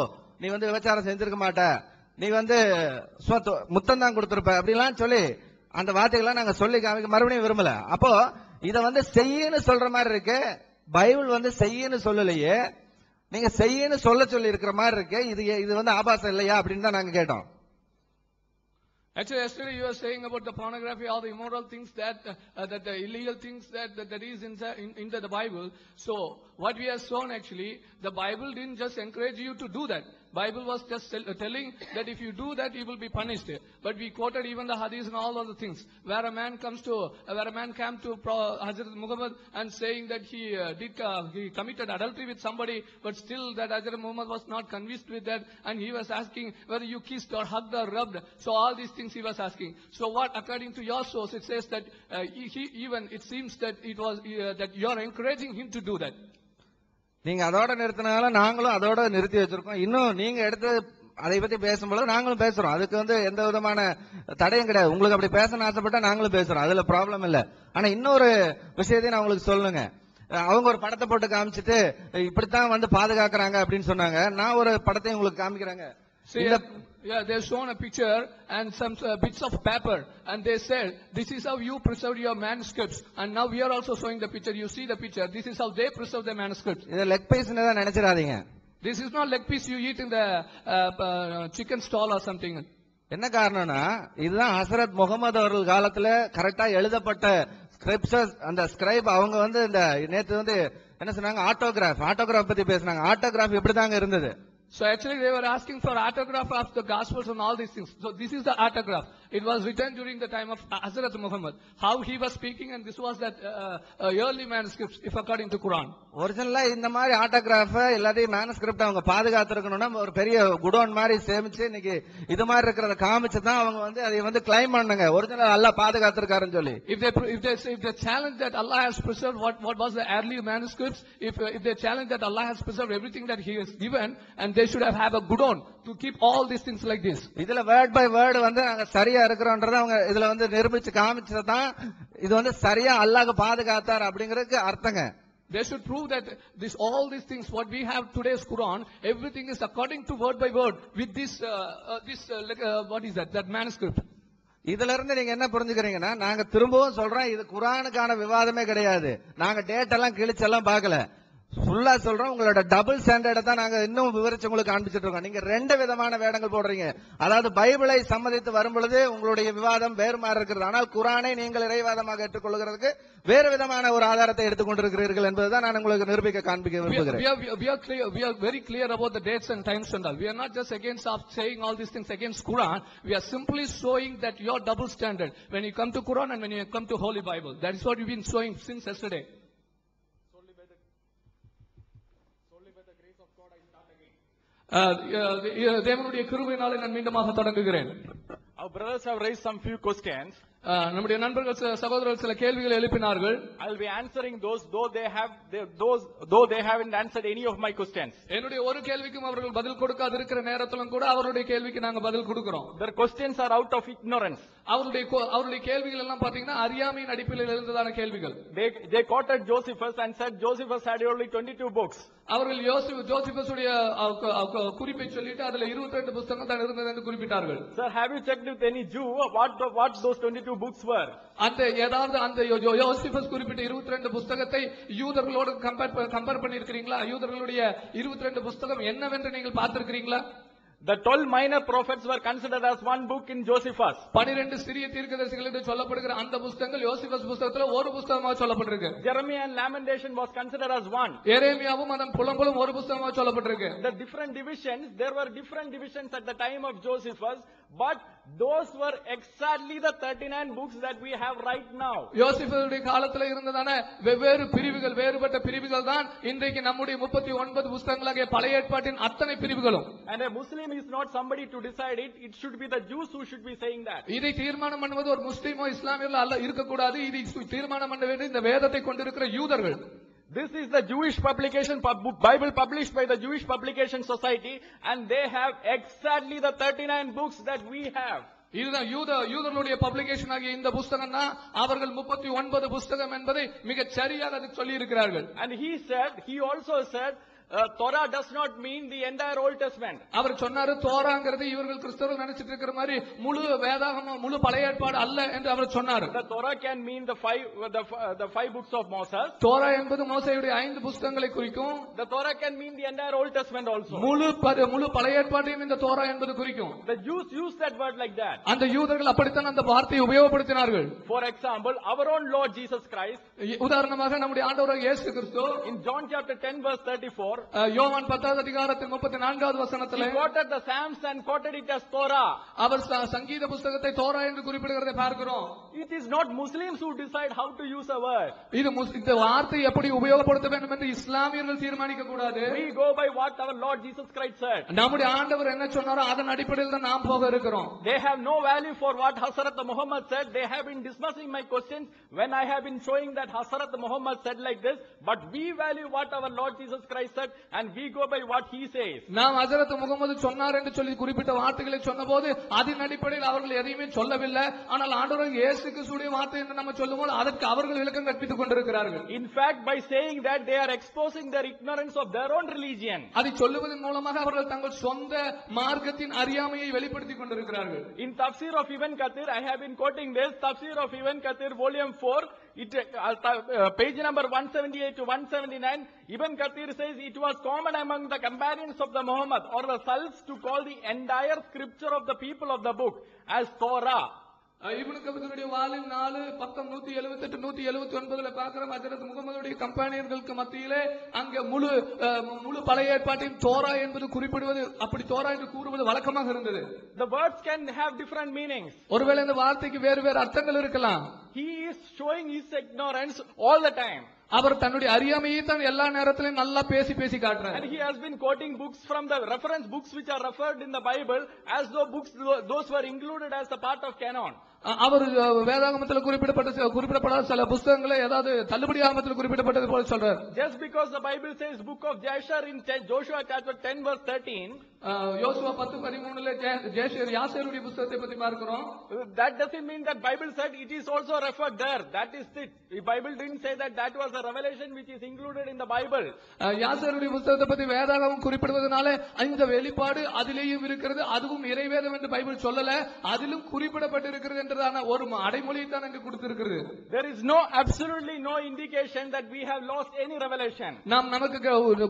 நீ வந்து விபச்சாரம் செஞ்சிருக்க மாட்ட, நீ வந்து முத்தம் தான் கொடுத்திருப்ப அப்படிலாம் சொல்லி அந்த வார்த்தைகள்லாம் நாங்க சொல்லி காமிக்க மறுபடியும் விரும்பல. அப்போ இத வந்து செய்யன்னு சொல்ற மாதிரி இருக்கு, பைபிள் வந்து செய்யன்னு சொல்லலையே, நீங்க செய்யன்னு சொல்லி இருக்கிற மாதிரி இருக்கு, இது வந்து ஆபாசம் இல்லையா அப்படின்னு தான் நாங்க கேட்டோம். Actually, yesterday you were saying about the pornography, all the immoral things that the illegal things that is into the Bible. So what we have shown, actually, the Bible didn't just encourage you to do that. Bible was just telling that if you do that, you will be punished. But we quoted even the hadith and all other things, where a man came to Hazrat Muhammad and saying that he committed adultery with somebody, but still that Hazrat Muhammad was not convinced with that, and he was asking whether you kissed or hugged or rubbed. So all these things he was asking. So what, according to your source, it says that it seems that it was that you are encouraging him to do that. நீங்க அதோட நிறுத்தினால நாங்களும் அதோட நிறுத்தி வச்சிருக்கோம். இன்னும் நீங்க எடுத்து அதை பத்தி பேசும்போது நாங்களும் பேசுறோம், அதுக்கு வந்து எந்த விதமான தடையும் கிடையாது. உங்களுக்கு அப்படி பேசணும்னு ஆசைப்பட்டா நாங்களும் பேசுறோம், அதுல ப்ராப்ளம் இல்ல. ஆனா இன்னொரு விஷயத்தையும் நான் உங்களுக்கு சொல்லுங்க. அவங்க ஒரு படத்தை போட்டு காமிச்சிட்டு இப்படித்தான் வந்து பாதுகாக்கிறாங்க அப்படின்னு சொன்னாங்க. நான் ஒரு படத்தையும் உங்களுக்கு காமிக்கிறாங்க. Yeah, they've shown a picture and some bits of paper, and they said, this is how you preserved your manuscripts, and now we are also showing the picture. You see the picture. This is how they preserve their manuscripts. இத leg piece தான் நினைச்சிராதீங்க. This is not leg piece you eat in the chicken stall or something. என்ன காரணம்னா இதுதான் ஹசரத் முகமது அவர்கள் காலத்துல கரெக்டா எழுதப்பட்ட ஸ்கிரிப்சர்ஸ். அந்த ஸ்கிரைப் அவங்க வந்து இந்த நேத்து வந்து என்ன சொன்னாங்க, ஆட்டோகிராஃப் பத்தி பேசினாங்க. ஆட்டோகிராஃப் இப்படிதாங்க இருந்தது. So actually they were asking for autograph of the Gospels and all these things. So this is the autograph. It was written during the time of Hazrat Muhammad. How he was speaking, and this was that early manuscripts, if according to Quran. ஒரிஜினலா இந்த மாதிரி autograph எல்லாத்தையும் manuscript அவங்க பாதுகாத்துருக்கணும்னா ஒரு பெரிய godown மாதிரி சேமிச்சு இன்னைக்கு இது மாதிரி இருக்கிறத காமிச்சு தான் அவங்க வந்து அதை வந்து கிளைம் பண்ணுங்க, ஒரிஜினல் அல்லாஹ் பாதுகாத்துருக்காருன்னு சொல்லி. If they challenge that Allah has preserved what was the early manuscripts, if they challenge that Allah has preserved everything that He has given, and they should have a godown to keep all these things like this. இதுல word by word வந்து நாங்க சரியா இருக்கிறோம்ன்றத அவங்க இதுல வந்து நிரூபிச்சு காமிச்சதான் இது வந்து சரியா அல்லாஹ் பாதுகாத்தார் அப்படிங்கிறதுக்கு அர்த்தங்க. They should prove that all these things what we have today's Quran, everything is according to word by word with this what is that manuscript. இதுல இருந்து நீங்க என்ன புரிஞ்சுக்கிறீங்கன்னா, நாங்க திரும்பவும் சொல்றோம், இது குரானுக்கான விவாதமே கிடையாது. நாங்க டேட் எல்லாம் கிழிச்செல்லாம் பார்க்கல, ஃபுல்லா சொல்றோம். உங்களோட டபுள் ஸ்டாண்டர்டை தான் நாங்க இன்னும் விவரிச்சு உங்களுக்கு காண்பிச்சிட்டு இருக்கோம். நீங்க ரெண்டு விதமான வேடங்கள் போடுறீங்க. அதாவது பைபிளை சம்மதித்து வரும் பொழுது உங்களுடைய விவாதம் வேறு மாதிரி இருக்கிறது, ஆனால் குரானை நீங்கள் இறைவாதமாக ஏற்றுக்கொள்கிறதுக்கு வேறு விதமான ஒரு ஆதாரத்தை எடுத்துக்கொண்டிருக்கிறீர்கள் என்பதுதான் நான் உங்களுக்கு நிரூபிக்க காண்பிக்க விரும்புகிறேன். We are very clear about the dates and times and all. We are not just against saying all these things against Quran. We are simply showing that your double standard when you come to Quran and when you come to Holy Bible. That is what we've been showing since yesterday. தேவனுடைய கிருபையினாலே நான் மீண்டுமாக தொடங்குகிறேன். Our brothers have raised some few questions. நம்முடைய நண்பர்கள் சகோதரர்கள் சில கேள்விகளை எழுப்பினார்கள். I will be answering those though they haven't answered any of my questions. என்னுடைய ஒரு கேள்விக்கும் அவர்கள் பதில் கொடுக்காத இருக்கிற நேரத்திலும் கூட அவருடைய கேள்விக்கு நாங்க பதில் கொடுக்கிறோம். Their questions are out of ignorance. அவருடைய கேள்விகள் எல்லாம் பாத்தீங்கன்னா அறியாமையின் அடிப்படையில் இருந்ததான கேள்விகள். They quoted Josephus and said Josephus had only 22 books. அவர்கள் ஜோசிபஸ் உடைய குறிப்பை சொல்லிட்டு அதுல 22 புத்தகம் தான் இருந்தது என்று குறிப்பிட்டார்கள். Sir, have you checked with any Jew what those 22 books were? அந்த யோசிபஸ் குறிப்பிட்ட 22 புத்தகத்தை யூதர்களோடு கம்பேர் பண்ணி இருக்கிறீங்களா? யூதர்களுடைய 22 புத்தகம் என்னவென்று நீங்கள் பார்த்திருக்கிறீங்களா? The 12 minor prophets were considered as one book in Josephus. 12 சிறிய தீர்க்கதரிசிகள் என்று சொல்லப்படுகிற அந்த புத்தகங்கள் யோசேப்பு புத்தகத்துல ஒரு புத்தகமாக சொல்லப்பட்டிருக்கு. Jeremiah and Lamentation was considered as one. எரேமியாவும் அதன் புலம்பலும் ஒரு புத்தகமாக சொல்லப்பட்டிருக்கு. The different divisions, there were different divisions at the time of Josephus, but those were exactly the 39 books that we have right now. யோசேப்புடைய காலத்துல இருந்ததான வெவ்வேறு பிரிவுகள், வேறுபட்ட பிரிவுகள் தான் இன்றைக்கு நம்முடைய 39 புத்தகங்களாகிய பழைய ஏற்பாட்டின் அத்தனை பிரிவுகளும். And a Muslim is not somebody to decide it. It should be the Jews who should be saying that. இதை தீர்மானம் பண்ணுவது ஒரு முஸ்லிமோ இஸ்லாமியர்களோ அல்ல இருக்கக்கூடாது. இதை தீர்மானம் பண்ண வேண்டிய இந்த வேதத்தை கொண்டிருக்கிற யூதர்கள். This is the Jewish publication, Bible published by the Jewish Publication Society, and they have exactly the 39 books that we have. இதுதான் யூதர்களுடைய பப்ளிகேஷன் ஆகிய இந்த புத்தகம் தான் அவர்கள் 39 புத்தகம் என்பதை மிக சரியாக அதுக்கு சொல்லி இருக்கிறார்கள். And he also said, Torah does not mean the entire Old Testament. அவர் சொன்னாரு தோராங்கிறது இவர்கள் கிறிஸ்தவர்கள் நினைச்சிட்டு இருக்கிற மாதிரி முழு வேதாகமம் முழு பழைய ஏற்பாடு அல்ல என்று அவர் சொன்னார். The Torah can mean the five books of Moses. Torah என்பது மோசேயுடைய 5 புத்தகங்களை குறிக்கும். The Torah can mean the entire Old Testament also. முழு பழைய ஏற்பாட்டையும் இந்த தோரா என்பது குறிக்கும். The Jews use that word like that. அந்த யூதர்கள் அப்படித்தான் அந்த வார்த்தையை உபயோகப்படுத்தினார்கள். For example, our own Lord Jesus Christ, உதாரணமாக நம்முடைய ஆண்டவராகிய இயேசு கிறிஸ்து in John chapter 10 verse 34, யோவான் 10வது அதிகாரத்தின் 34வது வசனத்திலே he quoted the Psalms and quoted it as Torah. அவர் சங்கீத புத்தகத்தை தோரா என்று குறிப்பிடுகிறதை பார்க்கிறோம். It is not Muslims who decide how to use a word. இந்த வார்த்தை எப்படி உபயோகப்படுத்த வேண்டும் என்று இஸ்லாமியர்கள் தீர்மானிக்க கூடாது. We go by what our Lord Jesus Christ said. நம்முடைய ஆண்டவர் என்ன சொன்னாரோ அதன் அடிப்படையில் தான் நாம் போக இருக்கிறோம். They have no value for what Hazrat Muhammad said. They have been dismissing my questions when I have been showing that Hazrat Muhammad said like this, but we value what our Lord Jesus Christ said and we go by what he says. நாம் ஹஜரத் முகமது சொன்னார் என்று சொல்லி குறிப்பிட்ட வார்த்தைகளை சொன்னபோது அதன் அடிப்படையில் அவர்கள் எதையுமே சொல்லவில்லை. ஆனால் ஆண்டவர் இயேசு கிறிஸ்துவின் வார்த்தை என்று நம்ம சொல்லும்போது அதற்கு அவர்கள் விளக்கம் கற்பித்துக் கொண்டிருக்கிறார்கள். In fact, by saying that, they are exposing their ignorance of their own religion. அதை சொல்லுவதன் மூலமாக அவர்கள் தங்கள் சொந்த மார்க்கத்தின் அறியாமையை வெளிப்படுத்திக் கொண்டிருக்கிறார்கள். In Tafsir of Ibn Kathir, I have been quoting this Tafsir of Ibn Kathir volume 4, page number 178 to 179. Ibn Kathir says it was common among the companions of the Muhammad or the Salafs to call the entire scripture of the people of the book as Torah. Ibn கதீருடைய volume 4 பக்கம் 178 179ல பார்க்கிறோம். ஹஜ்ரத் முகமதுடைய கம்பெனியர்களுக்கு மத்தியிலே அங்க முழு பழைய ஏற்பாட்டின் Torah என்பது குறிப்பிடுவது, அப்படி தோரா என்று கூறுவது வழக்கமாக இருந்தது. The words can have different meanings. ஒருவேளை இந்த வார்த்தைக்கு வேறு அர்த்தங்கள் இருக்கலாம். He is showing his ignorance all the time. அவர் தன்னுடைய அறியாமையை தான் எல்லா நேரத்திலும் நல்லா பேசி காட்டுறார். And he has been quoting books from the reference books which are referred in the Bible as though those were included as a part of canon. அவர் வேதாகமத்தில் குறிப்பிடப்படாத சில புத்தகங்களை ஏதாவது தள்ளுபடி ஆகமத்தில் குறிப்பிடப்பட்டது போல சொல்றார். Just because the Bible says book of Jasher in Joshua chapter 10 verse 13, யோசுவா 10:13ல யாசேருடைய புத்தகத்தை பத்தி பார்க்கிறோம். That doesn't mean that Bible said it is also referred there. That is it. The Bible didn't say that was a revelation which is included in the Bible. யாசேருடைய புத்தகத்தை பத்தி வேதாகமம் குறிப்பிடுவதனால இந்த வெளிப்பாடு அதிலேயும் இருக்கிறது, அதுவும் இறைவேதம் என்று பைபிள் சொல்லல, அதிலும் குறிப்பிடப்பட்டிருக்கிறது என்றதான ஒரு அடைமொழியை தான் அங்கு கொடுத்திருக்கிறது. There is absolutely no indication that we have lost any revelation. நாம் நமக்கு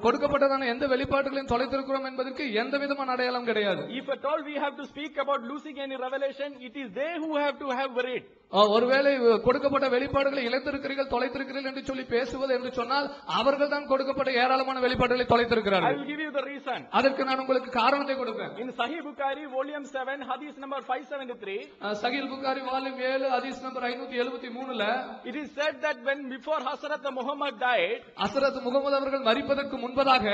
கொடுக்கப்பட்டதான எந்த வெளிப்பாடுகளையும் தொலைத்திருக்கிறோம் என்பதற்கு எந்த விதமான அடையாளம் கிடையாது. If at all we have to speak about losing any revelation, it is they who have to have worried. ஒருவேளை கொடுக்கப்பட்ட வெளிப்பாடுகளை இழந்திருக்கிறீர்கள் தொலைத்திருக்கிறீர்கள் என்று சொல்லி பேசுவது என்று சொன்னால் அவர்கள் தான் கொடுக்கப்பட்ட ஏராளமான வெளிப்பாடுகளை தொலைத்திருக்கிறார்கள். I will give you the reason. அதற்கு நான் உங்களுக்கு காரணத்தை கொடுப்பேன். In Sahih Bukhari volume 7 hadith number 573, Sahih Bukhari volume 7 ஹதீஸ் நம்பர் 573ல it is said that when before Hazrat Muhammad died, Hazrat Muhammad அவர்கள் மரிப்பதற்கு முன்பதாக,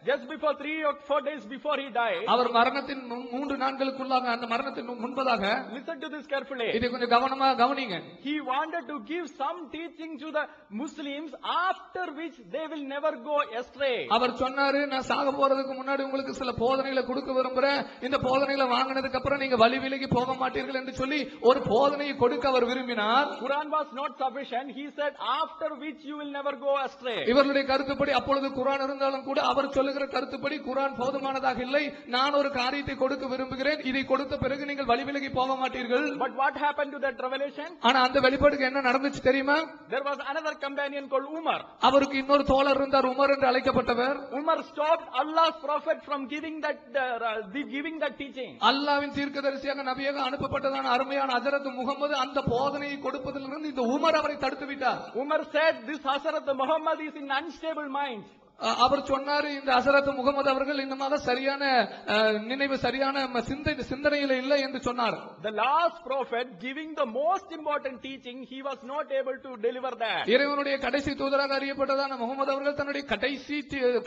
just before 3 or 4 days before he died, அவர் மரணத்தின் 3 நாட்களுக்குள்ளாக அந்த மரணத்தின் முன்பதாக, listen to this carefully, இதை கொஞ்சம் கவனமாக கவனிங்க. he wanted to give some teaching to the Muslims after which they will never go astray. அவர் சொன்னாரு, நான் சாக போறதுக்கு முன்னாடி உங்களுக்கு சில போதனைகளை கொடுக்க விரும்புறேன், இந்த போதனைகளை வாங்கினதுக்கு அப்புறம் நீங்க வழி விலகி போக மாட்டீர்கள் என்று சொல்லி ஒரு போதனையை கொடுக்க அவர் விரும்பினார். Quran was not sufficient. He said, after which you will never go astray. இவர்களுடைய கருத்துப்படி அப்பொழுது குர்ஆன் இருந்தாலும் கூட அவர் சொல்லுகிற கருத்துப்படி குர்ஆன் போதுமானதாக இல்லை. நான் ஒரு காரியத்தை கொடுக்க விரும்புகிறேன், இதை கொடுத்த பிறகு நீங்கள் வழிவிலகி போக மாட்டீர்கள். But what happened to that revelation? ஆனா அந்த வெளிப்பாடுக்கு என்ன நடந்துச்சு தெரியுமா? There was another companion called Umar. அவருக்கு இன்னொரு தோழர் இருந்தார், உமர் என்று அழைக்கப்பட்டவர். Umar stopped Allah's prophet from giving that teaching. அல்லாஹ்வின் தீர்க்கதரிசியாக நபியாக அனுப்பப்பட்டதான அருமையான ஹஜரத் முகமது அந்த போதனையை கொடுப்பதிலிருந்து இந்த உமர் அவரை தடுத்து விட்டார். Umar said, this Hazrat Muhammad is in unstable mind. அவர் சொன்னாரு, இந்த ஹசரத் முகமது அவர்கள் இன்னமாக சரியான நினைவு, சரியான சிந்தனையில இல்லை என்று சொன்னார். The last prophet giving the most important teaching, he was not able to deliver that. இறைவனுடைய கடைசி தூதராக அறியப்பட்டதான முகமது அவர்கள் தன்னுடைய கடைசி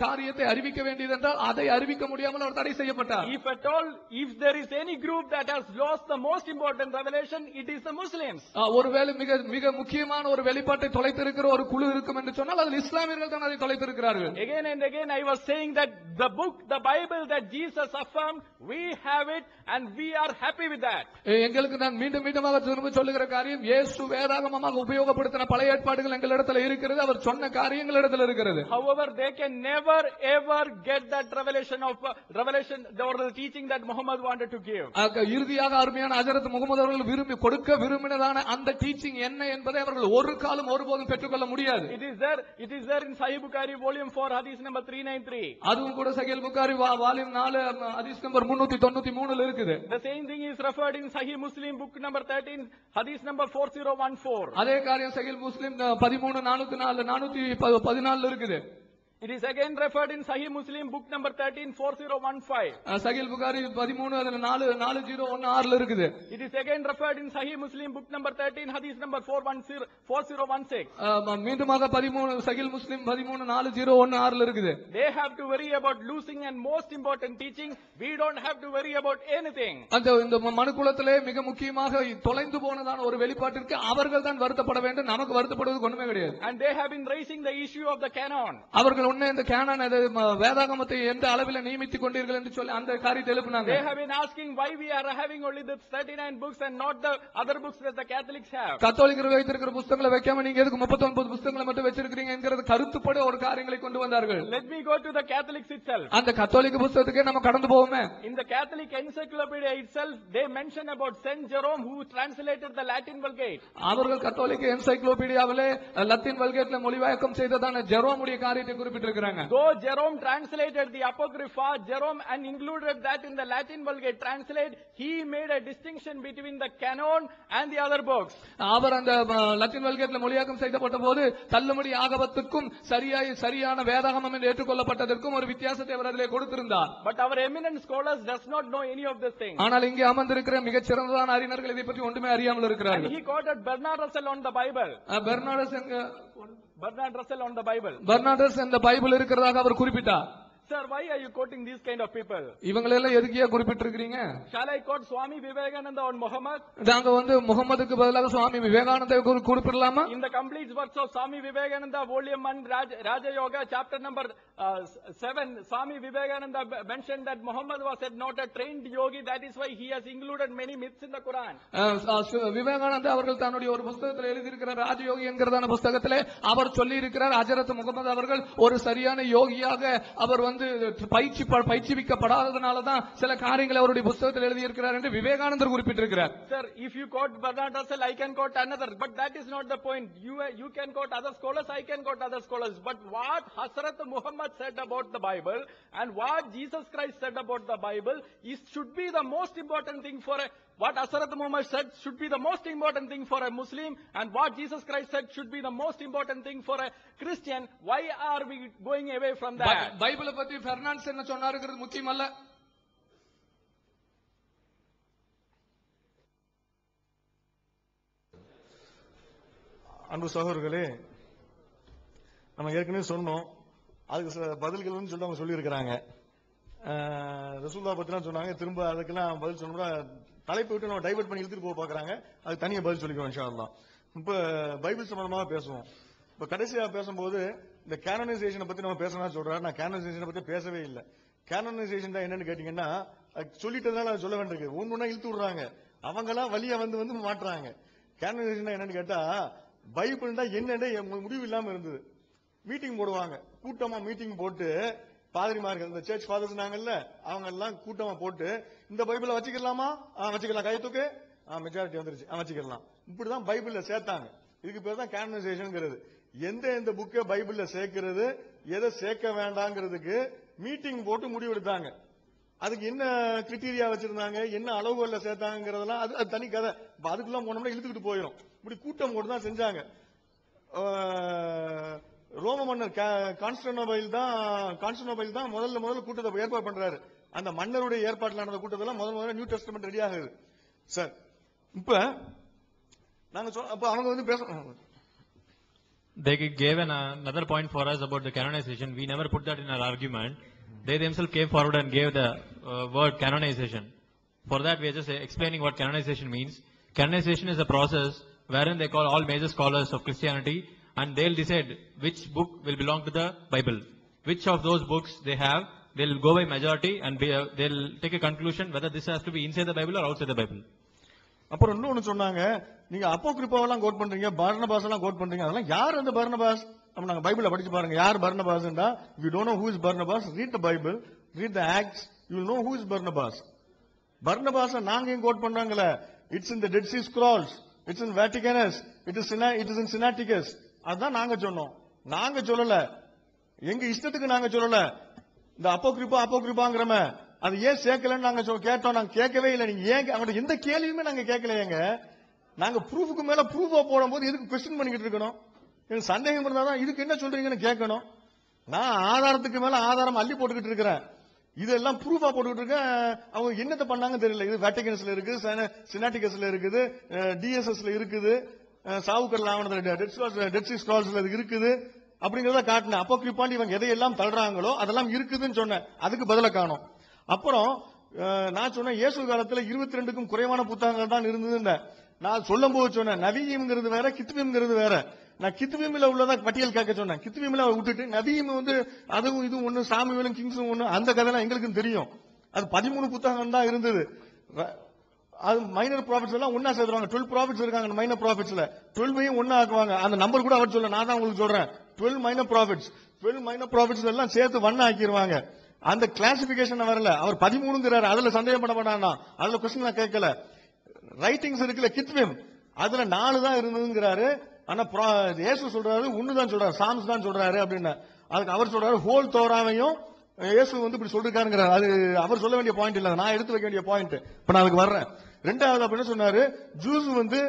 காரியத்தை அறிவிக்க வேண்டியது என்றால் அதை அறிவிக்க முடியாமல் அவர் தடை செய்யப்பட்டார். If at all, if there is any group that has lost the most important revelation, it is the Muslims. ஒருவேளை மிக மிக முக்கியமான ஒரு வெளிப்பாட்டை தொலைத்திருக்கிற ஒரு குழு இருக்கும் என்று சொன்னால் அதில் இஸ்லாமியர்கள் தான் அதை தொலைத்திருக்கிறார்கள். Again and again I was saying that the book, the Bible that Jesus affirmed, we have it and we are happy with that. எங்களுக்கு நான் மீண்டும் மீண்டுமாக திரும்ப சொல்லுகிற காரியம், இயேசு வேதாகமமாக உபயோகப்படுத்தின பழைய ஏற்பாடுகள் எங்களிடத்தில் இருக்கிறது, அவர் சொன்ன காரியங்கள் இடத்தில் இருக்கிறது. However, they can never ever get that revelation or the teaching that Muhammad wanted to give. இறுதியாக அருமையான ஹஜரத் முகமது அவர்கள் கொடுக்க விரும்பினதான அந்த டீச்சிங் என்ன என்பதை அவர்கள் ஒரு காலம் ஒருபோதும் பெற்றுக்கொள்ள முடியாது. It is there in Sahih Bukhari volume 4 hadith number 393. அதுவும் கூட சஹீஹ் புகாரி வால்யூம் 4 ஹதீஸ் நம்பர் 393 ல இருக்குது. The same thing is referred in Sahih Muslim book number 13 hadith number 4014. அதே காரியம் சஹீஹ் முஸ்லிம் 13 414 இருக்குது. It is again referred in Sahih Muslim book number 13 4015. சஹீஹ் புகாரி 13 அதுல 4016 ல இருக்குது. It is again referred in Sahih Muslim book number 13 hadith number 4016. மீண்டுமாக 13 சஹீஹ் முஸ்லிம் 13 4016 ல இருக்குது. They have to worry about losing and most important teaching. We don't have to worry about anything. இந்த மனுக்குலத்திலே மிக முக்கியமாக தொலைந்து போனதான ஒரு வெளிப்பாட்டிற்கு அவர்கள் தான் வருத்தப்பட வேண்டும், நமக்கு வருத்தப்படுவதற்கு ஒண்ணுமே கிடையாது. And they have been raising the issue of the canon. அவர்கள் இந்த கேனான் வேதாகமத்தை எந்த அளவில் நியமித்துக் கொண்டீர்கள் என்று சொல்லி அந்த காரியத்தை எழுப்பினாங்க. They have been asking why we are having only the 39 books and not the other books that the Catholics have. கத்தோலிக்கர்கள் வைத்திருக்கிற புத்தகங்களை வைக்காம நீங்க எதுக்கு 39 புத்தகங்களை மட்டும் வச்சிருக்கீங்க என்கிறது கருத்துப்பட ஒரு காரியங்களை கொண்டு வந்தார்கள். Let me go to the Catholics itself. அந்த கத்தோலிக்க புத்தகத்துக்கே நம்ம கடந்து போவோமே. In the Catholic encyclopedia itself they mention about Saint Jerome who translated the Latin Vulgate. அவர்கள் கத்தோலிக்க என்சைக்ளோபீடியாவிலே லத்தீன் வல்கேட்ல மொழிபெயர்க்கம் செய்ததான ஜெரோமுடைய காரியத்தை குறிப்பிட்டிருக்கிறாங்க. Though Jerome translated the Apocrypha, Jerome and included that in the Latin Vulgate translate, he made a distinction between the canon and the other books. அவர் அந்த Latin வல்கேட்ல மொழியாக்கம் செய்யப்பட்ட போது தள்ளுமடி ஆகமத்துக்கும் சரியான வேதாகமம் என்று ஏற்றுக்கொள்ளப்பட்டதற்கும் ஒரு வித்தியாசத்தை அவர் அதிலே கொடுத்திருந்தார். But our eminent scholars does not know any of this thing. ஆனால் இங்கே அமர்ந்திருக்கிற மிகச் சிறந்ததான அறிஞர்கள் இதை பற்றி ஒன்றுமே அறியாமல் இருக்கிறார்கள். And he quoted Bernard Russell on the Bible. Bernard Russell on the Bible. Bernardus and the Bible இருக்கிறதாக அவர் குறிப்பிட்டார். Sir, why are you quoting these kind of people? இவங்களை எல்லாம் எதுக்கியா குறிப்பிட்டிருக்கீங்க? Shall I quote Swami Vivekananda on Muhammad? நாங்க முகமதுக்கு பதிலாக Swami Vivekananda குறிப்பிடலாமா? In the complete works of Swami Vivekananda volume 1 Raja Yoga chapter number 7, Swami Vivekananda mentioned that Muhammad was not a trained yogi, that is why he has included many myths in the Quran. Vivekananda அவர்கள் தன்னுடைய ஒரு புத்தகத்தில் எழுதியிருக்கிற ராஜயோகி என்கிறதான புத்தகத்திலே அவர் சொல்லி இருக்கிறார், ஹஜரத் முகமது அவர்கள் ஒரு சரியான யோகியாக அவர் பயிற்சிவிக்கப்படாததனாலதான் சில காரியங்களை அவருடைய புத்தகத்தில் எழுதியிருக்கிறார் என்று விவேகானந்தர் குறிப்பிட்டிருக்கிறார். Sir, if you quote Bernard Russell, I can quote another, but that is not the point. You can quote other scholars, I can quote other scholars, but what Hazrat Muhammad said about the Bible and what Jesus Christ said about the Bible should be the most important thing for what Hazrat Muhammad said should be the most important thing for a Muslim, and what Jesus Christ said should be the most important thing for a Christian. Why are we going away from that? பைபிளை பத்தி பெர்னாண்டஸ் என்ன சொன்னாருங்கிறது முக்கியம் அல்ல. அன்பு சகோதரர்களே, நம்ம ஏற்கனவே சொன்னோம், அதுக்கு பதில்கள் சொல்லிட்டு அவங்க சொல்லி இருக்கிறாங்க. ரசூலுல்லாஹ் பத்திலாம் சொன்னாங்க, திரும்ப அதுக்கெல்லாம் பதில் சொன்னோம்னா தலைப்பு விட்டு நம்ம டைவர்ட் பண்ணி இழுத்துட்டு போக பாக்குறாங்க. அது தனியா பதில் சொல்லிக்குவோம் இன்ஷா அல்லாஹ். இப்ப பைபிள் சம்பந்தமாக பேசுவோம். இப்ப கடைசியா பேசும்போது இந்த கேனனைசேஷனை பத்தி நம்ம பேசணும்னு சொல்றாரு. நான் கேனனைசேஷனை பத்தி பேசவே இல்லை. கேனனைசேஷன் தான் என்னன்னு கேட்டீங்கன்னா சொல்லிட்டதுனால சொல்ல வேண்டியிருக்கு. ஒண்ணுன்னா இழுத்து விடுறாங்க. அவங்கெல்லாம் வழியா வந்து மாட்டுறாங்க. கேனனைசேஷன் என்னன்னு கேட்டா பைபிள்னா என்னன்னு முடிவு இல்லாம இருந்தது. மீட்டிங் போடுவாங்க, கூட்டமா மீட்டிங் போட்டு பாதிரிமார்கள் இந்த சர்ச் ஃபாதர்ஸ் நாங்கல்ல அவங்க எல்லாம் கூட்டமா போட்டு இந்த பைபிளை வச்சுக்கலாமா, வச்சுக்கலாம், கையத்துக்கு மெஜாரிட்டி வந்துருச்சு, வச்சுக்கலாம். இப்படிதான் பைபிள்ல சேர்த்தாங்க. இதுக்கு பேர் தான் கேனனைசேஷன். எந்த புக்கை பைபிள்ல சேர்க்கிறது எதை சேர்க்க வேண்டாங்கிறதுக்கு மீட்டிங் போட்டு முடிவெடுத்தாங்க. அதுக்கு என்ன கிரிட்டீரியா வச்சிருந்தாங்க, என்ன அளவுகள்ல சேர்த்தாங்கிறதெல்லாம் அது தனி கதை. அதுக்குள்ள போனோம்னா இழுத்துக்கிட்டு போயிடும். இப்படி கூட்டம் போட்டு தான் செஞ்சாங்க. ரோம மன்னர் கான்ஸ்டன்டினோபிள் தான் முதல்ல கூட்டத்தை ஏற்பாடு பண்றாரு. அந்த மன்னருடைய ஏற்பாட்டில் நடந்த கூட்டத்தில் முதல்ல நியூ டெஸ்டமெண்ட் ரெடி ஆகுது. சார் இப்ப நாங்க அப்ப அவங்க வந்து பேச They gave another point for us about the canonization. We never put that in our argument. They themselves came forward and gave the word canonization. For that, we are just explaining what canonization means. Canonization is a process wherein they call all major scholars of Christianity and they'll decide which book will belong to the Bible. Which of those books they have, they'll go by majority and they'll take a conclusion whether this has to be inside the Bible or outside the Bible. அப்புறம் இன்னொன்னு சொன்னாங்க, நீங்க அப்போகிரிப்பாவெல்லாம் code பண்றீங்க, பர்னபாஸ் எல்லாம் code பண்றீங்க, அதெல்லாம் யார் அந்த பர்னபாஸ்? அப்ப நாங்க பைபிள படிச்சு பாருங்க யார் பர்னபாஸ்ன்றா. If you don't know who is Barnabas, read the Bible, read the Acts, you will know who is Barnabas. Barnabas நாங்க கோட் பண்றாங்களே, it's in the Dead Sea Scrolls, it's in Vaticanus, it is in Sinaiticus. அதான் நாங்க சொன்னோம். நாங்க சொல்லல, எங்க இஷ்டத்துக்கு நாங்க சொல்லல. இந்த அப்போகிரிப்பாங்கிறமே அது ஏன் சேர்க்கலன்னு நாங்க கேட்டோம். நாங்க கேட்கவே இல்லை. நீங்க ஏன் அவங்கள்ட்ட எந்த கேள்வியுமே நாங்க கேட்கலையேங்க. நாங்க ப்ரூஃபுக்கு மேல ப்ரூஃபா போடும்போது எதுக்கு கொஸ்டின் பண்ணிக்கிட்டு இருக்கணும்? எனக்கு சந்தேகம் இருந்தாதான் இதுக்கு என்ன சொல்றீங்கன்னு கேட்கணும். நான் ஆதாரத்துக்கு மேல ஆதாரம் அள்ளி போட்டுக்கிட்டு இருக்கிறேன். இதெல்லாம் ப்ரூஃபா போட்டுக்கிட்டு இருக்கேன். அவங்க என்னத்தை பண்ணாங்கன்னு தெரியல. இது வேட்டிகன்ஸ்ல இருக்குது, சினாட்டிகஸ்ல இருக்குது, டிஎஸ்எஸ்ல இருக்குது, சாவுக்கடல் ஆவணத்துல டெட் சி ஸ்க்ரால்ஸ்ல இருக்குது அப்படிங்கறத காட்டினேன். அப்போகிரிப்பான்னு இவங்க எதையெல்லாம் தள்ளுறாங்களோ அதெல்லாம் இருக்குதுன்னு சொன்னேன். அதுக்கு பதில காணும். அப்புறம் நான் சொன்னேன் இயேசு காலத்துல 22க்கும் குறைவான புத்தகங்கள் தான் இருந்தது. நான் சொல்லும் போது சொன்னேன் நவீம்ங்கிறது வேற, கித்வீம்ங்கிறது வேற. நான் கித்வீம்ல உள்ளதா பட்டியல் கேட்க சொன்னேன். கித்வீம்ல விட்டுட்டு நவீம் வந்து அதுவும் இதுவும் ஒண்ணு, சாமுவேலும் கிங்ஸும் ஒண்ணு, அந்த கதைலாம் எங்களுக்கு தெரியும். அது 13 புத்தகம் தான் இருந்தது. அது மைனர் ப்ராஃபிட்ஸ் எல்லாம் ஒன்னா சேர்த்துருவாங்க. 12 ப்ராஃபிட்ஸ் இருக்காங்க மைனர் ப்ராஃபிட்ஸ்ல, 12 ஒன்னா ஆக்குவாங்க. அந்த நம்பர் கூட அவர் சொல்ல, நான் தான் உங்களுக்கு சொல்றேன். 12 மைனர் ப்ராஃபிட்ஸ் எல்லாம் சேர்த்து ஒன்னா ஆக்கிடுவாங்க. அந்த கிளாசிபிகேஷன் வரல. அவர் 13ங்கிறாரு, அதுல சந்தேகம் பண்ண மாட்டானா, அதுல கொஸ்டின் நான் கேட்கல. ரைட்டிங்ஸ் இருக்குல்ல கித்வீம், அதுல 4 தான் இருந்ததுங்கிறாரு. ஆனா இயேசு சொல்றாரு 1 தான் சொல்றாரு, சாம்ஸ் தான் சொல்றாரு அப்படின்னு. அதுக்கு அவர் சொல்றாரு ஹோல் தோராவையும் இயேசு வந்து இப்படி சொல்லிருக்காருங்கிறாரு. அது அவர் சொல்ல வேண்டிய பாயிண்ட் இல்ல, நான் எடுத்து வைக்க வேண்டிய பாயிண்ட். இப்ப நான் அதுக்கு வர்றேன். ரெண்டாவது அப்படின்னு சொன்னாரு, ஜூஸ் வந்து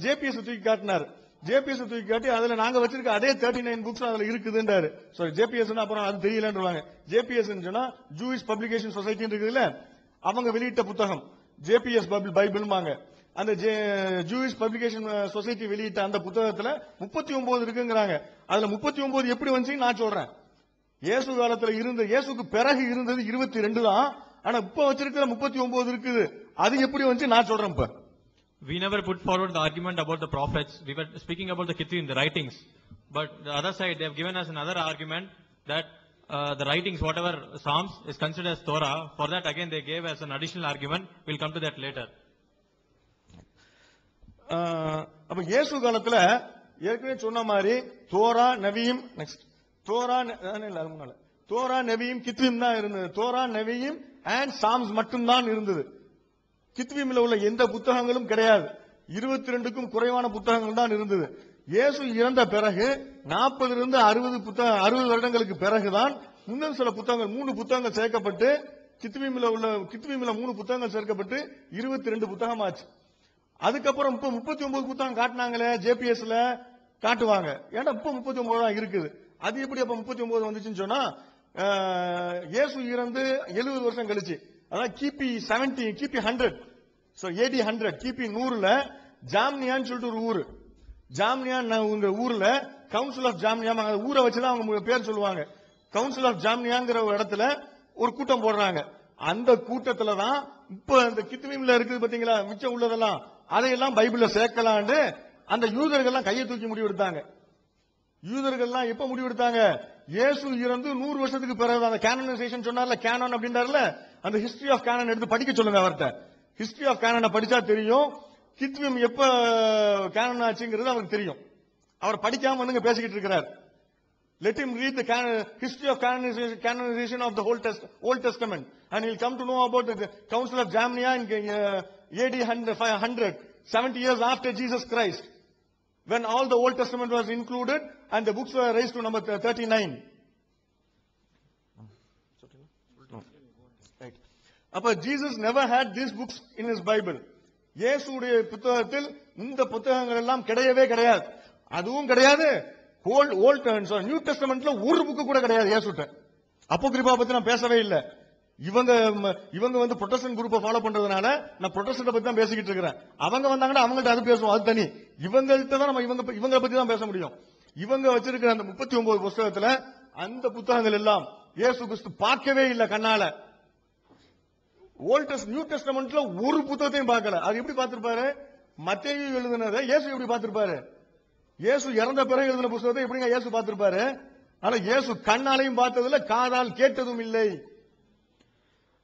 ஜேபிஎஸ் தூக்கி காட்டினாரு. ஜேபிஎஸ் தூக்கி காட்டி அதுல நாங்க வச்சிருக்க அதே 39 புக்ஸ் அதுல இருக்குதுன்றாரு. சாரி ஜேபிஎஸ் அப்புறம் அது தெரியலன்றாங்க. ஜேபிஎஸ் சொன்னா ஜூயிஷ் பப்ளிகேஷன் சொசைட்டி இருக்குதுல்ல, அவங்க வெளியிட்ட புத்தகம் ஜேபிஎஸ் பைபிள்மாங்க. அந்த ஜூயிஷ் பப்ளிகேஷன் சொசைட்டி வெளியிட்ட அந்த புத்தகத்துல 39 இருக்குங்கிறாங்க. அதுல 39 எப்படி வந்துச்சு நான் சொல்றேன். இயேசு காலத்துல இருந்த, இயேசுக்கு பிறகு இருந்தது 22 தான். ஆனா இப்ப வச்சிருக்கிற 39 இருக்குது. அது எப்படி வந்துச்சு நான் சொல்றேன். இப்ப we never put forward the argument about the prophets. We were speaking about the Kittim, the writings. But the other side, they have given us another argument that the writings, whatever Psalms, is considered as Torah. For that, again, they gave us an additional argument. We'll come to that later. அப்ப இயேசு காலத்துல ஏற்கனவே சொன்ன மாதிரி Torah நவியும், next Torah நவியும் கித்வீம் தான் இருந்தது. Torah நவியும் and Sam's மட்டும் தான் இருந்தது. கித்வீம்ல உள்ள எந்த புத்தகங்களும் கிடையாது. 22க்கும் குறைவான புத்தகங்கள் தான் இருந்தது. இயேசு இறந்த பிறகு 40 60 வருடங்களுக்கு பிறகுதான் இன்னும் சில புத்தகங்கள் 3 புத்தகங்கள் சேர்க்கப்பட்டு கித்வீம்ல 3 புத்தகங்கள் சேர்க்கப்பட்டு 22 புத்தகம் ஆச்சு. அதுக்கப்புறம் இப்ப 39 புத்தகம் காட்டினாங்களே ஜேபிஎஸ்ல காட்டுவாங்க. ஏன்னா இப்ப 39 தான் இருக்குது. அது எப்படி அப்ப 39 வந்துச்சுன்னு சொன்னா, இயேசு இறந்து 70 வருஷம் கழிச்சு, அதான் கிபி 70, கிபி 100, AD 100, கிபி 100ல ஜாம்னியான்னு சொல்லிட்டு ஒரு ஊரு, ஜாம்னியான் ஊர்ல கவுன்சில் ஆஃப் ஜாம்னியா, ஊரை வச்சுதான் அவங்க பேர் சொல்லுவாங்க. கவுன்சில் ஆஃப் ஜாம்னியாங்கிற ஒரு இடத்துல ஒரு கூட்டம் போடுறாங்க. அந்த கூட்டத்துல தான் இப்ப இந்த கித்வீம்ல இருக்குது பாத்தீங்களா, மிச்சம் உள்ளதெல்லாம் அதையெல்லாம் பைபிள்ல சேர்க்கலான்னு அந்த யூதர்கள்லாம் கையை தூக்கி முடிவெடுத்தாங்க. யூதர்கள்லாம் எப்ப முடிவெடுத்தாங்க? இயேசு இறந்து 100 வருஷத்துக்கு பிறகு. அந்த கேனனைசேஷன் சொன்னார்ல, கேனான் அப்படின்றாருல, அந்த ஹிஸ்டரி ஆஃப் கேனான் எடுத்து படிக்க சொல்லுங்க அவர்கிட்ட. ஹிஸ்டரி ஆஃப் கேனனை படிச்சா தெரியும், கித்விம் எப்ப கேனன் ஆச்சுங்கிறது அவருக்கு தெரியும். அவர் படிக்காம வந்துங்க பேசிக்கிட்டு இருக்கிறார். Let him read the history of canonization of the Old Testament, and he'll come to know about the Council of Jamnia in AD 100, 70 years after Jesus Christ, when all the Old Testament was included and the books were raised to number 39. Right. Appa Jesus never had these books in his Bible. இயேசுடைய புத்தகத்தில் இந்த புத்தகங்கள் எல்லாம் கிடையவே கிடையாது. அதுவும் கிடையாது, volt new டெஸ்டமெண்ட்ல ஒரு புக்கு கூட கிடையாது இயேசுட்ட. அப்போகிரிபா பத்தி நான் பேசவே இல்லை. இவங்க வந்து புரொட்டஸ்டன்ட் குரூப்பை ஃபாலோ பண்றதுனால நான் புரொட்டஸ்டன்ட் பத்தி தான் பேசிக்கிட்டு இருக்கிறேன். அவங்க வந்தாங்கன்னா அவங்கள்ட்ட அது பேசுவோம், அது தனி. இவங்கள்ட்ட தான் நம்ம இவங்களை பத்தி தான் பேச முடியும். இவங்க வச்சிருக்கிற அந்த 39 புத்தகத்துல அந்த புத்தகங்கள் எல்லாம் இயேசு கிறிஸ்து பார்க்கவே இல்லை கண்ணால. நியூ டெஸ்டமெண்ட்ல ஒரு புத்தகத்தையும் பார்க்கல. அது எப்படி பார்த்திருப்பாரு? மத்தேயு எழுதினதை இயேசு எப்படி பார்த்திருப்பாரு? இயேசு இறந்த பிறகு எழுதின புத்தகத்தை எப்படிங்க இயேசு பார்த்திருப்பாரு? ஆனா இயேசு கண்ணாலையும் பார்த்ததில்லை, காதால் கேட்டதும் இல்லை.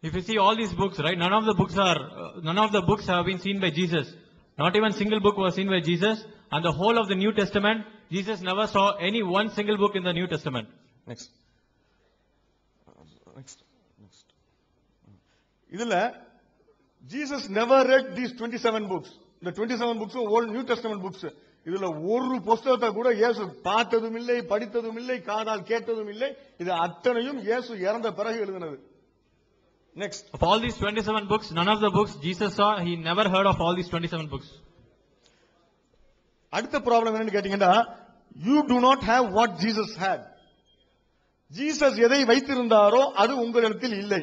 If you see all these books, right, none of the books have been seen by Jesus. Not even single book was seen by Jesus, and the whole of the New Testament, Jesus never saw any one single book in the New Testament. Next. இதுல Jesus never read these 27 books. இந்த 27 books Old New Testament books. இதுல ஒரு புத்தகத்தை கூட இயேசு பார்த்ததும் இல்லை, படித்ததும் இல்லை, காதால் கேட்டதும் இல்லை. இது அத்தனையும் இயேசு இறந்த பிறகு எழுதினது. Next. Of all these 27 books, none of the books Jesus saw, he never heard of all these 27 books. அடுத்த ப்ராப்ளம் என்னன்னு கேட்டீங்கன்னா, you do not have what Jesus had. Jesus எதை வைத்திருந்தாரோ அது உங்களிடத்தில் இல்லை.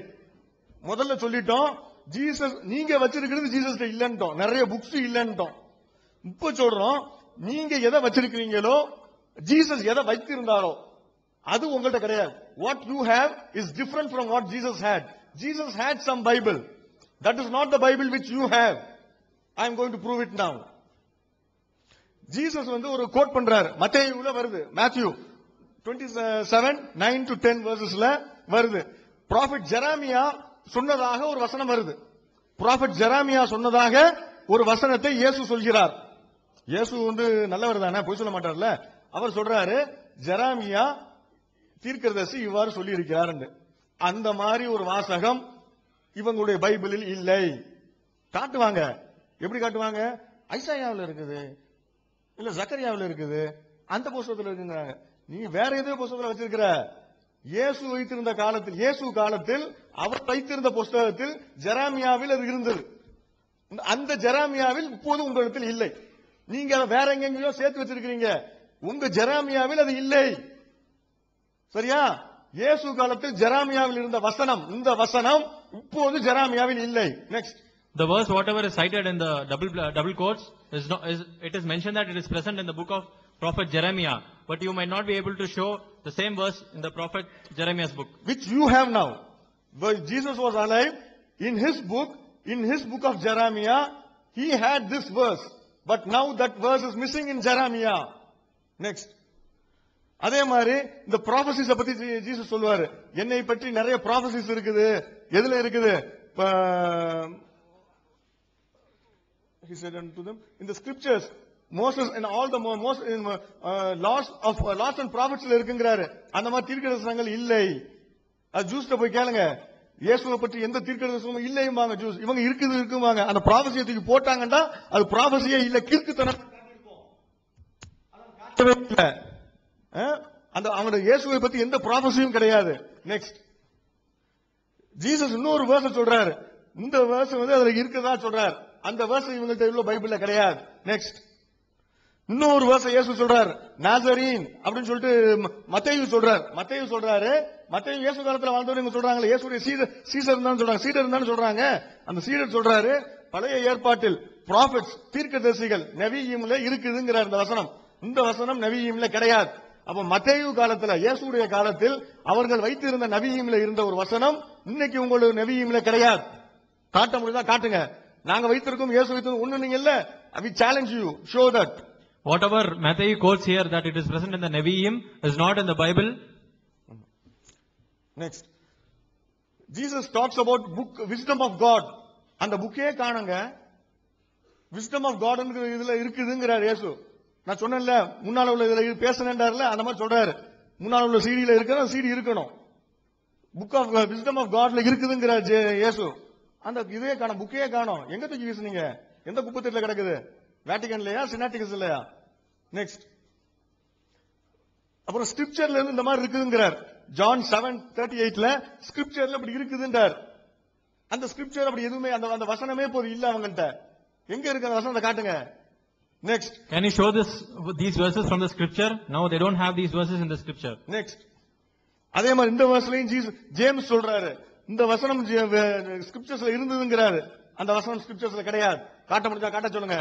முதல்ல சொல்லிட்டோம், ஜீசஸ் நீங்க வச்சிருக்கிறது ஜீசஸ் இல்லன்னுட்டோம், நிறைய புக்ஸ் இல்லன்னுட்டோம். இப்ப சொல்றோம், நீங்க எதை வச்சிருக்கிறீங்களோ, ஜீசஸ் எதை வைத்திருந்தாரோ அது உங்கள்ட்ட கிடையாது. What you have is different from what Jesus had. Jesus had some Bible. That is not the Bible which you have. I am going to prove it now. Jesus வந்து ஒரு கோட் பண்றாரு, மத்தேயுல வருது, Matthew 27:9 to 10 verses-ல வருது. Prophet Jeremiah சொன்னதாக ஒரு வசனம் வருது. Prophet Jeremiah சொன்னதாக ஒரு வசனத்தை இயேசு சொல்கிறார். இயேசு வந்து நல்லவர் தானே, பொய் சொல்ல மாட்டார்ல. அவர் சொல்றாரு, ஜெரமியா தீர்க்கதரிசி இவ்வாறு சொல்லி இருக்கிறார். அந்த மாதிரி ஒரு வாசகம் இவங்களுடைய பைபிளில் இல்லை. காட்டுவாங்க. எப்படி காட்டுவாங்க? ஐசாயாவில் இருக்குது, இல்ல ஜக்கரியாவில் இருக்குது, அந்த புத்தகத்தில் இருக்குங்கிறாங்க. நீ வேற ஏதோ புத்தகத்தில் வச்சிருக்கிற. இயேசு வைத்திருந்த காலத்தில், இயேசு காலத்தில் அவர் வைத்திருந்த புத்தகத்தில் ஜெரமியாவில் அது இருந்தது. அந்த ஜெரமியாவில் இப்போது உங்களிடத்தில் இல்லை. நீங்க வேற எங்கெங்கயோ சேர்த்து வச்சிருக்கீங்க. உங்க ஜெரமியாவில் அது இல்லை. சரியா? இயேசு காலத்தில் ஜெரமியாவில் இருந்த வசனம், இந்த வசனம் இப்போது ஜெரமியாவில் இல்லை. Next. The verse whatever is cited in the double quotes it is mentioned that it is present in the book of prophet Jeremiah, but you might not be able to show the same verse in the prophet Jeremiah's book, which you have now. When Jesus was alive, in his book of Jeremiah, he had this verse, but now that verse is missing in Jeremiah. Next. அதே மாதிரி இந்த prophecies பத்தி Jesus சொல்லுவாரு, என்னை பற்றி நிறைய prophecies இருக்குது. எதுல இருக்குது? He said unto them, in the scriptures, Moses and all the laws and prophets இருக்குங்கிறாரு. அந்த மாதிரி தீர்க்கதரிசனங்கள் இல்லை. அது ஜூஸ்ட போய் கேளுங்க, இயேசுவை பற்றி எந்த தீர்க்கதரிசனமும் இல்லையும்பாங்க ஜூஸ். இவங்க இருக்குவாங்க. அந்த ப்ராபசியை தூக்கி போட்டாங்கன்னா அது ப்ராபசியே இல்ல, கிறுக்குத்தனம். அந்த அவங்க இயேசுவை பத்தி எந்த ப்ராபசியும் கிடையாது. நெக்ஸ்ட். ஜீசஸ் இன்னொரு வேர்ஸ் சொல்றாரு. இந்த வேர்ஸ் வந்து அதுல இருக்குதா சொல்றாரு. அந்த வேர்ஸ் இவங்கள்ட்ட உள்ள பைபிள்ல கிடையாது. நெக்ஸ்ட். இன்னொரு வேர்ஸ் இயேசு சொல்றாரு, நாசரீன் அப்படின்னு சொல்லிட்டு மத்தேயு சொல்றாரு. மத்தேயு இயேசு காலத்துல வாழ்ந்தவங்க சொல்றாங்க, இயேசுடைய சீடர் தான் சொல்றாங்க, சீடர் தான் சொல்றாங்க. அந்த சீடர் சொல்றாரு, பழைய ஏற்பாட்டில் ப்ராஃபெட்ஸ் தீர்க்கதரிசிகள் நபியிம்ல இருக்குதுங்கிறார் இந்த வசனம். இந்த வசனம் நபியிம்ல கிடையாது. அப்ப மத்தேயு காலத்துல, இயேசுடைய காலத்தில் அவர்கள் வைத்திருந்த நபியிம்ல இருந்த ஒரு வசனம் இன்னைக்கு உங்களுக்கு நபியிம்ல கிடையாது. காட்ட முடியுதா? காட்டுங்க. நாங்க வைத்திருக்கோம், இயேசு வைத்திருக்கோம் ஒண்ணு நீங்க இல்ல. We challenge you, show that. Whatever Matthew quotes here that it is present in the Nevi'im is not in the Bible. Next. Jesus talks about wisdom of God அந்த புக்கே காணுங்க. விஸ்டம் ஆஃப் காட் இதுல இருக்குதுங்கிறார் இயேசு. நான் சொன்னேன்ல முன்னால உள்ள இதுல பேசணுன்றார்ல, அந்த மாதிரி சொல்றாரு. முன்னால உள்ள சிடியில இருக்கணும், சிடி இருக்கணும். புக் ஆஃப் விஸ்டம் ஆஃப் காட்ல இருக்குதுங்கிறார் இயேசு. அந்த இதே காணும், புக்கையே காணும். எங்க தூக்கி வீசுனீங்க? எந்த குப்பத்தில கிடக்குது? வேட்டிகன்லயா, சினாட்டிகஸ் இல்லையா? நெக்ஸ்ட். அப்புறம் ஸ்கிரிப்சர்ல இருந்து இந்த மாதிரி இருக்குதுங்கிறார். ஜான் 7:38ல ஸ்கிரிப்சர்ல அப்படி இருக்குதுன்றார். அந்த ஸ்கிரிப்சர் அப்படி எதுவுமே அந்த வசனமே போது இல்ல அவங்கள்ட்ட. எங்க இருக்கு அந்த வசனத்தை காட்டுங்க. Next. Can you show these verses from the scripture? No, they don't have these verses in the scripture. Next. அதே மாதிரி இந்த வசனத்தையும் ஜேம்ஸ் சொல்றாரு, இந்த வசனம் ஸ்கிரிப்சர்ஸ்ல இருந்ததுங்கிறாரு. அந்த வசனம் ஸ்கிரிப்சர்ஸ்ல கிடையாது. காட்ட முடிஞ்சா காட்ட சொல்லுங்க.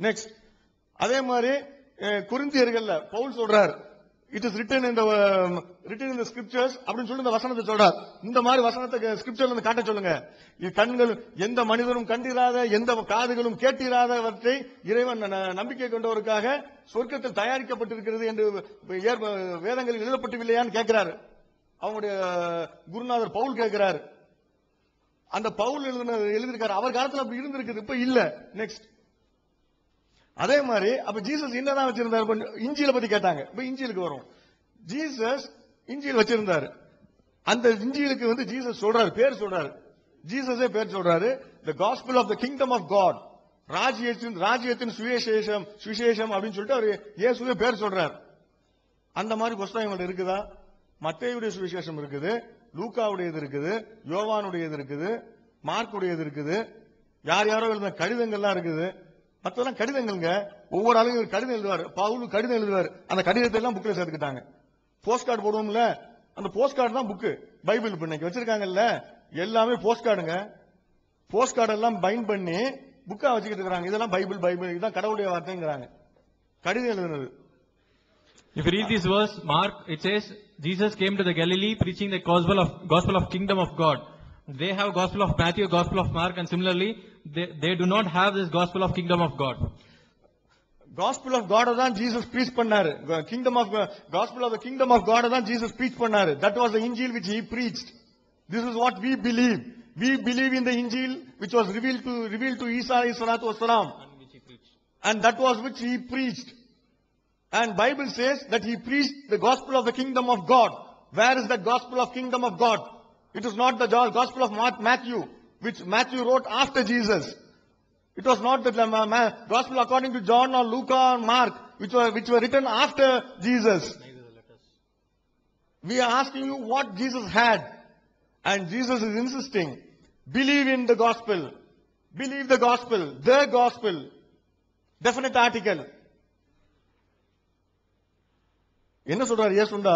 நெக்ஸ்ட். அதே மாதிரி கொரிந்தியர்கள்ல பவுல் சொல்றார், it is written in the scriptures அப்படின்னு சொல்லி இந்த வசனத்தை சொல்றார். இந்த மாதிரி வசனத்தை ஸ்கிரிப்சர்ல இருந்து காட்ட சொல்லுங்க. இது கண்கள் எந்த மனிதனும் கண்டிராத, எந்த காதுகளும் கேட்டிராதவற்றை இறைவன் நம்பிக்கை கொண்டவருக்காக சொர்க்கத்தில் தயாரிக்கப்பட்டிருக்கிறது என்று வேதங்களில் எழுதப்பட்டவில்லையான்னு கேட்கிறாரு. அவங்களுடைய குருநாதர் பவுல் கேட்கிறாரு. அந்த பவுல் எழுதியிருக்காரு. அவர் காலத்துல அப்படி இருந்திருக்குது, இப்ப இல்ல. நெக்ஸ்ட். அதே மாதிரி அப்ப ஜீசஸ் என்னதான் வச்சிருந்தாரு? இஞ்சியில பத்தி கேட்டாங்க. இப்ப இஞ்சிலுக்கு வரும். ஜீசஸ் இஞ்சியில் வச்சிருந்தாரு. அந்த இஞ்சிலுக்கு ஜீசஸ் சொல்றாரு, பேர் சொல்றாரு. ஜீசஸே பேர் சொல்றாரு, the gospel of the kingdom of God, ராஜ்யத்தின் சுவிசேஷம் அப்படின்னு சொல்லிட்டு அவர் இயேசுவே பேர் சொல்றாரு. அந்த மாதிரி புஸ்தகங்கள் இருக்குதா? மத்தேயுடைய சுவிசேஷம் இருக்குது, லூக்காவுடையது இருக்குது, யோவானுடையது இருக்குது, மார்க்குடையது இருக்குது, யார் யாரோ எழுதின கடிதங்கள்லாம் இருக்குது. மற்றெல்லாம் கடிதங்கள்ங்க. ஒவ்வொரு ஆளுங்க ஒரு கடிதம் எழுதுவார். பவுல் கடிதம் எழுதுவார். அந்த கடிதத்தை எல்லாம் புக்ல சேர்த்துக்கிட்டாங்க. போஸ்ட் கார்டு போடுவோம்ல, அந்த போஸ்ட் கார்டு தான் புக்கு. பைபிள் இன்னைக்கு வச்சிருக்காங்கல்ல, எல்லாமே போஸ்ட் கார்டுங்க. போஸ்ட் கார்டு எல்லாம் பைண்ட் பண்ணி புக்கா வச்சுக்கிட்டு இருக்காங்க. இதெல்லாம் பைபிள், இதுதான் கடவுளுடைய வார்த்தைங்கிறாங்க. கடிதம் எழுதுனது. If you read this verse, Mark, it says Jesus came to the Galilee preaching the gospel of kingdom of God. They have gospel of Matthew, gospel of Mark, and similarly they do not have this gospel of kingdom of God. Gospel of God தான் Jesus preach பண்ணாரு. gospel of the kingdom of God தான் Jesus preach பண்ணாரு. That was the Injil which he preached. This is what we believe. We believe in the Injil which was revealed to Isa alayhi salatu wasalam, and that was which he preached. And Bible says that he preached the gospel of the kingdom of God. Where is that gospel of kingdom of God? It is not the gospel of Matthew, which Matthew wrote after Jesus. It was not the gospel according to John or Luke or Mark, which were written after Jesus. We are asking you what Jesus had, and Jesus is insisting, believe in the gospel. Believe the gospel. The gospel. Definite article. என்ன சொல்றாரு இயேசுண்டா?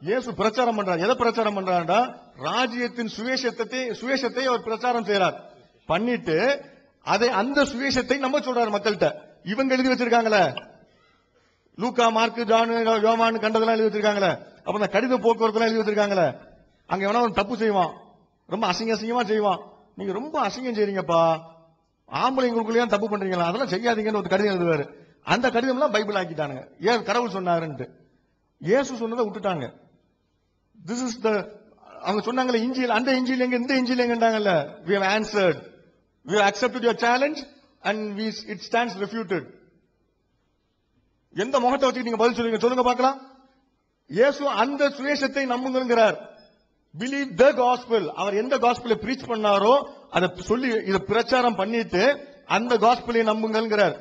இயேசு பிரச்சாரம் பண்றார். எதை பிரச்சாரம் பண்றாருடா? ராஜ்யத்தின் சுவிசேஷத்தை அவர் பிரச்சாரம் செய்யறார். பண்ணிட்டு அந்த சுவிசேஷத்தை நம்ம சொல்றாரு மக்கள்கிட்ட. இவங்க எழுதி வச்சிருக்காங்களே, லூக்கா, மார்க், ஜான், யோவான் கண்டதெல்லாம் எழுதி வச்சிருக்காங்களே, அப்ப அந்த கடித போக்குவரத்து எழுதி வச்சிருக்காங்களே, அங்க எவனா ஒரு தப்பு செய்வான், ரொம்ப அசிங்கமா செய்வான். நீங்க ரொம்ப அசிங்கம் செய்றீங்கப்பா, ஆம்பளைங்களுக்குள்ளேயே தப்பு பண்றீங்களா, அதெல்லாம் செய்யாதீங்கன்னு ஒரு கடிதம் எழுதுவாரு. அந்த கடிதம் எல்லாம் பைபிள் ஆக்கிட்டானுங்க. ஏன் கடவுள் சொன்னாருன்ட்டு. இயேசு சொன்னதை விட்டுட்டாங்க. திஸ் இஸ் த அவங்க சொன்னாங்கல்ல இஞ்சில், அந்த இஞ்சில் எங்க, இந்த இஞ்சில் எங்கன்றாங்கல்ல. we have answered, we have accepted your challenge and it stands refuted. எந்த முகத்தை வச்சு நீங்க பதில் சொல்லுங்க, சொல்லுங்க பார்க்கலாம். இயேசு அந்த சுவிசேஷத்தை நம்புங்கிறார். Believe the gospel. அவர் எந்த காஸ்பலை பிரீச் பண்ணாரோ அதை சொல்லி இதை பிரச்சாரம் பண்ணிட்டு அந்த காஸ்பலை நம்புங்கிறார்.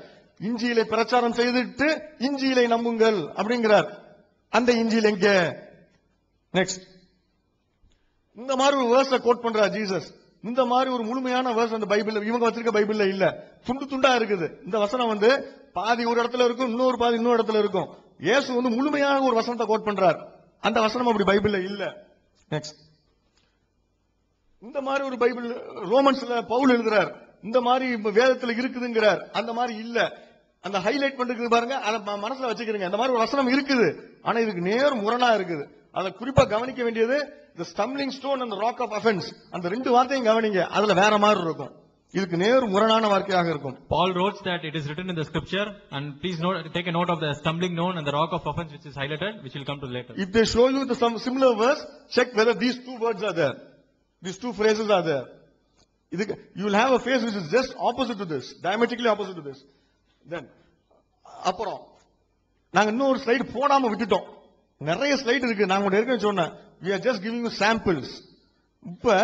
இஞ்சியிலை பிரச்சாரம் செய்துட்டு இஞ்சியிலை நம்புங்கள் அப்படிங்கிறார். அந்த இஞ்சியில் எங்க? நெக்ஸ்ட். இந்த மாதிரி ஒரு வேர்ஸ கோட் பண்றார் ஜீசஸ். இந்த மாதிரி ஒரு முழுமையான வேர்ஸ் அந்த பைபிள் இவங்க வச்சிருக்க பைபிள்ல இல்ல, துண்டு துண்டா இருக்குது. இந்த வசனம் பாதி ஒரு இடத்துல இருக்கும், இன்னொரு பாதி இன்னொரு இடத்துல இருக்கும். இயேசு முழுமையான ஒரு வசனத்தை கோட் பண்றார். அந்த வசனம் அப்படி பைபிள்ல இல்ல. நெக்ஸ்ட். இந்த மாதிரி ஒரு பைபிள் ரோமன்ஸ்ல பவுல் எழுதுறார், இந்த மாதிரி வேதத்துல இருக்குதுங்கிறார். அந்த மாதிரி இல்ல. அந்த ஹைலைட் பண்றது பாருங்க, அதை மனசுல வச்சுக்கிறீங்க. இந்த மாதிரி ஒரு வசனம் இருக்குது, ஆனா இதுக்கு நேர் முரணா இருக்குது. அதை குறிப்பா கவனிக்க வேண்டியது the stumbling stone and the rock of offense. அந்த ரெண்டு வார்த்தையும் கவனிங்க, அதுல வேற மாதிரி இருக்கும். இதுக்கு நேர் முரணான வார்த்தையாக இருக்கும். Paul wrote that it is written in the scripture, and please take a note of the stumbling stone and the rock of offense which is highlighted, which will come to later. If they show you some similar verse, check whether these two words are there. These two phrases are there. இதுக்கு you will have a face which is just opposite to this, diametrically opposite to this. Then அப்புறம் நாங்க இன்னொரு slide போடாம விட்டுட்டோம். நிறைய slide இருக்கு. நாங்க உங்க ஏற்கனவே சொன்னேன், we are just giving you samples. இப்ப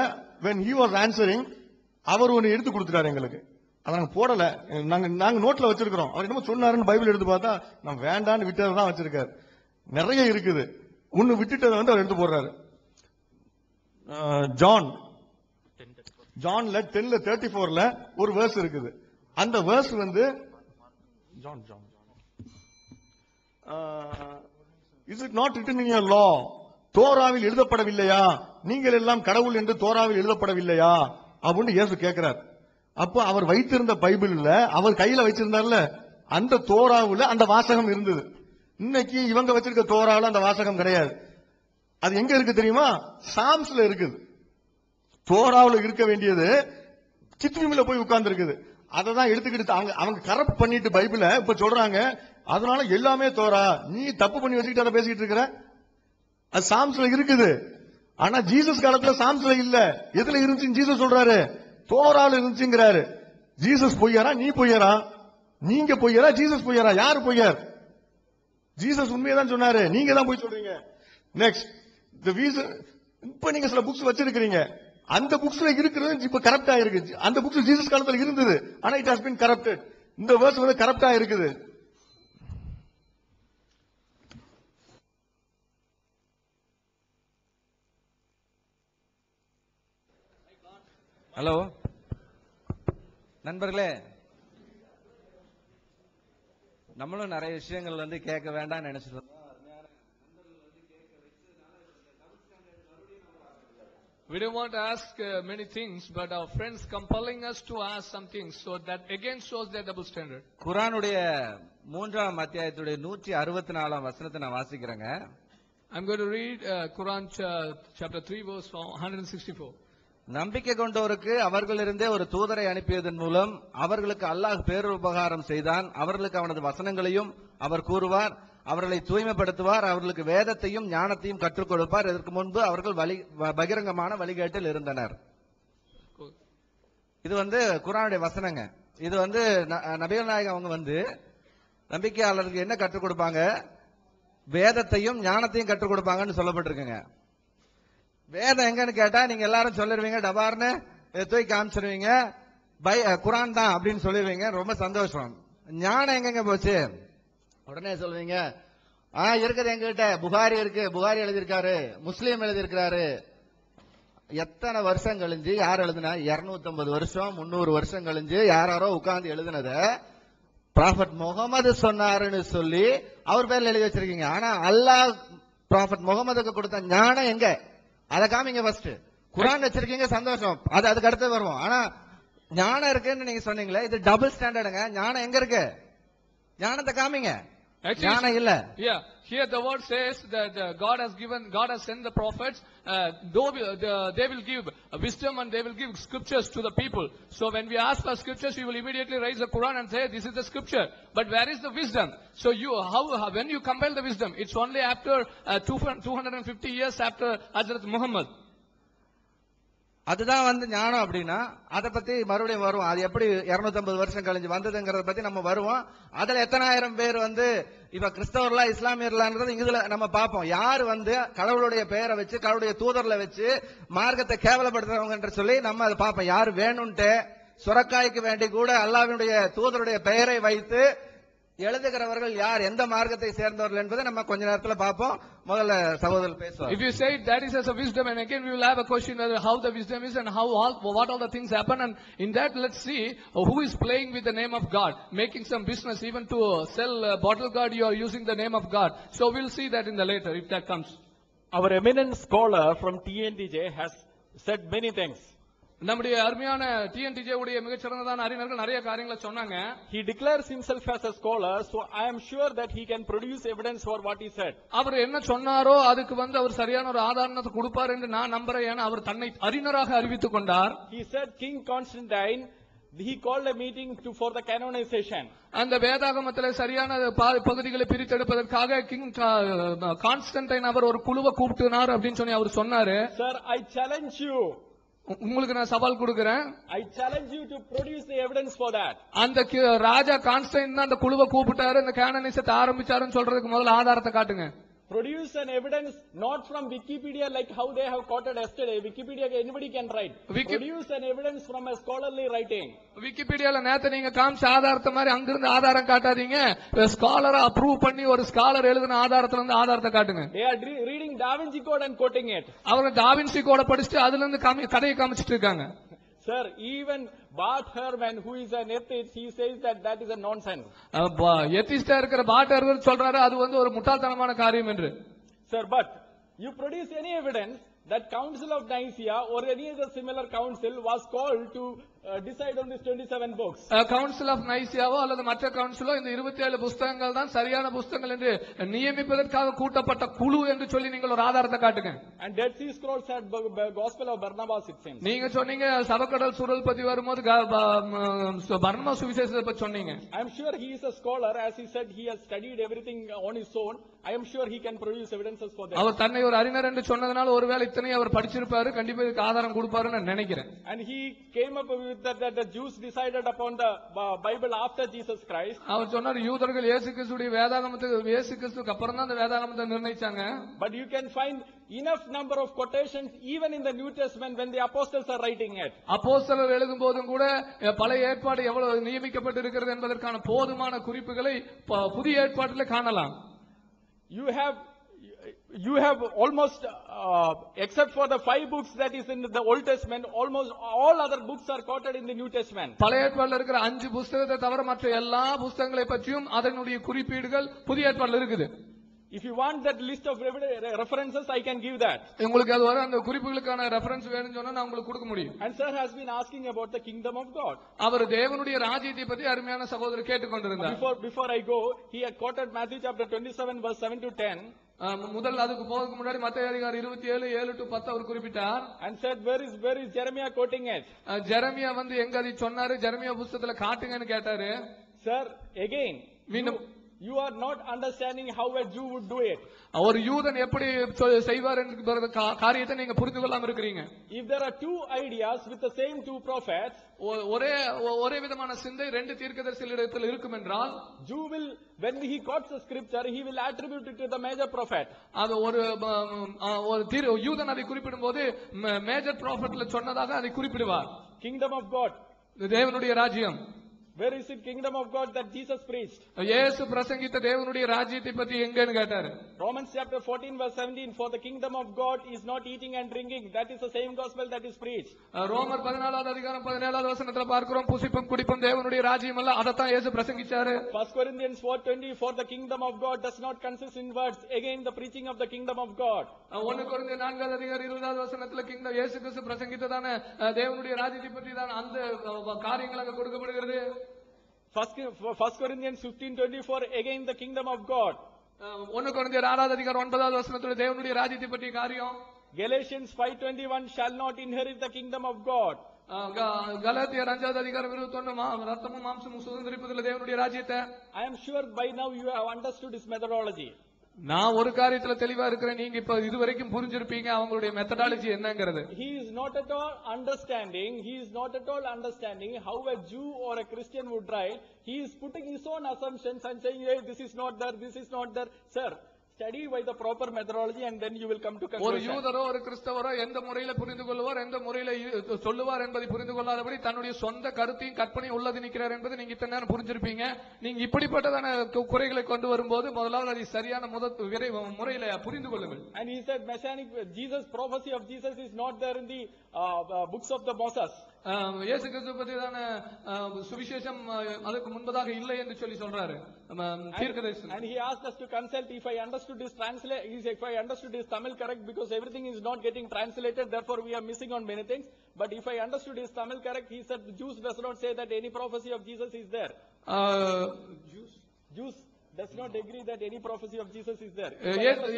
when he was answering, அவர் ஒன்னு எடுத்து கொடுத்துட்டாரு எங்களுக்கு. அதை நாங்க போடல, நாங்க நோட்ல வச்சிருக்கிறோம். அவர் என்னமோ சொன்னாருன்னு பைபிள் எடுத்து பார்த்தா நான் வேண்டான்னு விட்டதான் வச்சிருக்காரு. நிறைய இருக்குது. ஒன்னு விட்டுட்டதை அவர் எடுத்து போடுறாரு. ஜான்ல 10:34 ஒரு வேர்ஸ் இருக்குது. அந்த verse John is it not written in your law, தோராவில் எழுதப்படவில்லையா, நீங்கள் எல்லாம் கடவுள் என்று தோராவில் எழுதப்படவில்லையா அப்படின்னு இயேசு கேட்கிறார். அப்ப அவர் வைத்திருந்த பைபிள்ல, அவர் கையில வச்சிருந்தார்ல, அந்த தோராவுல அந்த வாசகம் இருந்தது. இன்னைக்கு இவங்க வச்சிருக்க தோராவுல அந்த வாசகம் கிடையாது. அது எங்க இருக்கு தெரியுமா? சாம்ஸ்ல இருக்குது. தோராவுல இருக்க வேண்டியது சித்விமில போய் உட்கார்ந்து இருக்குது. அதை தான் எடுத்துக்கிட்டு அவங்க கரப்ட் பண்ணிட்டு பைபிள இப்ப சொல்றாங்க, அதனால எல்லாமே தோரா, நீ தப்பு பண்ணி வச்சுக்கிட்டு அதை பேசிக்கிட்டு இருக்கிற. அது சாம்ஸ்ல இருக்குது. ஆனா ஜீசஸ் காலத்துல சாம்ஸ்ல இல்ல. எதுல இருந்துச்சுன்னு ஜீசஸ் சொல்றாரு? தோரால இருந்துச்சுங்கிறாரு. ஜீசஸ் பொய்யாரா, நீ பொய்யாரா? நீங்க பொய்யாரா, ஜீசஸ் பொய்யாரா? யாரு பொய்யார்? ஜீசஸ் உண்மையதான் சொன்னாரு, நீங்க தான் போய் சொல்றீங்க. நெக்ஸ்ட், இப்ப நீங்க சில புக்ஸ் வச்சிருக்கீங்க, அந்த புக்ஸ்ல இருக்கிறது இப்ப கரப்டா இருக்கு. அந்த புக்ஸ் ஜீசஸ் காலத்துல இருந்தது, ஆனா இட் ஹஸ் பீன் கரப்டட். இந்த வேர்ஸ் கரப்டா இருக்குது. ஹலோ நண்பர்களே, நம்மளும் நிறைய விஷயங்கள் கேட்க வேண்டாம்னு நினைச்சிட்டு We don't want to ask many things, but our friends compelling us to ask some things, so that again shows their double standard. குர்ஆனுடைய 3ஆம் அத்தியாயத்துடைய 164ஆம் வசனத்தை நான் வாசிக்கிறேங்க. I'm going to read Quran chapter 3 verse 164. நம்பிக்கை கொண்டோருக்கு அவர்களிருந்தே ஒரு தூதரை அனுப்பியதன் மூலம் அவர்களுக்கு அல்லாஹ் பேருபகாரம் செய்தான். அவர்களுக்கு அவனது வசனங்களையும் அவர் கூறுவார், அவர்களை தூய்மைப்படுத்துவார், அவர்களுக்கு வேதத்தையும் ஞானத்தையும் கற்றுக் கொடுப்பார். இதற்கு முன்பு அவர்கள் பகிரங்கமான வழிகேட்டில் இருந்தனர். இது குர்ஆனுடைய வசனங்க. இது நபிகள் நாயகம் அவங்க நம்பிக்கையாளருக்கு என்ன கற்றுக் கொடுப்பாங்க? வேதத்தையும் ஞானத்தையும் கற்றுக் கொடுப்பாங்கன்னு சொல்லப்பட்டிருக்குங்க. வேதம் எங்கன்னு கேட்டா நீங்க எல்லாரும் சொல்லிருவீங்க, டபார்னு தூக்கி காமிச்சிருவீங்க, குர்ஆன் தான் அப்படின்னு சொல்லிருவீங்க. ரொம்ப சந்தோஷம். ஞானம் எங்க போச்சு? உடனே சொல்லுவீங்க, இருக்குது எங்ககிட்ட, புகாரி இருக்கு, புகாரி எழுதியிருக்காரு, முஸ்லீம் எழுதியிருக்காரு. எத்தனை வருஷம் கழிஞ்சு யார் எழுதுனா? 250 வருஷம் 300 வருஷம் கழிஞ்சு யாரோ உட்கார்ந்து எழுதுனத ப்ராஃபட் முகமது சொன்னாருன்னு சொல்லி அவர் பேர்ல எழுதி வச்சிருக்கீங்க. ஆனா அல்லாஹ் ப்ராஃபட் முகமதுக்கு கொடுத்த ஞானம் எங்க? அதை காமிங்க ஃபர்ஸ்ட். குர்ஆன் வச்சிருக்கீங்க, சந்தோஷம், அதுக்கு அடுத்து வருவோம். ஆனா ஞானம் இருக்குன்னு நீங்க சொன்னீங்களே, இது டபுள் ஸ்டாண்டர்டுங்க. ஞானம் எங்க இருக்கு? ஞானத்தை காமிங்க. ஞானம் இல்ல. Yeah, here the word says that God has sent the prophets, they will give wisdom and they will give scriptures to the people. So when we ask for scriptures, we will immediately raise the Quran and say this is the scripture. But where is the wisdom? So when you compile the wisdom, it's only after 250 years after Hazrat Muhammad. அதுதான் ஞானம் அப்படின்னா அதை பத்தி மறுபடியும் வருவோம். அது எப்படி 250 வருஷம் கழிஞ்சு வந்ததுங்கிறத பத்தி நம்ம வருவோம். அதுல எத்தனாயிரம் பேர் இப்ப கிறிஸ்தவர்களா இஸ்லாமியர்களான்றது இதுல நம்ம பார்ப்போம். யாரு கடவுளுடைய பெயரை வச்சு, கடவுளுடைய தூதர்ல வச்சு மார்க்கத்தை கேவலப்படுத்துறவங்க என்று சொல்லி நம்ம அதை பார்ப்போம். யாரு வேணும்ட்டு சுரக்காய்க்கு வேண்டி கூட அல்லாஹ்வுடைய தூதருடைய பெயரை வைத்து எழுதுகிறவர்கள் யார், எந்த மார்க்கத்தை சேர்ந்தவர்கள் என்பதை நம்ம கொஞ்ச நேரத்தில் பார்ப்போம். முதல்ல சகோதரர் பேசுவார். If you say that is as a wisdom, and again we will have a question whether how the wisdom is and what all the things happen, and in that let's see who is playing with the name of God, making some business even to sell bottle guard, you are using the name of God. So we'll see that in the later if that comes. Our eminent scholar from TNTJ has said many things. நம்முடைய அருமையான TNTJ உடைய மிகச்சிறந்ததான அறிஞர்கள் நிறைய காரியங்களை சொன்னாங்க. He declares himself as a scholar, so I am sure that he can produce evidence for what he said. அவர் என்ன சொன்னாரோ அதுக்கு அவர் சரியான ஒரு ஆதாரத்தை கொடுப்பார் என்று நான் நம்புறேன். ஏன்னா அவர் தன்னை அறிஞராக அறிவித்துக் கொண்டார். He said King Constantine, he called a meeting for the canonization. அந்த வேதாகமத்திலே சரியான பகுதிகளை பிரித்தெடுப்பதற்காக கிங் கான்ஸ்டன்டைன் அவர் ஒரு குழுவை கூப்பிட்டார் அப்படின்னு சொல்லி அவர் சொன்னாரு. Sir, I challenge you. உங்களுக்கு நான் சவால் கொடுக்கிறேன். I challenge you to produce the evidence for that. அந்த ராஜா கான்ஸ்டைன் தான் அந்த குழுவை கூப்பிட்டாரு, இந்த கேனனிசத்தை ஆரம்பிச்சாருன்னு சொல்றதுக்கு முதல்ல ஆதாரத்தை காட்டுங்க. Produce an evidence not from Wikipedia like how they have quoted yesterday. Wikipedia anybody can write. Produce an evidence from a scholarly writing. விக்கிபீடியால நேத்து நீங்க காமிச்ச ஆதாரத்தை மாதிரி அங்கிருந்து ஆதாரம் காட்டாதீங்க. ஸ்காலரா அப்ரூவ் பண்ணி ஒரு ஸ்காலர் எழுதின ஆதாரத்துல இருந்து ஆதாரத்தை காட்டுங்க. They are reading Da Vinci Code and quoting it. அவங்க டாவின்சி கோட படிச்சுட்டு அதுல இருந்து கதையை காமிச்சிட்டு இருக்காங்க. Sir, even Bart Ehrman, who is an atheist, he says that that is a nonsense. எத்திஸ்டா இருக்கிற பாட் எர்வர் சொல்றாரு அது வந்து ஒரு முட்டாள்தனமான காரியம் என்று. Sir, but you produce any evidence that Council of Nicaea or any other similar council was called to decide on these 27 books. Council of நைசியாவோ அல்லது மற்ற கவுன்சிலோ இந்த 27 புத்தகங்கள் தான் சரியான புத்தகங்கள் என்று நியமிப்பதற்காக கூட்டப்பட்ட குழு என்று சொல்லி நீங்கள் ஒரு ஆதாரத்தை காட்டுங்க. And Dead Sea Scrolls had Gospel of Barnabas, it seems. நீங்க சொன்னீங்க சபக்கடல் சுருள் பத்தி வரும்போது பர்னபாஸ் சுவிசேஷத்தை பத்தி சொன்னீங்க. I am sure he is a scholar, as he said he has studied everything on his own. I am sure he can produce evidences for that. அவர் தன்னை ஒரு அறிஞர் என்று சொன்னதனால ஒருவேளை இத்தனை அவர் படிச்சிருப்பாரு, கண்டிப்பா இதுக்கு ஆதாரம் கொடுப்பாருன்னு நான் நினைக்கிறேன். And he came up with that the Jews decided upon the Bible after Jesus Christ. அவர் சொன்னார் யூதர்கள் இயேசு கிறிஸ்துவின் வேதாகமத்துக்கு இயேசு கிறிஸ்துவுக்கு அப்புறம் தான் அந்த வேதாகமத்தை நிர்ணயிச்சாங்க. But you can find enough number of quotations even in the New Testament when the apostles are writing it. அப்போஸ்தலர் எழுதும் போதும் கூட பழைய ஏற்பாடு எவ்வளவு நியமிக்கப்பட்டு இருக்கிறது என்பதற்கான போதுமான குறிப்புகளை புதிய ஏற்பாட்டில் காணலாம். You have almost, except for the 5 books that is in the Old Testament, almost all other books are quoted in the New Testament. பழைய ஏற்பாட்டில் இருக்கிற 5 புத்தகத்தை தவிர மற்ற எல்லா புத்தகங்களை பற்றியும் அதனுடைய குறிப்பீடுகள் புதிய ஏற்பாட்டில் இருக்குது. If you want that list of references, I can give that. உங்களுக்கு அது வர அந்த குறிப்புகளுக்கான ரெஃபரன்ஸ் வேணும்னு சொன்னா நான் உங்களுக்கு கொடுக்க முடியும். And sir has been asking about the kingdom of God. அவர் தேவனுடைய ராஜ்யத்தை பத்தி அருமையான சகோதரர் கேட்டுக்கொண்டிருந்தார். Before I go, he had quoted Matthew chapter 27 verse 7 to 10. முதல் அதுக்கு போறதுக்கு முன்னாடி மத்தேயு அதிகாரம் 27 7 to 10 அவர் குறிப்பிட்டார். And said where is Jeremiah quoting it? Jeremiah வந்து எங்க அதை சொன்னாரு, ஜெரமியா புத்தகத்துல காட்டுங்கன்னு கேட்டாரு. Sir, again மீண்டும் you are not understanding how a Jew would do it. ஒரு யூதன் எப்படி செய்வார் என்கிற காரியத்தை நீங்க புரிந்து கொள்ளாம இருக்கிறீங்க. If there are 2 ideas with the same 2 prophets, ஒரே விதமான சிந்தை 2 தீர்க்கதரிசிகளிடத்தில் இருக்கும் என்றால், Jew will, when he quotes the scripture, he will attribute it to the major prophet. அது ஒரு யூதன் அதை குறிப்பிடும் போது மேஜர் ப்ராஃபட்ல சொன்னதாக அதை குறிப்பிடுவார். Kingdom of God, தேவனுடைய ராஜ்யம். Where is it kingdom of God that Jesus preached? இயேசு பிரசங்கித்த தேவனுடைய ராஜ்யத்தை பத்தி எங்கன்னு கேட்டாரு. Romans chapter 14 verse 17, for the kingdom of God is not eating and drinking, that is the same gospel that is preached. ரோமர் 14வது அதிகாரம் 17வது வசனத்துல பார்க்கிறோம், புசிப்பும் குடிப்பும் தேவனுடைய ராஜ்யம் அல்ல, அதத்தான் இயேசு பிரசங்கிச்சாரு. 1 Corinthians 4:20, for the kingdom of God does not consist in words, again the preaching of the kingdom of God. 1 கொரிந்தியர் 4வது அதிகாரம் 20வது வசனத்துல கிங்டம் இயேசு கிறிஸ்து பிரசங்கித்ததான தேவனுடைய ராஜ்யத்தை பற்றி தான் அந்த காரியங்கள் அங்க கொடுக்கப்படுகிறது. 1 Corinthians 15:24, again the kingdom of God. 1 கொரிந்தியர் 6வது அதிகாரம் 9வது வசனத்துல தேவனுடைய ராஜ்யத்தை பற்றிய காரியம். Galatians 5:21, shall not inherit the kingdom of God. கலாத்தியர் 5வது அதிகாரம் 21, ரத்தமும் மாம்சமும் சுதந்திரிப்பதில் தேவனுடைய ராஜ்யத்தை. I am sure by now you have understood his methodology. நான் ஒரு காரியத்துல தெளிவா இருக்கிறேன், நீங்க இப்ப இதுவரைக்கும் புரிஞ்சிருப்பீங்க அவங்களுடைய மெத்தடாலஜி என்னங்கிறது. He is not at all understanding how a Jew or a Christian would write. He is putting his own assumptions and saying, hey, this is not there. Sir, study by the proper methodology and then you will come to conclusion. ஒரு யூதரோ ஒரு கிறிஸ்தவரோ எந்த முறையில புரிந்து கொள்வார், எந்த முறையில சொல்லுவார் என்பதை புரிந்து கொள்ளாதபடி தன்னுடைய சொந்த கருத்தையும் கற்பனையும் உள்ளது நிற்கிறார் என்பது நீங்க இத்தனை நேரம் புரிஞ்சிருப்பீங்க. நீங்க இப்படிப்பட்டதான குறைகளை கொண்டு வரும்போது முதலாவது அதை சரியான முறையில புரிந்து கொள்ளுங்கள். And he said prophecy of Jesus is not there in the books of the Moses. இயேசு கிறிஸ்து பற்றிதான சுவிசேஷம் அதுக்கு முன்பதாக இல்லை என்று சொல்லி சொல்றாரு. And he asked us to consult if I understood his Tamil correct, because everything is not getting translated, therefore we are missing on many things. But if I understood his Tamil correct, he said the Jews does not say that any prophecy of Jesus is there. Jews does not agree that any prophecy of Jesus is there.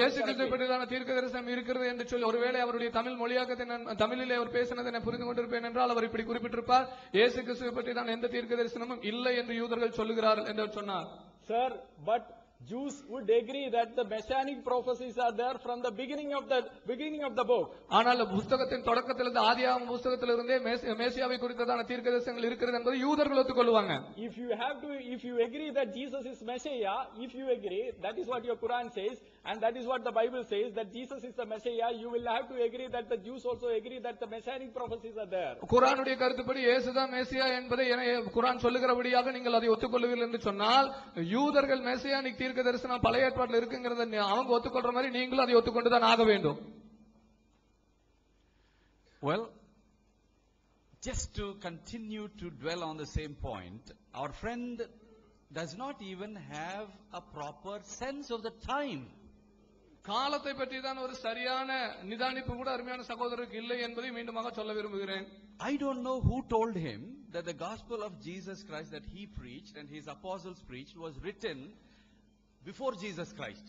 இயேசு கிறிஸ்துவை பற்றிதான தீர்க்கதரிசனம் இருக்கிறது என்று சொல்லி ஒருவேளை அவருடைய தமிழ் மொழியாக்கத்தை தமிழிலே அவர் பேசினதை நான் புரிந்து கொண்டிருப்பேன் என்றால் அவர் இப்படி குறிப்பிட்டிருப்பார், இயேசு கிறிஸ்துவை பற்றிதான் எந்த தீர்க்கதரிசனமும் இல்லை என்று யூதர்கள் சொல்லுகிறார்கள் என்று சொன்னார். Sir, but Jews would agree that the messianic prophecies are there from the beginning of the book. ஆனால் புத்தகத்தின் தொடக்கத்திலிருந்து ஆதியாகம புத்தகத்திலிருந்தே மேசியாவை குறித்ததான தீர்க்கதரிசனங்கள் இருக்கிறது என்பதை யூதர்கள் ஒத்துக்கொள்வாங்க. If you agree that Jesus is Messiah, if you agree, that is what your Quran says, and that is what the Bible says, that Jesus is the Messiah, you will have to agree that the Jews also agree that the messianic prophecies are there. குர்ஆனுடைய கருத்துப்படி இயேசுதான் மேசியா என்பதை குர்ஆன் சொல்லுகிறபடியாக நீங்கள் அதை ஒத்துக்கொள்வீர்கள் என்று சொன்னால் யூதர்கள் Messianic தீர்க்க தரிசனம் பழைய ஏற்பாட்டில் இருக்குங்கிறத அவங்க ஒத்துக்கொள்ற மாதிரி நீங்களும் அதை ஒத்துக்கொண்டுதான் ஆக வேண்டும். Well, just to continue to dwell on the same point, our friend does not even have a proper sense of the time. காலத்தை பற்றி தான் ஒரு சரியான நிதானிப்பு கூட அருமையான சகோதரருக்கு இல்லை என்பதை மீண்டுமாக சொல்ல விரும்புகிறேன். I don't know who told him that the gospel of Jesus Christ that he preached and his apostles preached was written before Jesus Christ.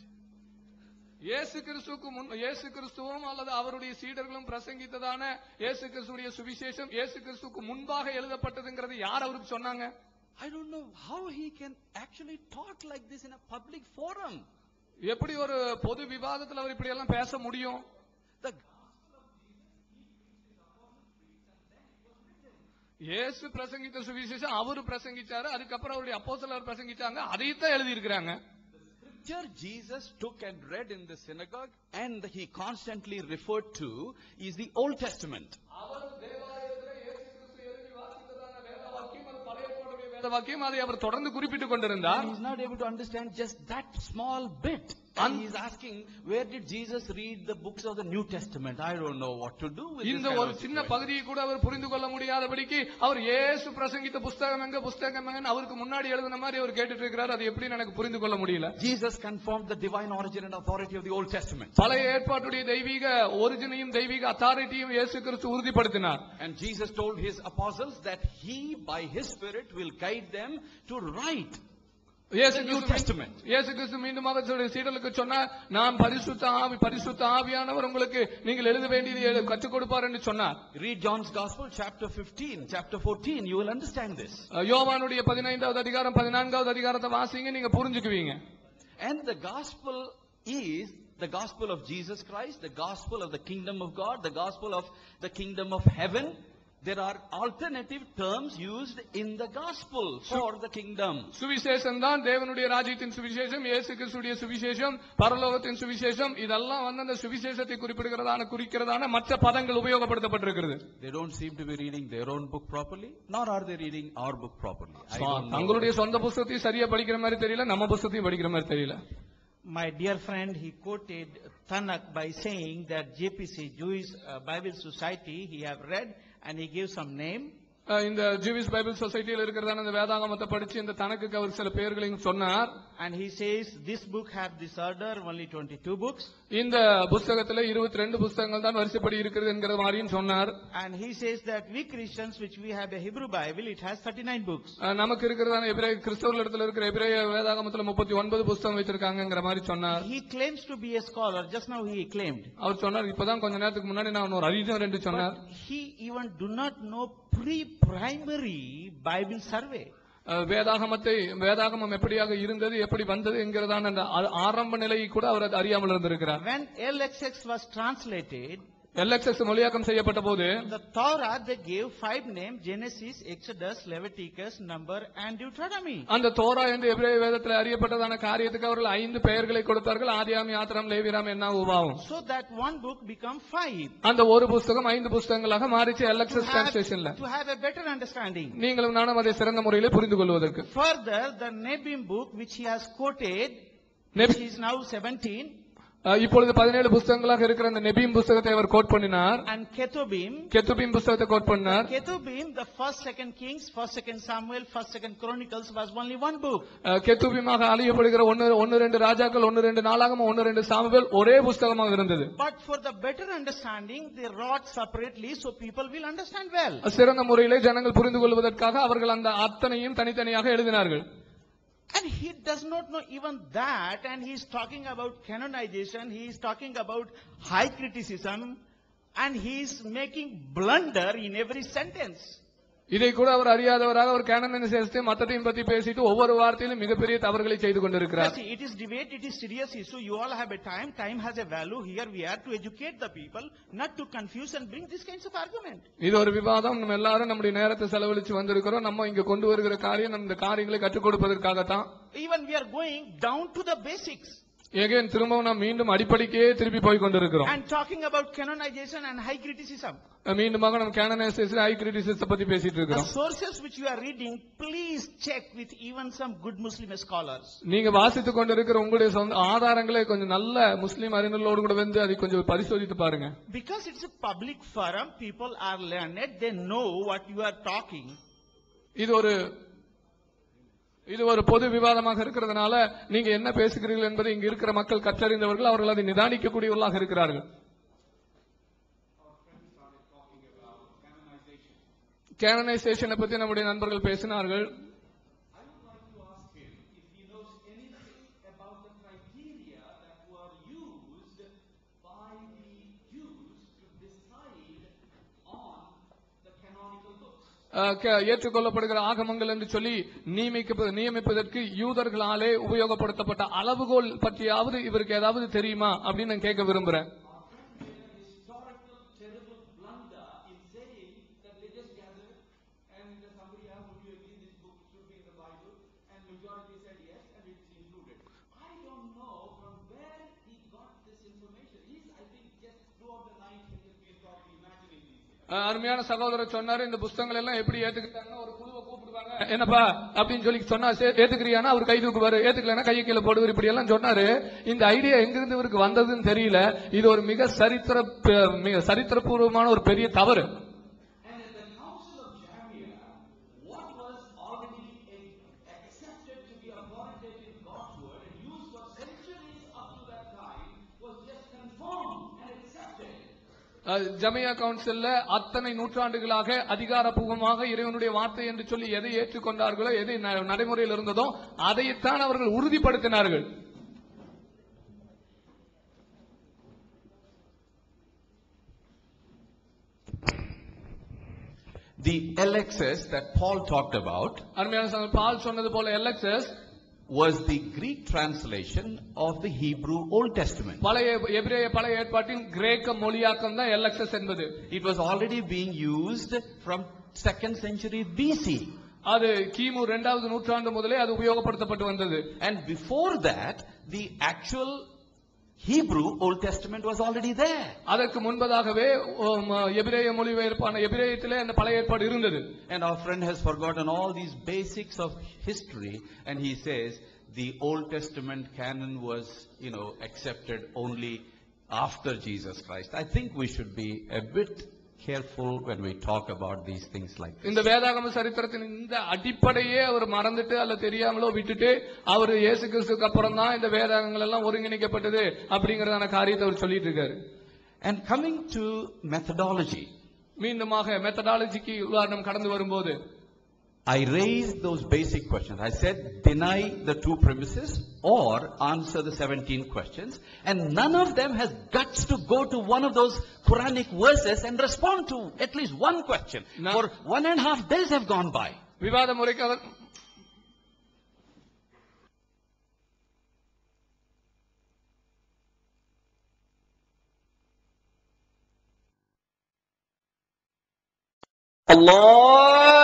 இயேசு கிறிஸ்துவும் அல்லது அவருடைய சீடர்களும் பிரசங்கித்ததான இயேசு கிறிஸ்துவுடைய சுவிசேஷம் இயேசு கிறிஸ்துவுக்கு முன்பாக எழுதப்பட்டதுங்கிறது யார் அவருக்கு சொன்னாங்க? I don't know how he can actually talk like this in a public forum. எப்படி ஒரு பொது விவாதத்தில் அவர் இப்படி எல்லாம் பேச முடியும்? இயேசு பிரசங்கித்த சுவிசேஷம் அவரு பிரசங்கிச்சாரு, அதுக்கப்புறம் அவருடைய அப்போஸ்தலர் பிரசங்கிச்சாங்க, அதைத்தான் எழுதி இருக்கிறாங்க. Jesus took and read in the synagogue and he constantly referred to is the Old Testament. அவர் தொடர்ந்து குறிப்பிட்டுக் கொண்டிருந்தார். He is not able to understand just that small bit. And he is asking, where did Jesus read the books of the New Testament? I don't know what to do with this. இந்த ஒரு சின்ன பகுதியை கூட அவர் புரிந்து கொள்ள முடியாதபடிக்கு அவர் இயேசு பிரசங்கித்த புத்தகம் எங்க அவருக்கு முன்னாடி எழுதின மாதிரி அவர் கேட்டுட்டு இருக்கிறார். அது எப்படி எனக்கு புரிந்து கொள்ள முடியல. Jesus confirmed the divine origin and authority of the Old Testament. பழைய ஏற்பாட்டுடைய தெய்வீக ஒரிஜினையும் தெய்வீக அத்தாரிட்டியும் இயேசு கிறிஸ்து உறுதிப்படுத்தினார். And Jesus told his apostles that he by his spirit will guide them to write New Testament. இயேசு கிறிஸ்து மீண்டுமாக சீடர்களுக்கு சொன்னார், நான் பரிசுத்த ஆவியானவர் உங்களுக்கு நீங்கள் எழுத வேண்டியதை கற்றுக் கொடுப்பார் என்று சொன்னார். Read John's Gospel chapter 15, chapter 14, you will understand this. யோவானுடைய 15வது அதிகாரம் 14வது அதிகாரத்தை வாசிங்க, நீங்க புரிஞ்சுக்குவீங்க. And the gospel is the gospel of Jesus Christ, the gospel of the kingdom of God, the gospel of the kingdom of heaven. There are alternative terms used in the gospel for the kingdom. சுவிசேஷம் தான் தேவனுடைய ராஜ்யத்தின் சுவிசேஷம், இயேசு கிறிஸ்துவின் சுவிசேஷம், பரலோகத்தின் சுவிசேஷம். இதெல்லாம் அந்த சுவிசேஷத்தை குறிக்கிறதான மற்ற பதங்கள் உபயோகப்படுத்தப்பட்டிருக்கிறது. They don't seem to be reading their own book properly, nor are they reading our book properly. தங்களுடைய சொந்த புத்தகத்தை சரியா படிக்கிற மாதிரி தெரியல, நம்ம புத்தகத்தையும் படிக்கிற மாதிரி தெரியல. My dear friend, he quoted Tanakh by saying that JPC, Jewish Bible Society, he have read and he gives some name. இந்த ஜூவிஷ் பைபிள் சொசைட்டியில் இருக்கிறதான இந்த வேதாகமத்தை படிச்சு இந்த தனக்கு அவர் சில பெயர்களையும் சொன்னார். And he says this book have this order, only 22 books. இந்த புத்தகத்துல 22 புத்தகங்கள் தான் வரிசைப்படி இருக்கிறது என்கிற மாதிரியும் சொன்னார். And he says that we Christians which we have a Hebrew Bible, it has 39 books. நமக்கு இருக்கிறதான எபிரேய கிறிஸ்தவர்களிடத்தில் இருக்கிற எபிரேய வேதாகமத்துல 39 புத்தகம் வச்சிருக்காங்கங்கற மாதிரி சொன்னார். He claims to be a scholar. Just now he claimed. அவர் சொன்னார், இப்பதான் கொஞ்ச நேரத்துக்கு முன்னாடி நான் ஒரு அறிஞர் என்று சொன்னார். He even do not know pre-primary Bible survey. வேதாகமம் எப்படியாக இருந்தது, எப்படி வந்தது என்கிறதான ஆரம்ப நிலையை கூட அவர் அறியாமல் இருந்திருக்கிறார். When LXX was translated, LXX மொழியாக்கம் செய்யப்பட்ட போது the Torah they gave 5 names: Genesis, Exodus, Leviticus, Number and Deuteronomy. அந்த தோரா என்று எபிரேய வேதத்தில் அறியப்பட்டதான காரியத்துக்கு அவர்கள் 5 பெயர்களை கொடுத்தார்கள்: ஆதியாகமம், யாத்ராம், லேவியராம், என்னாகும், உபாகமம். So that one book become 5. அந்த ஒரு புத்தகம் 5 புத்தகங்களாக மாறிச்சு LXX translationல. To have a better understanding. நீங்களும் நானும் அதை சிறந்த முறையில் புரிந்து கொள்வதற்கு. Further, the Nebim book which he has quoted, which is now 17. இப்பொழுது 17 புத்தகங்களாக இருக்கிற அந்த நெபீம் புத்தகத்தை அவர் கோட் பண்ணினார். And Ketubim புத்தகத்தை கோட் பண்ணார். Ketubim, the 1st 2nd Kings, 1st 2nd Samuel, 1st 2nd Chronicles was only one book. கெத்துபீமாக அறியப்படுகிற 1-2 ராஜாக்கள், 1-2 நாளாகமம், 1-2 சாமுவேல் ஒரே புத்தகமாக இருந்தது. But for the better understanding, they wrote separately so people will understand well. சிறந்த முறையிலே ஜனங்கள் புரிந்து கொள்வதற்காக அவர்கள் அந்த அத்தனையும் தனித்தனியாக எழுதினார்கள். And he does not know even that, and he is talking about canonization, he is talking about high criticism, and he is making blunder in every sentence. இதை கூட அவர் அறியாதவராக ஒரு கேனனைசேஷனை மத்தத்தையும் பத்தி பேசிட்டு ஒவ்வொரு வார்த்தையிலும் மிகப்பெரிய தவறுகளை செய்து கொண்டிருக்கிறார். Yes, it is debate, it is serious issue. You all have a time. Time has a value. Here we are to educate the people, not to confuse and bring these kinds of argument. இது ஒரு விவாதம். நம்ம எல்லாரும் நம்முடைய நேரத்தை செலவழிச்சு வந்திருக்கிறோம். நம்ம இங்க கொண்டு வருகிற காரியம் நம்ம இந்த காரியங்களை கற்றுக் கொடுப்பதற்காகத்தான். Even we are going down to the basics. again திரும்பவும் நாம் மீண்டும் அடிப்படைக்கே திருப்பி போய் கொண்டிருக்கிறோம். And talking about canonization and high criticism. மீண்டுமாக நம்ம canonization high criticism பத்தி பேசிட்டு இருக்கிறோம். The sources which you are reading, please check with even some good Muslim scholars. நீங்க வாசித்துக் கொண்டிருக்கிற உங்களுடைய சொந்த ஆதாரங்களை கொஞ்சம் நல்ல முஸ்லிம் அறிஞர்களோடு கூட வந்து அதை கொஞ்சம் பரிசோதித்து பாருங்க. Because it's a public forum, people are learned, they know what you are talking. இது ஒரு பொது விவாதமாக இருக்கிறதுனால நீங்க என்ன பேசுகிறீர்கள் என்பதை இங்க இருக்கிற மக்கள் கற்றறிந்தவர்கள், அவர்கள் அதை நிதானிக்கக்கூடியவர்களாக இருக்கிறார்கள். கேனனைசேஷனை பத்தி நம்முடைய நண்பர்கள் பேசினார்கள். ஏற்றுக்கொள்ளப்படுகிற ஆகமங்கள் என்று சொல்லி நியமிப்பதற்கு யூதர்களாலே உபயோகப்படுத்தப்பட்ட அளவுகோல் பற்றியாவது இவருக்கு ஏதாவது தெரியுமா அப்படின்னு நான் கேட்க விரும்புறேன். அருமையான சகோதரர் சொன்னாரு, இந்த புத்தகங்கள் எல்லாம் எப்படி ஏத்துக்கிட்டாங்கன்னா ஒரு குழுவை கூப்பிடுவாங்க, என்னப்பா அப்படின்னு சொல்லி சொன்னா ஏத்துக்கிறியானா அவர் கை தூக்குவாரு, ஏத்துக்கலன்னா கையை கீழே போடுவார், இப்படி எல்லாம் சொன்னாரு. இந்த ஐடியா எங்கிருந்து இவருக்கு வந்ததுன்னு தெரியல. இது ஒரு மிக சரித்திரபூர்வமான ஒரு பெரிய தவறு. ஜமியா கவுன்சில்ல அத்தனை நூற்றாண்டுகளாக அதிகாரப்பூர்வமாக இறைவனுடைய வார்த்தை என்று சொல்லி எதை ஏற்றுக்கொண்டார்களோ, எதை நடைமுறையில் இருந்ததோ அதைத்தான் அவர்கள் உறுதிப்படுத்தினார்கள். The LXS that Paul talked about, அருமையான பால் சொன்னது போல LXS was the Greek translation of the Hebrew Old Testament. எபிரேய பழைய ஏற்பாட்டின் கிரேக்க மொழியாக்கம் தான் LXS என்பது. It was already being used from 2nd century BC. அது கிமு 2வது நூற்றாண்டு முதலே அது உபயோகப்படுத்தப்பட்டு வந்தது. And before that the actual Hebrew Old Testament was already there. அதற்கு முன்பதாகவே எபிரேய மொழிபெயர்ப்பான எபிரேயத்திலே அந்த பழைய ஏற்பாடு இருந்தது. And our friend has forgotten all these basics of history, and he says the Old Testament canon was, accepted only after Jesus Christ. I think we should be a bit careful when we talk about these things like this. இந்த வேதாகம சரித்திரத்தின் இந்த அடிப்படையே அவர் மறந்துட்டு அல்ல தெரியாமலோ விட்டுட்டு அவர் இயேசு கிறிஸ்துவுக்கு அப்புறம் தான் இந்த வேதாகங்கள் எல்லாம் ஒருங்கிணைக்கப்பட்டது அப்படிங்கறதான காரியத்தை அவர் சொல்லிட்டு இருக்காரு. And coming to methodology, மீண்டுமாக மெத்தடாலஜிக்கு உதாரணம் கடந்து வரும்போது I raised those basic questions. I said deny the two premises or answer the 17 questions, and none of them has guts to go to one of those Quranic verses and respond to at least one question. For 1.5 days have gone by. விவாத முறைக்கு Allah